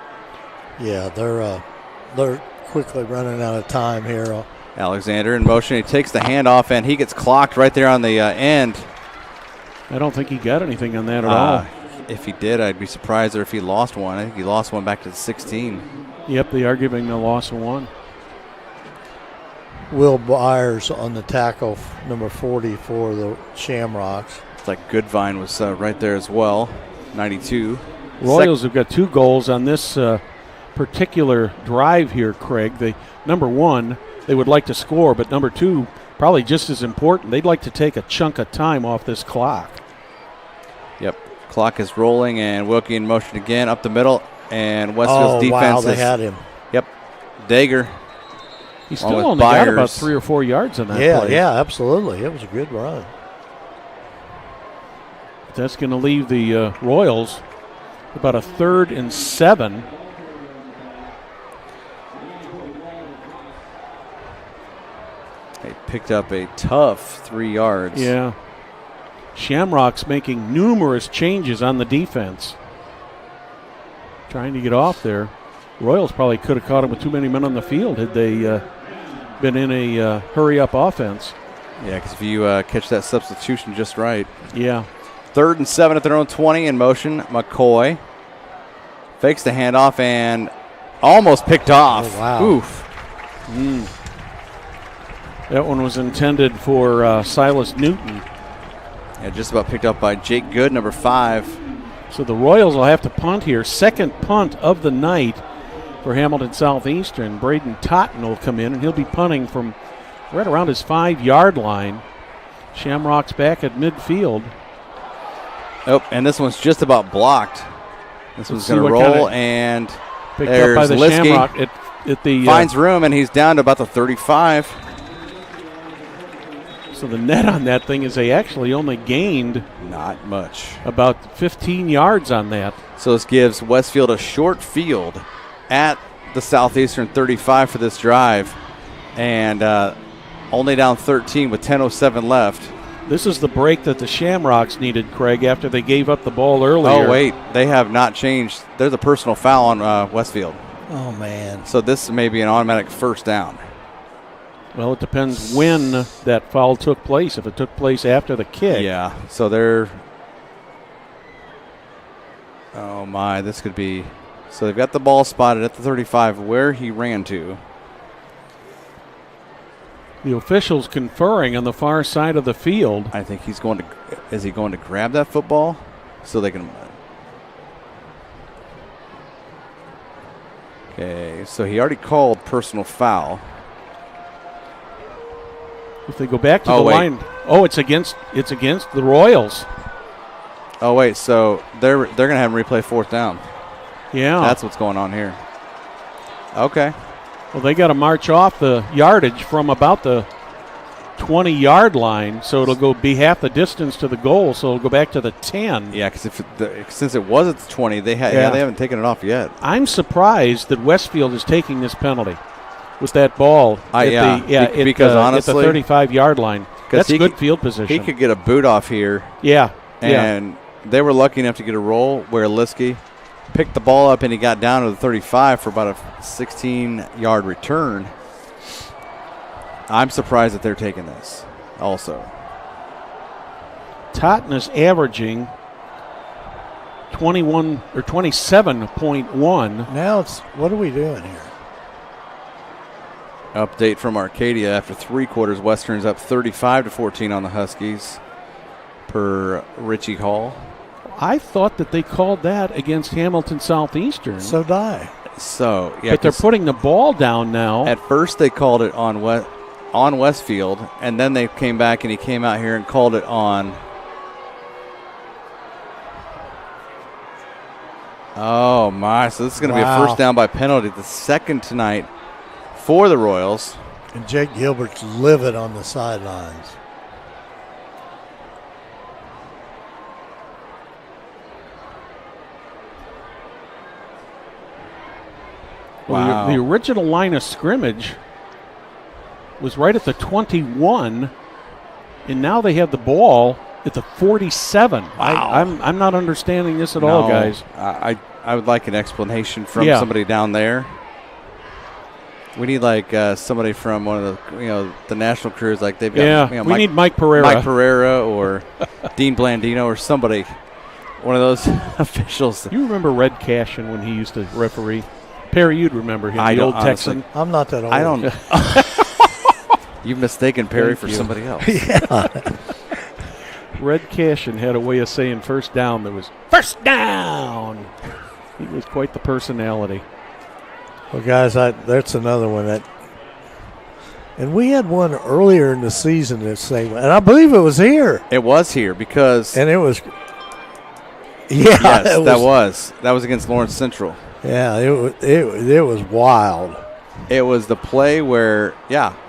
Yeah, they're quickly running out of time here. Alexander in motion. He takes the handoff, and he gets clocked right there on the end. I don't think he got anything on that at all. If he did, I'd be surprised, or if he lost one. I think he lost one back to the 16. Yep, they are giving the loss of 1. Will Byers on the tackle, number 40 for the Shamrocks. It's like Goodvine was right there as well, 92. Royals have got 2 goals on this particular drive here, Craig. Number 1, they would like to score, but number 2, probably just as important, they'd like to take a chunk of time off this clock. Yep, clock is rolling, and Wilkie in motion again up the middle, and Westfield's defense wow, they had him. Yep, Dager. He still only got about 3 or 4 yards on that play. Yeah, absolutely. It was a good run. That's going to leave the Royals about a 3rd and 7. They picked up a tough 3 yards. Yeah. Shamrocks making numerous changes on the defense. Trying to get off there. Royals probably could have caught him with too many men on the field had they been in a hurry-up offense. Yeah, because if you catch that substitution just right. Yeah. 3rd and 7 at their own 20 in motion. McCoy fakes the handoff and almost picked off. Oh, wow. Oof. That one was intended for Silas Newton. Yeah, just about picked up by Jake Good, number 5. So the Royals will have to punt here. 2nd punt of the night for Hamilton Southeastern. Braden Totten will come in, and he'll be punting from right around his 5-yard line. Shamrocks back at midfield. Oh, and this one's just about blocked. This one's going to roll, and picked there's up by the Liskey. Shamrock at the finds room, and he's down to about the 35. So the net on that thing is they actually only gained not much, about 15 yards on that. So this gives Westfield a short field at the Southeastern 35 for this drive, and only down 13 with 10:07 left. This is the break that the Shamrocks needed, Craig, after they gave up the ball earlier. Oh, wait. They have not changed. There's a personal foul on Westfield. Oh, man. So this may be an automatic first down. Well, it depends when that foul took place. If it took place after the kick. Yeah. So they're... Oh, my. This could be... So they've got the ball spotted at the 35 where he ran to. The officials conferring on the far side of the field. I think he's going to... Is he going to grab that football so they can... Okay, so he already called personal foul. If they go back to the line... Oh, it's against the Royals. Oh, wait, so they're going to have him replay 4th down. Yeah. That's what's going on here. Okay. Well, they got to march off the yardage from about the 20-yard line, so it'll go be half the distance to the goal, so it'll go back to the 10. Yeah, because since it was at the 20, they haven't taken it off yet. I'm surprised that Westfield is taking this penalty with that ball because honestly, at the 35-yard line. That's good field position. He could get a boot off here. Yeah. And they were lucky enough to get a roll where Liskey picked the ball up and he got down to the 35 for about a 16-yard return. I'm surprised that they're taking this also. Totten is averaging 21 or 27.1. Now what are we doing here? Update from Arcadia after 3 quarters. Western's up 35-14 on the Huskies per Richie Hall. I thought that they called that against Hamilton Southeastern. So did I. So, yeah. But they're putting the ball down now. At first they called it on Westfield, and then they came back and he came out here and called it on. Oh, my. So this is going to be a first down by penalty, the second tonight for the Royals. And Jake Gilbert's livid on the sidelines. Wow. The original line of scrimmage was right at the 21, and now they have the ball at the 47. Wow. I'm not understanding this at all, guys. I would like an explanation from somebody down there. We need somebody from one of the national crews, like they've got. We need Mike Pereira. Mike Pereira or Dean Blandino or somebody, one of those officials. You remember Red Cashin when he used to referee? Perry, you'd remember him, the old Texan. I'm not that old. I don't. You've mistaken Perry for somebody else. Yeah. Red Cashin had a way of saying first down that was first down. He was quite the personality. Well, guys, that's another one and we had one earlier in the season this same, and I believe it was here. It was here because. And it was. Yeah, yes, that was against Lawrence Central. Yeah, it was wild. It was the play where,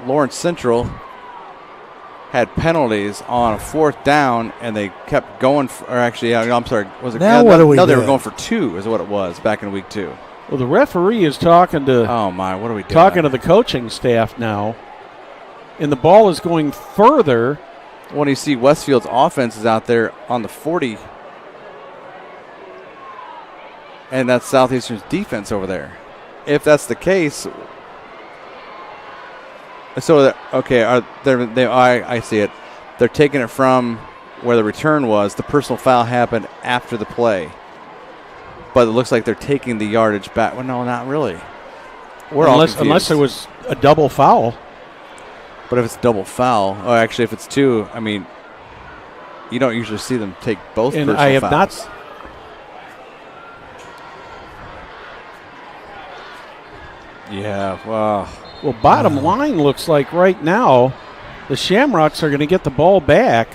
Lawrence Central had penalties on a 4th down, and they kept going. I'm sorry. Was it? Now what are we doing? They were going for 2, is what it was back in week 2. Well, the referee is talking to. Oh my! What are we doing? Talking to the coaching staff now, and the ball is going further. When you see Westfield's offense is out there on the 40. And that's Southeastern's defense over there. If that's the case, so I see it. They're taking it from where the return was. The personal foul happened after the play, but it looks like they're taking the yardage back. Well, no, not really. Unless there was a double foul. But if it's double foul, or actually if it's 2, I mean, you don't usually see them take both personal fouls. I have not. Yeah, wow. Well, bottom line looks like right now the Shamrocks are going to get the ball back.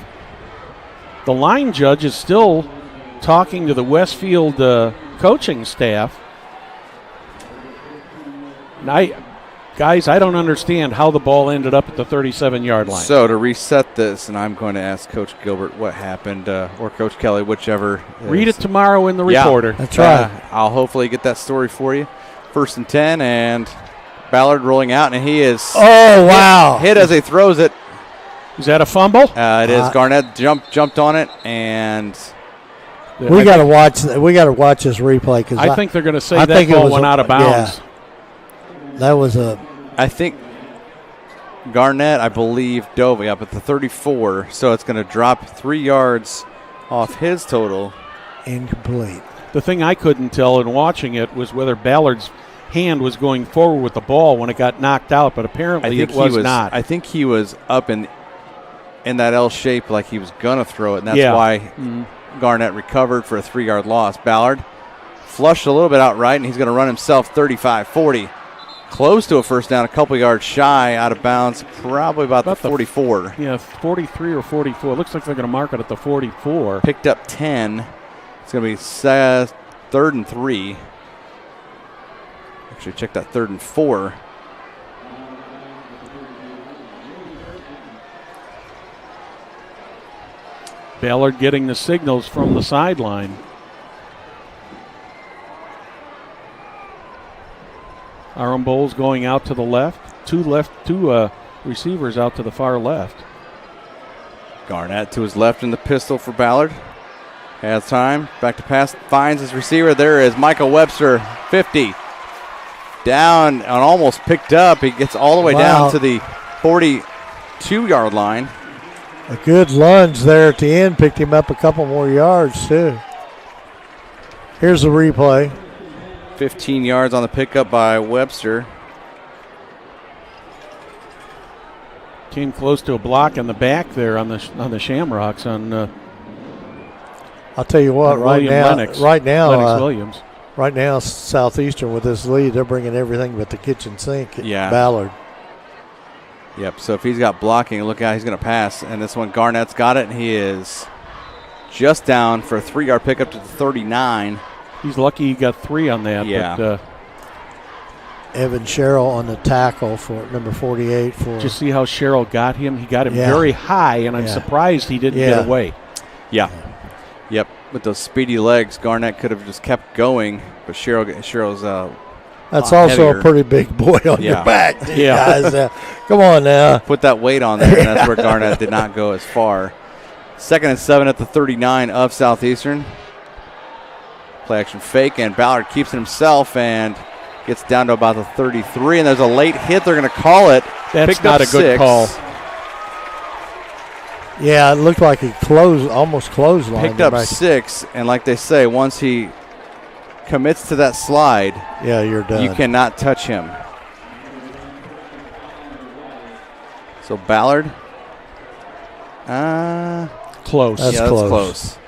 The line judge is still talking to the Westfield coaching staff. And I don't understand how the ball ended up at the 37-yard line. So to reset this, and I'm going to ask Coach Gilbert what happened, or Coach Kelly, whichever. Read it tomorrow in the Reporter. That's right. I'll hopefully get that story for you. 1st and 10, and Ballard rolling out, and he is hit as he throws it. Is that a fumble? It is. Garnett jumped on it, and we got to watch. We got to watch this replay because I think they're going to say that ball went out of bounds. Yeah, that was I think Garnett, I believe, dove up at the 34, so it's going to drop 3 yards off his total. Incomplete. The thing I couldn't tell in watching it was whether Ballard's hand was going forward with the ball when it got knocked out, but apparently it was not. I think he was up in that L shape like he was going to throw it, and that's why Garnett recovered for a 3-yard loss. Ballard flushed a little bit out right, and he's going to run himself 35-40. Close to a first down, a couple yards shy, out of bounds, probably about the 44. 43 or 44. It looks like they're going to mark it at the 44. Picked up 10. It's going to be 3rd and 3. Actually, check that 3rd and 4. Ballard getting the signals from the sideline. Aaron Bowles going out to the left. Two receivers out to the far left. Garnett to his left in the pistol for Ballard. Has time. Back to pass. Finds his receiver. There is Michael Webster, 50. Down and almost picked up. He gets all the way down to the 42-yard line. A good lunge there at the end. Picked him up a couple more yards, too. Here's the replay. 15 yards on the pickup by Webster. Came close to a block in the back there on the Shamrocks on. I'll tell you what. Lennox Williams. Right now, Southeastern with this lead, they're bringing everything but the kitchen sink. Yeah. Ballard. Yep. So if he's got blocking, look out, he's going to pass. And this one, Garnett's got it, and he is just down for a 3-yard pickup to the 39. He's lucky he got 3 on that. Yeah. But, Evan Sherrill on the tackle for number 48. Did you see how Sherrill got him? He got him very high, and I'm surprised he didn't get away. Yeah. Yep. With those speedy legs, Garnett could have just kept going, but Sherrill's that's also heavier. A pretty big boy on your back, guys. Come on now. Put that weight on there, and that's where Garnett did not go as far. 2nd and 7 at the 39 of Southeastern. Play action fake, and Ballard keeps it himself and gets down to about the 33, and there's a late hit. They're going to call it. That's Picked not up a good 6. call. Yeah, it looked like he almost clotheslined. Picked up 6, and like they say, once he commits to that slide, you're done. You cannot touch him. So Ballard, close. That's close.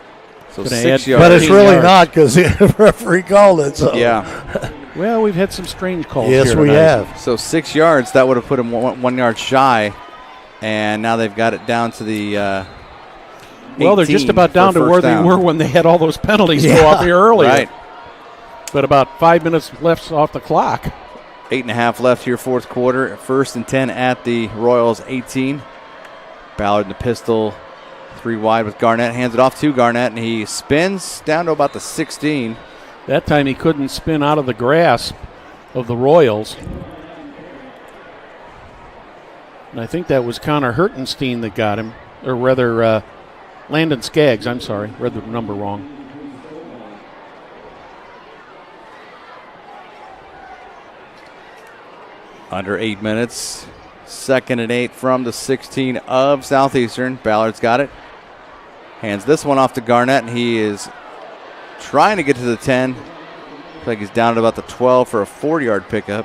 So 6 yards. But it's really not because the referee called it. So. Yeah. Well, we've had some strange calls. Yes, here we tonight. have. So 6 yards, that would have put him 1 yard shy, and now they've got it down to the. Well, they're just about down to where they were when they had all those penalties go off here earlier. Right. But about 5 minutes left off the clock. 8.5 left here, 4th quarter. 1st and 10 at the Royals 18. Ballard in the pistol, 3 wide with Garnett. Hands it off to Garnett, and he spins down to about the 16. That time he couldn't spin out of the grasp of the Royals. And I think that was Connor Hertenstein that got him, or rather Landon Skaggs. I'm sorry, read the number wrong. Under 8 minutes. 2nd and 8 from the 16 of Southeastern. Ballard's got it. Hands this one off to Garnett, and he is trying to get to the 10. Looks like he's down at about the 12 for a 4-yard pickup.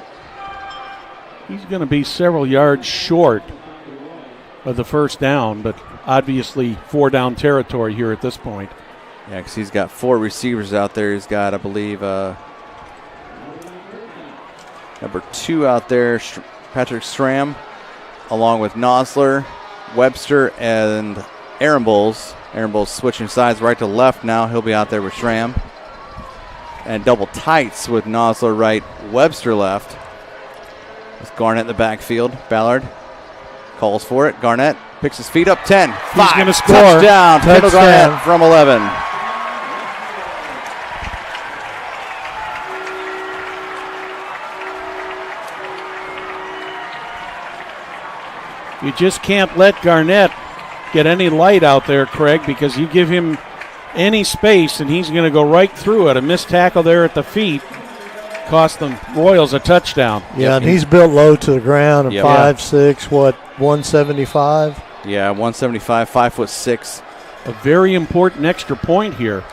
He's going to be several yards short of the first down, but obviously 4-down territory here at this point. Yeah, because he's got 4 receivers out there. He's got, I believe, number 2 out there, Patrick Stram, along with Nosler, Webster, and Aaron Bowles. Aaron Bowles switching sides right to left now. He'll be out there with Stram. And double tights with Nosler right, Webster left. With Garnett in the backfield. Ballard calls for it. Garnett picks his feet up. 10, 5. He's going to score. Touchdown. Kendall Garnett from 11. You just can't let Garnett get any light out there, Craig, because you give him any space and he's going to go right through it. A missed tackle there at the feet cost the Royals a touchdown. Yeah, and he's built low to the ground, 5'6", 175? Yeah, 175, 5'6". A very important extra point here.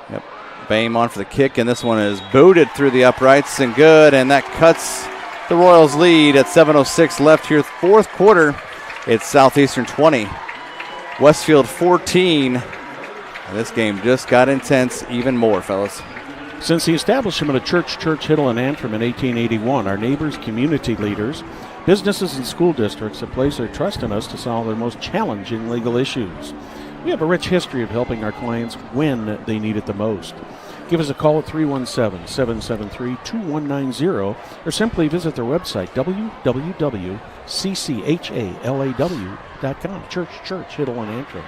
Yep. Boehm on for the kick, and this one is booted through the uprights and good, and that cuts the Royals lead at 7:06 left here, 4th quarter. It's Southeastern 20, Westfield 14. And this game just got intense even more, fellas. Since the establishment of Church Hiddle and Antrim in 1881, our neighbors, community leaders, businesses, and school districts have placed their trust in us to solve their most challenging legal issues. We have a rich history of helping our clients when they need it the most. Give us a call at 317-773-2190 or simply visit their website, www.cchalaw.com. Church, Hiddle and Antrim.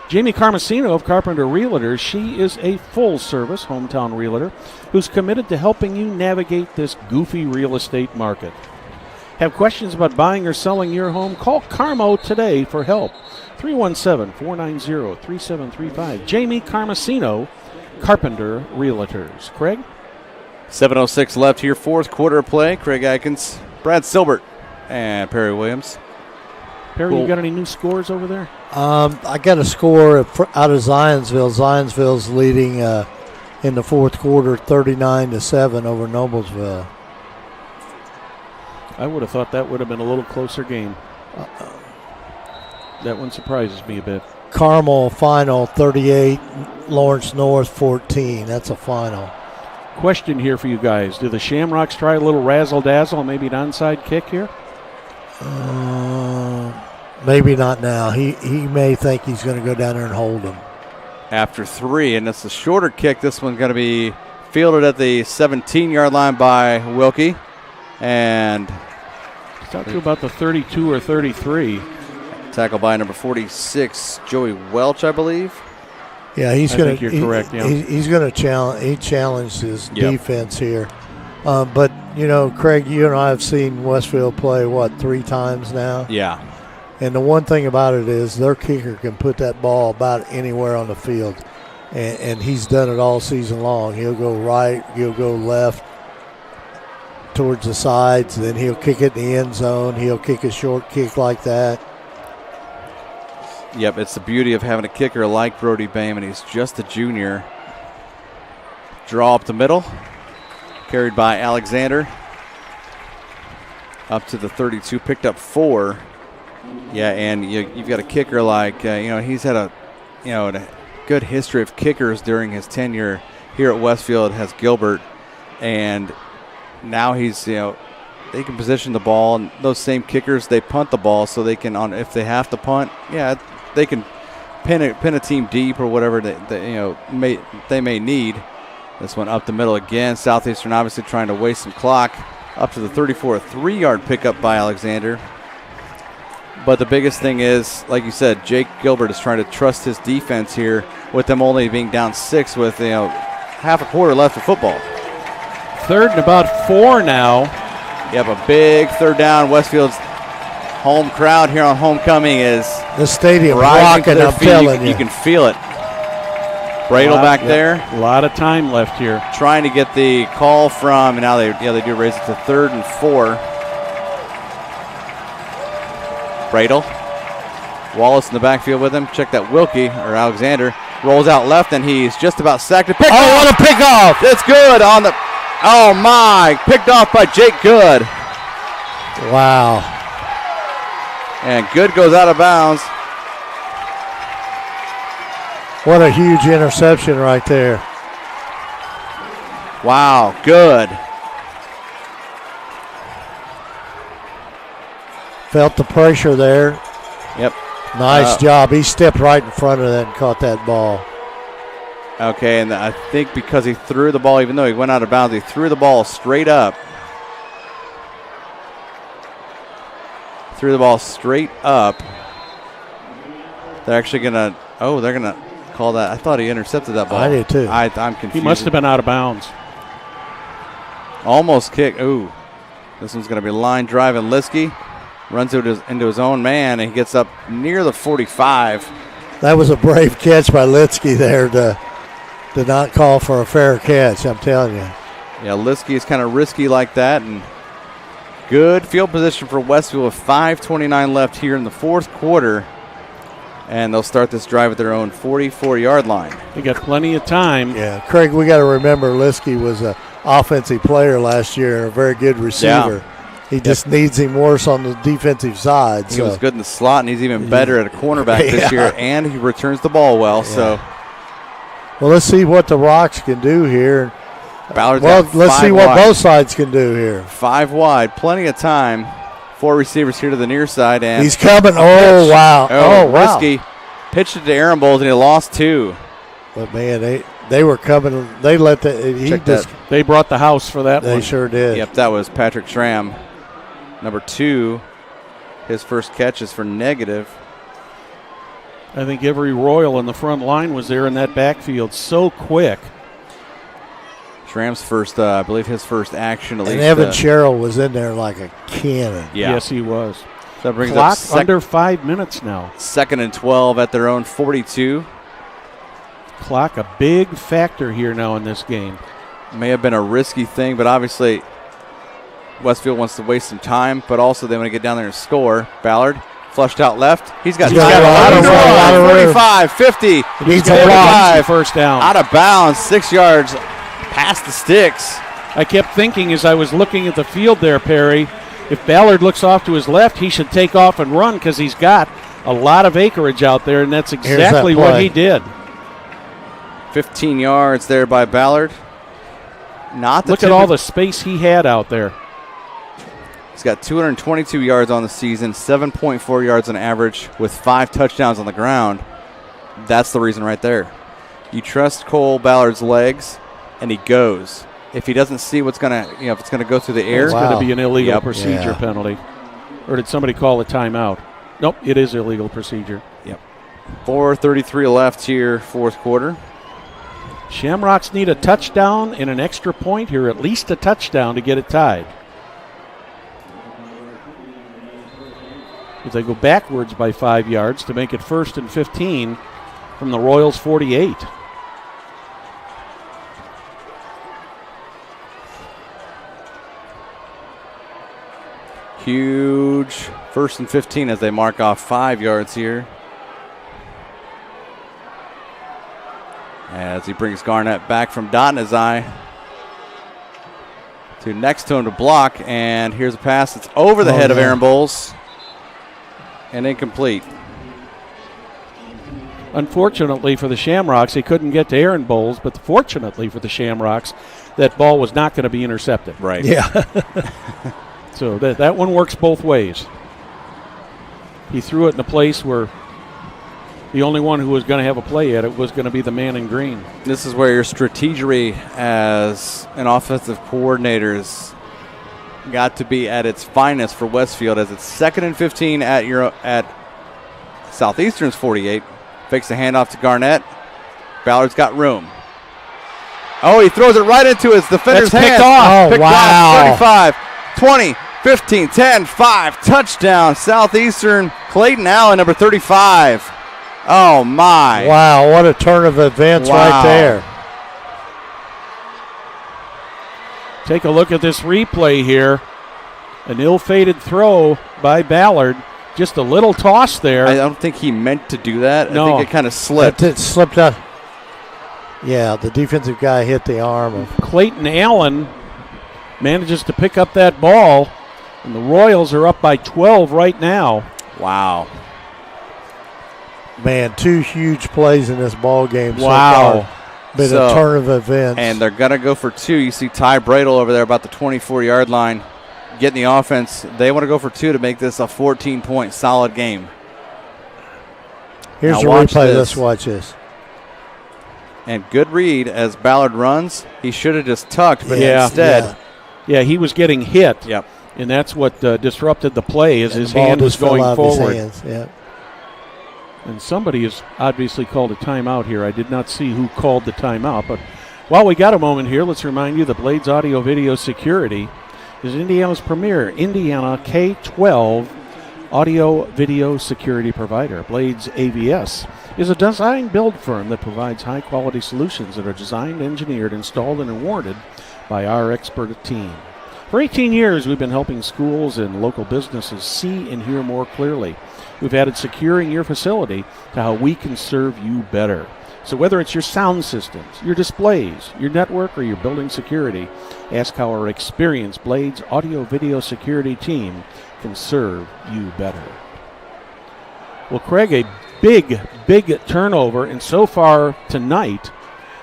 Jamie Carmesino of Carpenter Realtors. She is a full-service hometown realtor who's committed to helping you navigate this goofy real estate market. Have questions about buying or selling your home? Call Carmo today for help. 317-490-3735. Jamie Carmesino, Carpenter Realtors. Craig? 7:06 left here, fourth quarter of play. Craig Atkins, Brad Silbert, and Perry Williams. Perry, you got any new scores over there? I got a score out of Zionsville. Zionsville's leading in the fourth quarter 39-7 over Noblesville. I would have thought that would have been a little closer game. That one surprises me a bit. Carmel final 38, Lawrence North 14. That's a final. Question here for you guys. Do the Shamrocks try a little razzle-dazzle, maybe an onside kick here? Maybe not now. He may think he's going to go down there and hold him. After 3, and it's a shorter kick. This one's going to be fielded at the 17-yard line by Wilkie. And talk to you about the 32 or 33. Tackle by number 46, Joey Welch, I believe. Yeah, he's going to. You're correct. Yeah, he's going to challenge. He challenged his defense here, but you know, Craig, you and I have seen Westfield play 3 times now. Yeah. And the one thing about it is their kicker can put that ball about anywhere on the field, and he's done it all season long. He'll go right, he'll go left, towards the sides, then he'll kick it in the end zone. He'll kick a short kick like that. Yep, it's the beauty of having a kicker like Brody Bayman. He's just a junior. Draw up the middle, carried by Alexander. Up to the 32, picked up 4. Yeah, and you've got a kicker like, he's had a good history of kickers during his tenure here at Westfield, has Gilbert. And now he's, they can position the ball, and those same kickers, they punt the ball so they can, if they have to punt, they can pin a team deep or whatever they may need. This one up the middle again. Southeastern obviously trying to waste some clock. Up to the 34, a 3-yard pickup by Alexander. But the biggest thing is, like you said, Jake Gilbert is trying to trust his defense here with them only being down 6 with half a quarter left of football. 3rd and about 4 now. You have a big 3rd down. Westfield's home crowd here on homecoming is the stadium rocking. I'm telling you, you can feel it. Bradle back there. A lot of time left here. Trying to get the call from, and now they do raise it to 3rd and 4. Bradle. Wallace in the backfield with him. Check that Wilkie, or Alexander, rolls out left, and he's just about sacked. What a pickoff! That's good on the, oh my, picked off by Jake Good. Wow. And Good goes out of bounds. What a huge interception right there. Wow, Good. Felt the pressure there. Yep. Nice job. He stepped right in front of that and caught that ball. Okay, and I think because he threw the ball, even though he went out of bounds, he threw the ball straight up. Threw the ball straight up. They're actually going to, they're going to call that. I thought he intercepted that ball. I did too. I'm confused. He must have been out of bounds. Almost kick. Ooh. This one's going to be line drive, and Liskey runs into his own man, and he gets up near the 45. That was a brave catch by Liskey there to not call for a fair catch, I'm telling you. Yeah, Liskey is kind of risky like that, and good field position for Westfield with 5:29 left here in the fourth quarter, and they'll start this drive at their own 44-yard line. They got plenty of time. Yeah, Craig, we got to remember Liskey was an offensive player last year and a very good receiver. Yeah. He just needs him worse on the defensive side. He was good in the slot, and he's even better at a cornerback this year, and he returns the ball well. So, well, let's see what the Rocks can do here. Ballard's let's see what both sides can do here. 5 wide, plenty of time. 4 receivers here to the near side, and he's coming. Wow! Risky pitched it to Aaron Bowles, and he lost 2. But man, They were coming. They let the They brought the house for that one. They sure did. Yep, that was Patrick Schramm. Number 2, his first catch is for negative. I think every Royal in the front line was there in that backfield so quick. Schramm's first, I believe his first action at least. And Evan Sherrill was in there like a cannon. Yeah. Yes, he was. So that brings Clock up under 5 minutes now. 2nd and 12 at their own 42. Clock a big factor here now in this game. May have been a risky thing, but obviously Westfield wants to waste some time, but also they want to get down there and score. Ballard flushed out left. He's got a lot of room. 45, 50. He's got a first down. Out of bounds, 6 yards past the sticks. I kept thinking as I was looking at the field there, Perry, if Ballard looks off to his left, he should take off and run because he's got a lot of acreage out there, and that's exactly what he did. 15 yards there by Ballard. Look at all the space he had out there. He's got 222 yards on the season, 7.4 yards on average with 5 touchdowns on the ground. That's the reason right there. You trust Cole Ballard's legs, and he goes. If he doesn't see what's going to, if it's going to go through the air. It's going to be an illegal procedure penalty. Or did somebody call a timeout? Nope, it is illegal procedure. Yep. 4:33 left here, fourth quarter. Shamrocks need a touchdown and an extra point here, at least a touchdown to get it tied. If they go backwards by 5 yards to make it 1st and 15 from the Royals' 48. Huge 1st and 15 as they mark off 5 yards here. As he brings Garnett back from dot in his eye to next to him to block. And here's a pass that's over the head of Aaron Bowles and incomplete. Unfortunately for the Shamrocks, he couldn't get to Aaron Bowles, but fortunately for the Shamrocks, that ball was not going to be intercepted. Right. Yeah. So that one works both ways. He threw it in a place where the only one who was going to have a play at it was going to be the man in green. This is where your strategery as an offensive coordinator's got to be at its finest for Westfield, as it's 2nd and 15 at Southeastern's 48. Fakes the handoff to Garnett. Ballard's got room. Oh, he throws it right into his defender's hands. Picked off. Picked off. 35, 20, 15, 10, 5. Touchdown, Southeastern. Clayton Allen, number 35. Oh, my. Wow, what a turn of events right there. Take a look at this replay here. An ill-fated throw by Ballard. Just a little toss there. I don't think he meant to do that. No. I think it kind of slipped. It slipped out. Yeah, the defensive guy hit the arm of Clayton Allen manages to pick up that ball, and the Royals are up by 12 right now. Wow. Man, 2 huge plays in this ball game so Wow. far. Been a turn of events. And they're going to go for 2. You see Ty Bradle over there about the 24-yard line getting the offense. They want to go for 2 to make this a 14-point solid game. Here's the replay. Let's watch this. And good read as Ballard runs. He should have just tucked, but instead. Yeah, he was getting hit. Yep. And that's what disrupted the play as his ball hand was just fell going out of forward. his hands. Yep. And somebody has obviously called a timeout here. I did not see who called the timeout, but while we got a moment here, let's remind you that Blades Audio Video Security is Indiana's premier Indiana K-12 audio video security provider. Blades AVS is a design build firm that provides high-quality solutions that are designed, engineered, installed, and awarded by our expert team. For 18 years, we've been helping schools and local businesses see and hear more clearly. We've added securing your facility to how we can serve you better. So whether it's your sound systems, your displays, your network, or your building security, ask how our experienced Blades Audio Video Security team can serve you better. Well, Craig, a big turnover, and so far tonight,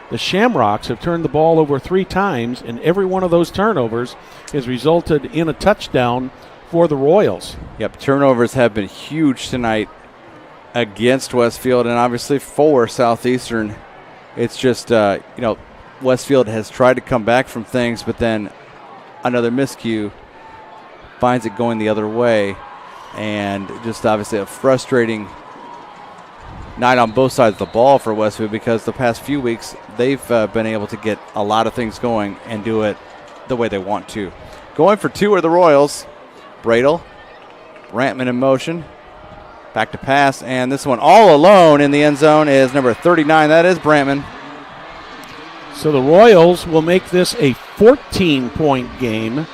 the Shamrocks have turned the ball over 3 times, and every one of those turnovers has resulted in a touchdown for the Royals. Yep, turnovers have been huge tonight against Westfield, and obviously for Southeastern. It's just, Westfield has tried to come back from things, but then another miscue finds it going the other way. And just obviously a frustrating night on both sides of the ball for Westfield, because the past few weeks they've been able to get a lot of things going and do it the way they want to. Going for two are the Royals. Bradel, Brantman in motion. Back to pass, and this one all alone in the end zone is number 39. That is Brantman. So the Royals will make this a 14-point game.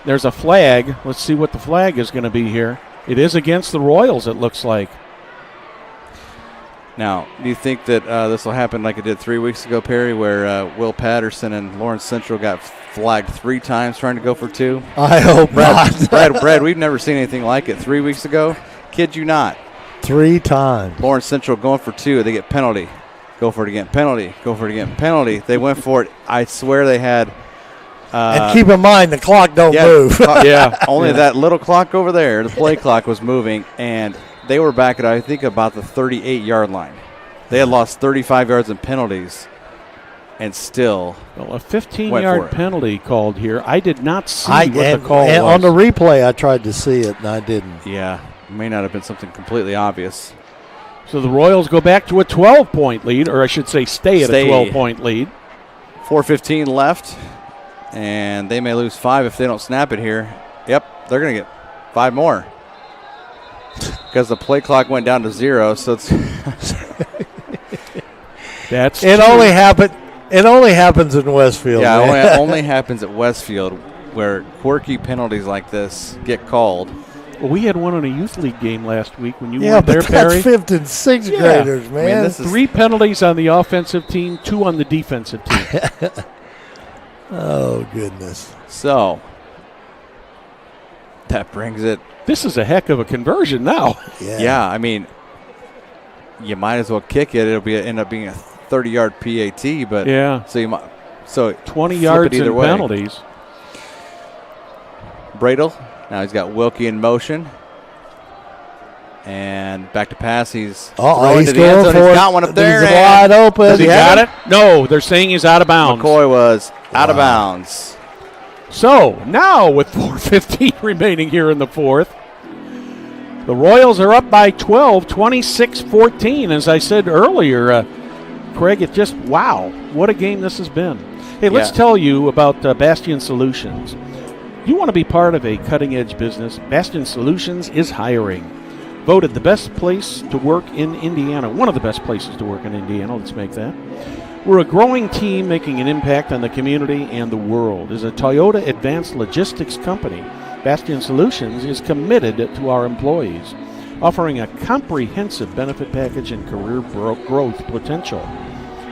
There's a flag. Let's see what the flag is going to be here. It is against the Royals, it looks like. Now, do you think that this will happen like it did 3 weeks ago, Perry, where Will Patterson and Lawrence Central got flagged 3 times trying to go for 2? I hope not. Brad, we've never seen anything like it. 3 weeks ago, kid you not. 3 times. Lawrence Central going for 2. They get penalty. Go for it again, penalty. Go for it again, penalty. They went for it. I swear they had. And keep in mind, the clock don't move. Only that little clock over there, the play clock, was moving, and they were back at, I think, about the 38-yard line. They had lost 35 yards in penalties, and still a 15-yard penalty called here. I did not see what the call was. On the replay, I tried to see it, and I didn't. Yeah, it may not have been something completely obvious. So the Royals go back to a 12-point lead, or I should say stay at a 12-point lead. 4:15 left, and they may lose 5 if they don't snap it here. Yep, they're going to get 5 more. Because the play clock went down to 0, so it's that's it. Only happens in Westfield. Yeah, it only happens at Westfield, where quirky penalties like this get called. Well, we had one in a youth league game last week when you were there, Perry. That's 5th and 6th graders, man. I mean, this is 3 penalties on the offensive team, 2 on the defensive team. Oh, goodness. So that brings it. This is a heck of a conversion now. Yeah, I mean, you might as well kick it. It'll end up being a 30-yard PAT, but so 20 yards in penalties. Bradel, now he's got Wilkie in motion. And back to pass. He's throwing to the end zone. He's got one up there. He's wide open. Has he got it? No, they're saying he's out of bounds. McCoy was out of bounds. So now with 4:15 remaining here in the 4th, the Royals are up by 12, 26-14. As I said earlier, Craig, it just, wow, what a game this has been. Hey, let's tell you about Bastion Solutions. You want to be part of a cutting-edge business? Bastion Solutions is hiring. Voted the best place to work in Indiana, one of the best places to work in Indiana, let's make that. We're a growing team making an impact on the community and the world. As a Toyota Advanced Logistics company, Bastion Solutions is committed to our employees, offering a comprehensive benefit package and career growth potential.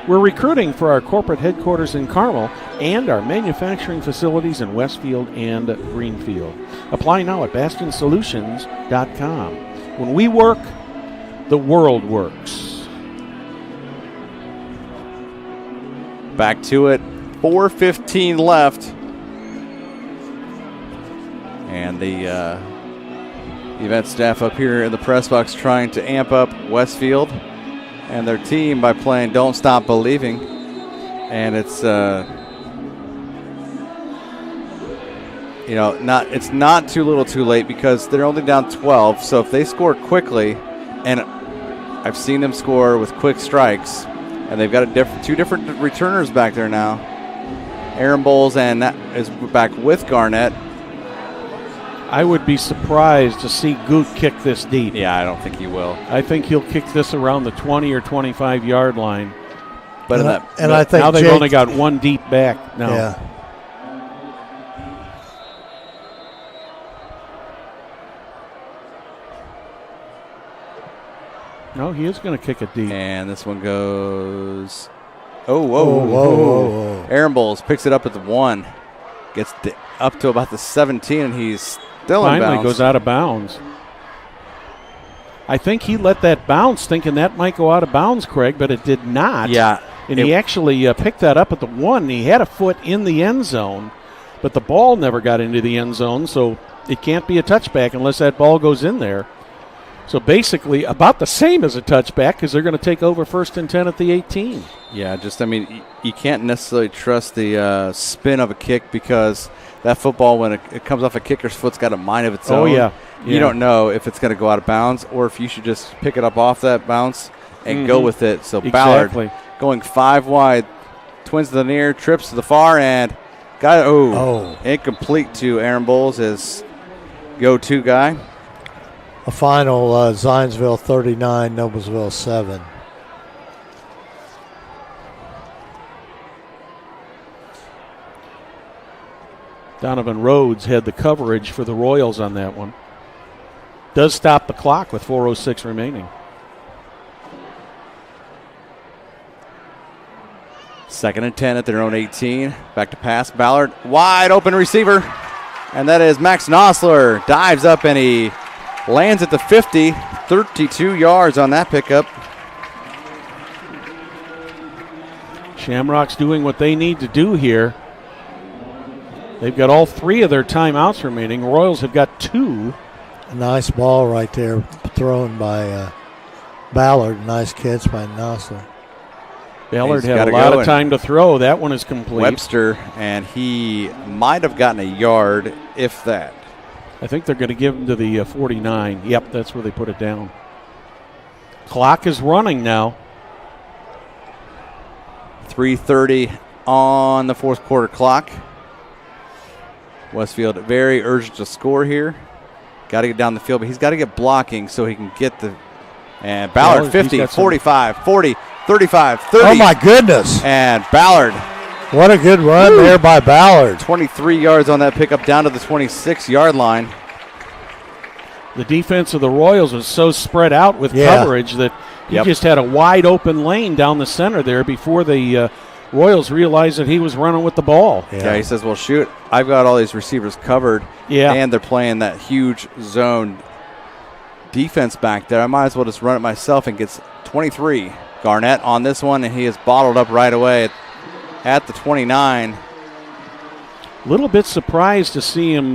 We're recruiting for our corporate headquarters in Carmel and our manufacturing facilities in Westfield and Greenfield. Apply now at bastionsolutions.com. When we work, the world works. Back to it. 4:15 left. And the event staff up here in the press box trying to amp up Westfield and their team by playing Don't Stop Believing. And it's it's not too little too late, because they're only down 12. So if they score quickly, and I've seen them score with quick strikes, and they've got two different returners back there now. Aaron Bowles, and that is back with Garnett. I would be surprised to see Goot kick this deep. Yeah, I don't think he will. I think he'll kick this around the 20 or 25-yard line. But I think now they've only got one deep back now. Yeah. No, he is going to kick it deep. And this one goes. Whoa. Aaron Bowles picks it up at the 1. Gets up to about the 17, and he's still in bounds. Finally goes out of bounds. I think he let that bounce thinking that might go out of bounds, Craig, but it did not. Yeah. And he actually picked that up at the 1. He had a foot in the end zone, but the ball never got into the end zone, so it can't be a touchback unless that ball goes in there. So basically about the same as a touchback because they're going to take over 1st and 10 at the 18. Yeah, you can't necessarily trust the spin of a kick because that football, when it comes off a kicker's foot, it's got a mind of its own. Oh, yeah. You don't know if it's going to go out of bounds or if you should just pick it up off that bounce and go with it. So Ballard going 5 wide, twins to the near, trips to the far, and got incomplete to Aaron Bowles, his go-to guy. A final, Zionsville 39, Noblesville 7. Donovan Rhodes had the coverage for the Royals on that one. Does stop the clock with 4:06 remaining. 2nd and 10 at their own 18. Back to pass. Ballard, wide open receiver. And that is Max Nosler. Dives up and he lands at the 50. 32 yards on that pickup. Shamrocks doing what they need to do here. They've got all 3 of their timeouts remaining. Royals have got 2. A nice ball right there thrown by Ballard. Nice catch by Nosler. Ballard had a lot of time to throw. That one is complete. Webster, and he might have gotten a yard, if that. I think they're going to give him to the 49. Yep, that's where they put it down. Clock is running now. 3:30 on the 4th quarter clock. Westfield very urgent to score here. Got to get down the field, but he's got to get blocking so he can get the. And Ballard 50, 45, 40, 35, 30. Oh, my goodness. And Ballard. What a good run there by Ballard. 23 yards on that pickup down to the 26-yard line. The defense of the Royals was so spread out with coverage that he just had a wide open lane down the center there before the Royals realized that he was running with the ball. Yeah, he says, well, shoot, I've got all these receivers covered, and they're playing that huge zone defense back there. I might as well just run it myself, and gets 23. Garnett on this one, and he is bottled up right away at the 29. A little bit surprised to see him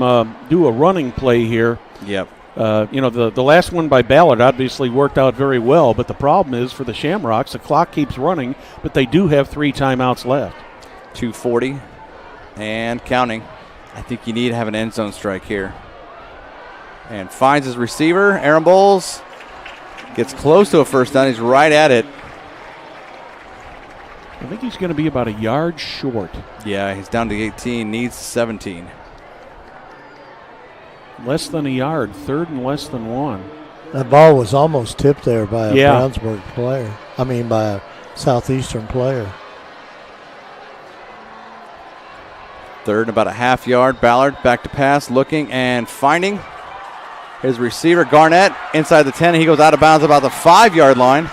do a running play here. Yep. The last one by Ballard obviously worked out very well, but the problem is for the Shamrocks, the clock keeps running, but they do have 3 timeouts left. 2:40 and counting. I think you need to have an end zone strike here. And finds his receiver. Aaron Bowles gets close to a first down. He's right at it. I think he's going to be about a yard short. Yeah, he's down to 18, needs 17. Less than a yard, 3rd and less than 1. That ball was almost tipped there by a Brownsburg player. By a Southeastern player. 3rd and about a half yard. Ballard back to pass, looking and finding his receiver, Garnett, inside the 10. He goes out of bounds about the 5-yard line.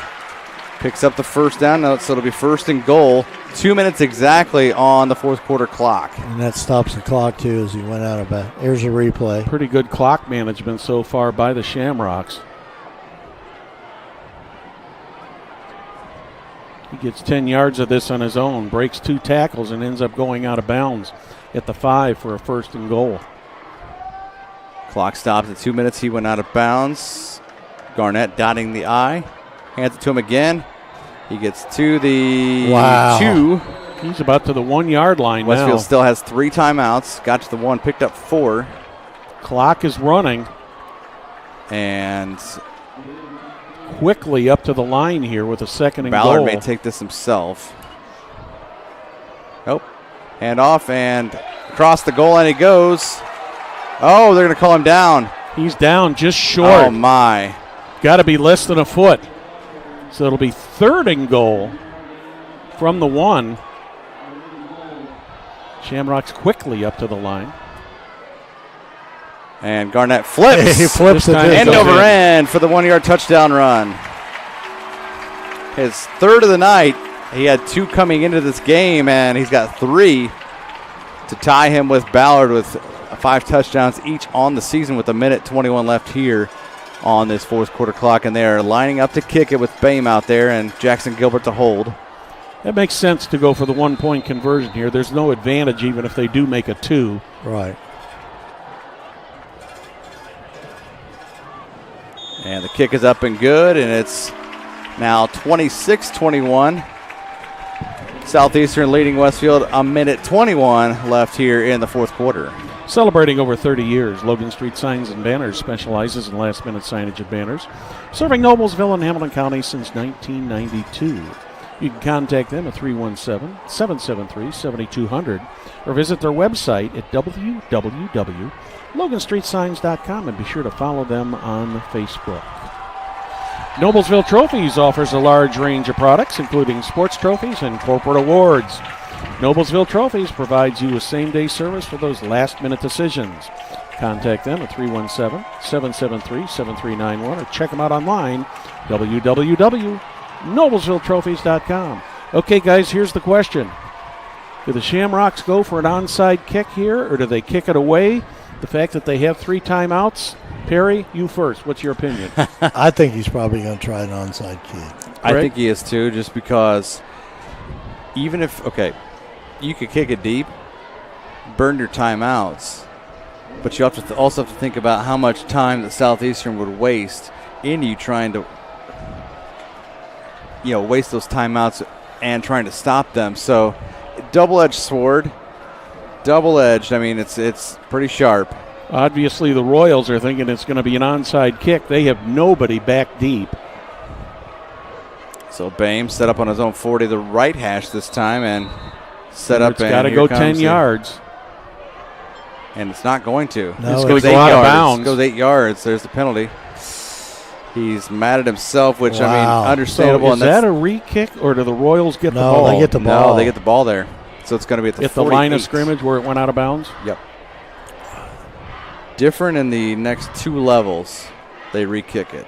Picks up the first down, so it'll be 1st and goal. 2 minutes exactly on the 4th quarter clock. And that stops the clock, too, as he went out of bounds. Here's a replay. Pretty good clock management so far by the Shamrocks. He gets 10 yards of this on his own, breaks 2 tackles, and ends up going out of bounds at the 5 for a 1st and goal. Clock stops at 2 minutes. He went out of bounds. Garnett dotting the I. Hands it to him again. He gets to the 2. He's about to the 1-yard line Westfield now. Westfield still has 3 timeouts. Got to the 1, picked up 4. Clock is running. And quickly up to the line here with a 2nd and Ballard goal. may take this himself. Nope. Hand off and across the goal line he goes. Oh, they're going to call him down. He's down just short. Oh, my. Got to be less than a foot. So it'll be 3rd and goal from the 1. Shamrocks quickly up to the line. And Garnett flips. He flips it end over end for the 1-yard touchdown run. His 3rd of the night. He had 2 coming into this game, and he's got 3 to tie him with Ballard with 5 touchdowns each on the season with 1:21 left here on this 4th quarter clock, and they're lining up to kick it with Boehm out there and Jackson Gilbert to hold. That makes sense to go for the 1-point conversion here. There's no advantage even if they do make a 2. Right. And the Kick is up and good, and it's now 26-21. Southeastern leading Westfield. A minute 21 left here in the fourth quarter. Celebrating over 30 years, Logan Street Signs and Banners specializes in last-minute signage of banners, serving Noblesville and Hamilton County since 1992. You can contact them at 317-773-7200 or visit their website at www.loganstreetsigns.com, and be sure to follow them on Facebook. Noblesville Trophies offers a large range of products, including sports trophies and corporate awards. Noblesville Trophies provides you with same-day service for those last-minute decisions. Contact them at 317-773-7391 or check them out online, www.noblesvilletrophies.com. Okay, guys, here's the question. Do the Shamrocks go for an onside kick here, or do they kick it away? The fact that they have 3 timeouts. Perry, you first. What's your opinion? I think he's probably going to try an onside kick. I think he is too, just because even if, you could kick it deep, burn your timeouts, but you have to also have to think about how much time that Southeastern would waste in you trying to, waste those timeouts and trying to stop them. So, double-edged sword. Double-edged. I mean, it's pretty sharp. Obviously, the Royals are thinking it's going to be an onside kick. They have nobody back deep. So Bame set up on his own 40, the right hash this time, and set up. It's got to go 10 yards. And it's not going to. No, it's going to go out of bounds. It goes 8 yards. There's the penalty. He's mad at himself, which, understandable. So is that a re-kick, or do the Royals get the ball? No, they get the ball. No, they get the ball there. So it's going to be at the 48. line of scrimmage where it went out of bounds? Yep. Different in the next 2 levels. They re-kick it.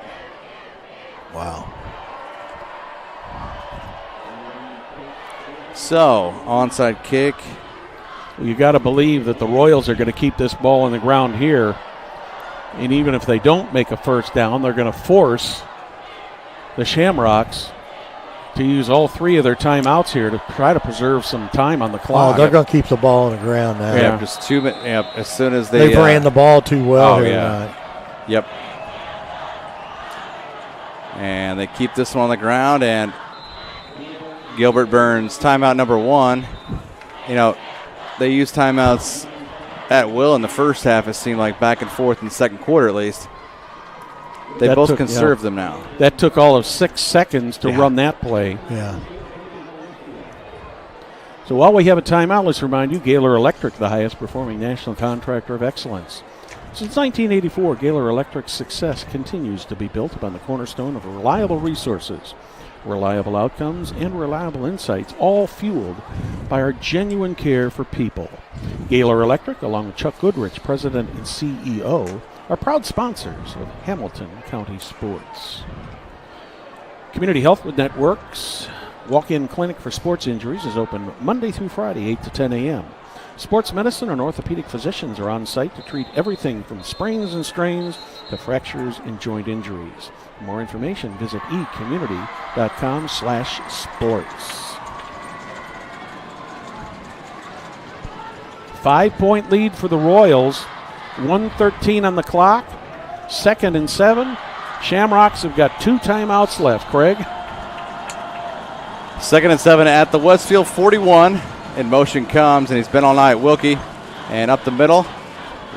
Wow. So, onside kick. Well, you got to believe that the Royals are going to keep this ball on the ground here. And even if they don't make a first down, they're going to force the Shamrocks to use all 3 of their timeouts here to try to preserve some time on the clock. Oh, they're going to keep the ball on the ground now. Yeah, just 2 minutes. Yeah, as soon as they ran the ball too well here tonight. Yep. And they keep this one on the ground, and Gilbert Burns, timeout number 1. They use timeouts at will in the first half. It seemed like back and forth in the second quarter at least. They both conserve them now. That took all of 6 seconds to run that play. Yeah. So while we have a timeout, let's remind you, Gaylor Electric, the highest performing national contractor of excellence. Since 1984, Gaylor Electric's success continues to be built upon the cornerstone of reliable resources, reliable outcomes, and reliable insights, all fueled by our genuine care for people. Gaylor Electric, along with Chuck Goodrich, President and CEO, are proud sponsors of Hamilton County Sports. Community Health Network's walk-in clinic for sports injuries is open Monday through Friday, 8 to 10 a.m. Sports medicine and orthopedic physicians are on site to treat everything from sprains and strains to fractures and joint injuries. For more information, visit ecommunity.com/sports. 5-point lead for the Royals. 1:13 on the clock. 2nd and 7. Shamrocks have got 2 timeouts left. Craig? 2nd and 7 at the Westfield 41. In motion comes, and he's been all night, Wilkie. And up the middle,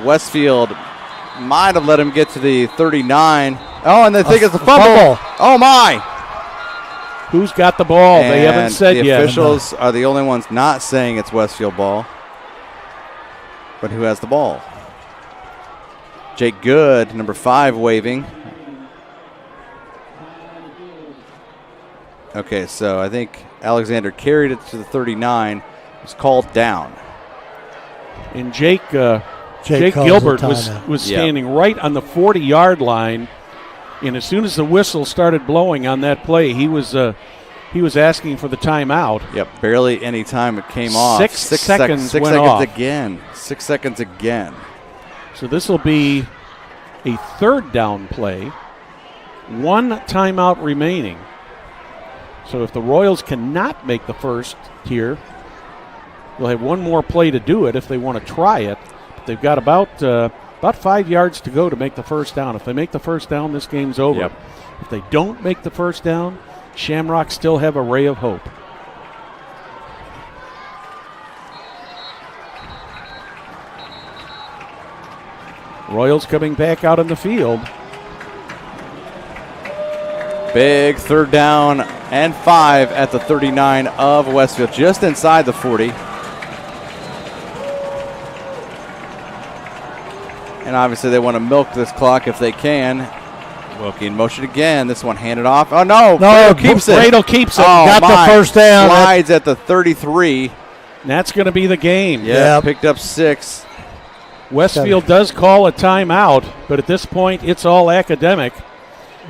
Westfield might have let him get to the 39. Oh, and they think it's a fumble. Oh, my. Who's got the ball? And they haven't said the yet. The officials are the only ones not saying it's Westfield ball. But who has the ball? Jake Good, number 5, waving. Okay, so I think Alexander carried it to the 39. Was called down. And Jake Gilbert was standing right on the 40-yard line. And as soon as the whistle started blowing on that play, he was asking for the timeout. Yep, barely any time it came off. 6 seconds went off. 6 seconds again. So this will be a 3rd down play. 1 timeout remaining. So if the Royals cannot make the first here, they'll have 1 more play to do it if they want to try it. But they've got about About 5 yards to go to make the first down. If they make the first down, this game's over. Yep. If they don't make the first down, Shamrock still have a ray of hope. Royals coming back out on the field. Big 3rd down and 5 at the 39 of Westfield, just inside the 40. And obviously they want to milk this clock if they can. Wilkie in motion again. This one handed off. Oh, no. No, keeps it. Bradle keeps it. Oh, got the first down. Slides at the 33. And that's going to be the game. Yeah, Yep. picked up 6. Westfield does call a timeout, but at this point it's all academic.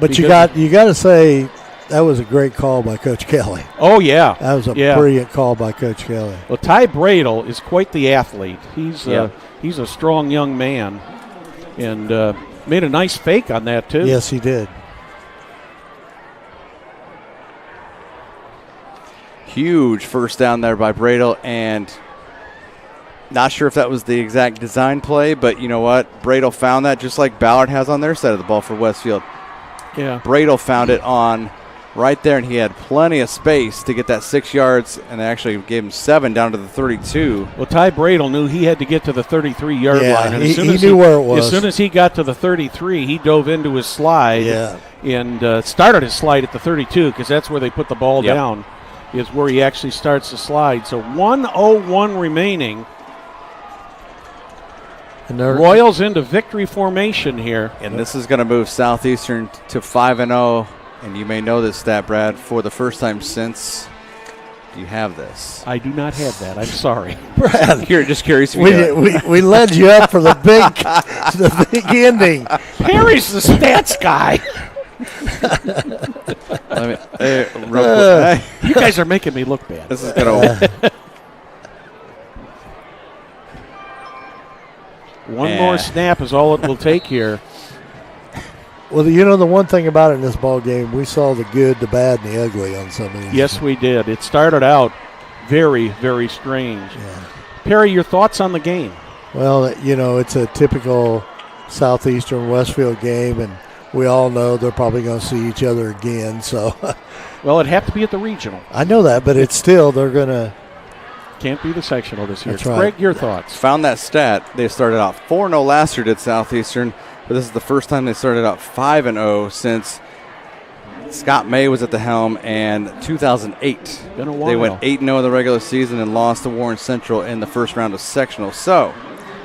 But you got to say that was a great call by Coach Kelly. Oh, yeah. That was a brilliant call by Coach Kelly. Well, Ty Bradle is quite the athlete. He's a strong young man, and made a nice fake on that, too. Yes, he did. Huge first down there by Bradle, and not sure if that was the exact design play, but you know what? Bradle found that just like Ballard has on their side of the ball for Westfield. Yeah. Bradle found it on right there, and he had plenty of space to get that 6 yards, and they actually gave him 7 down to the 32. Well, Ty Bradle knew he had to get to the 33-yard line. And he knew where it was. As soon as he got to the 33, he dove into his slide and started his slide at the 32 because that's where they put the ball down, is where he actually starts the slide. So 1:01 remaining. And Royals into victory formation here. And this is going to move Southeastern to 5-0. And you may know this stat, Brad, for the first time since. Do you have this? I do not have that. I'm sorry. Brad, just curious if we led you up for the big ending. Perry's the stats guy. You guys are making me look bad. This is going to. One more snap is all it will take here. Well, you know, the one thing about it in this ball game, we saw the good, the bad, and the ugly on some of these. Yes, we did. It started out very, very strange. Yeah. Perry, your thoughts on the game? Well, you know, it's a typical Southeastern Westfield game, and we all know they're probably going to see each other again. So, well, it'd have to be at the regional. I know that, but it's still they're going to. Can't be the sectional this year. That's right. Greg, your thoughts? Found that stat. They started out 4-0 last year, did Southeastern, but this is the first time they started out 5-0 since Scott May was at the helm in 2008. Been a while. They went 8-0 in the regular season and lost to Warren Central in the first round of sectional. So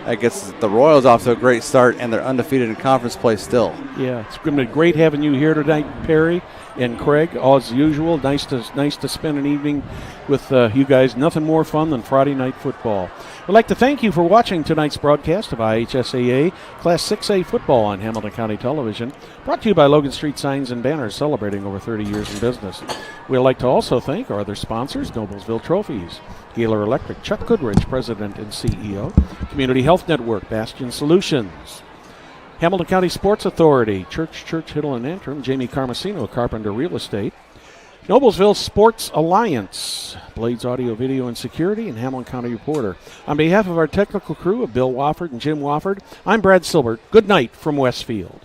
that gets the Royals off to a great start, and they're undefeated in conference play still. Yeah, it's going to be great having you here tonight, Perry and Craig. As usual, nice to spend an evening with you guys. Nothing more fun than Friday night football. We'd like to thank you for watching tonight's broadcast of IHSAA Class 6A football on Hamilton County Television, brought to you by Logan Street Signs and Banners, celebrating over 30 years in business. We'd like to also thank our other sponsors, Noblesville Trophies, Gaylor Electric, Chuck Goodrich, President and CEO, Community Health Network, Bastion Solutions, Hamilton County Sports Authority, Church, Hiddle and Antrim, Jamie Carmesino, Carpenter Real Estate, Noblesville Sports Alliance, Blades Audio, Video, and Security, and Hamilton County Reporter. On behalf of our technical crew of Bill Wofford and Jim Wofford, I'm Brad Silbert. Good night from Westfield.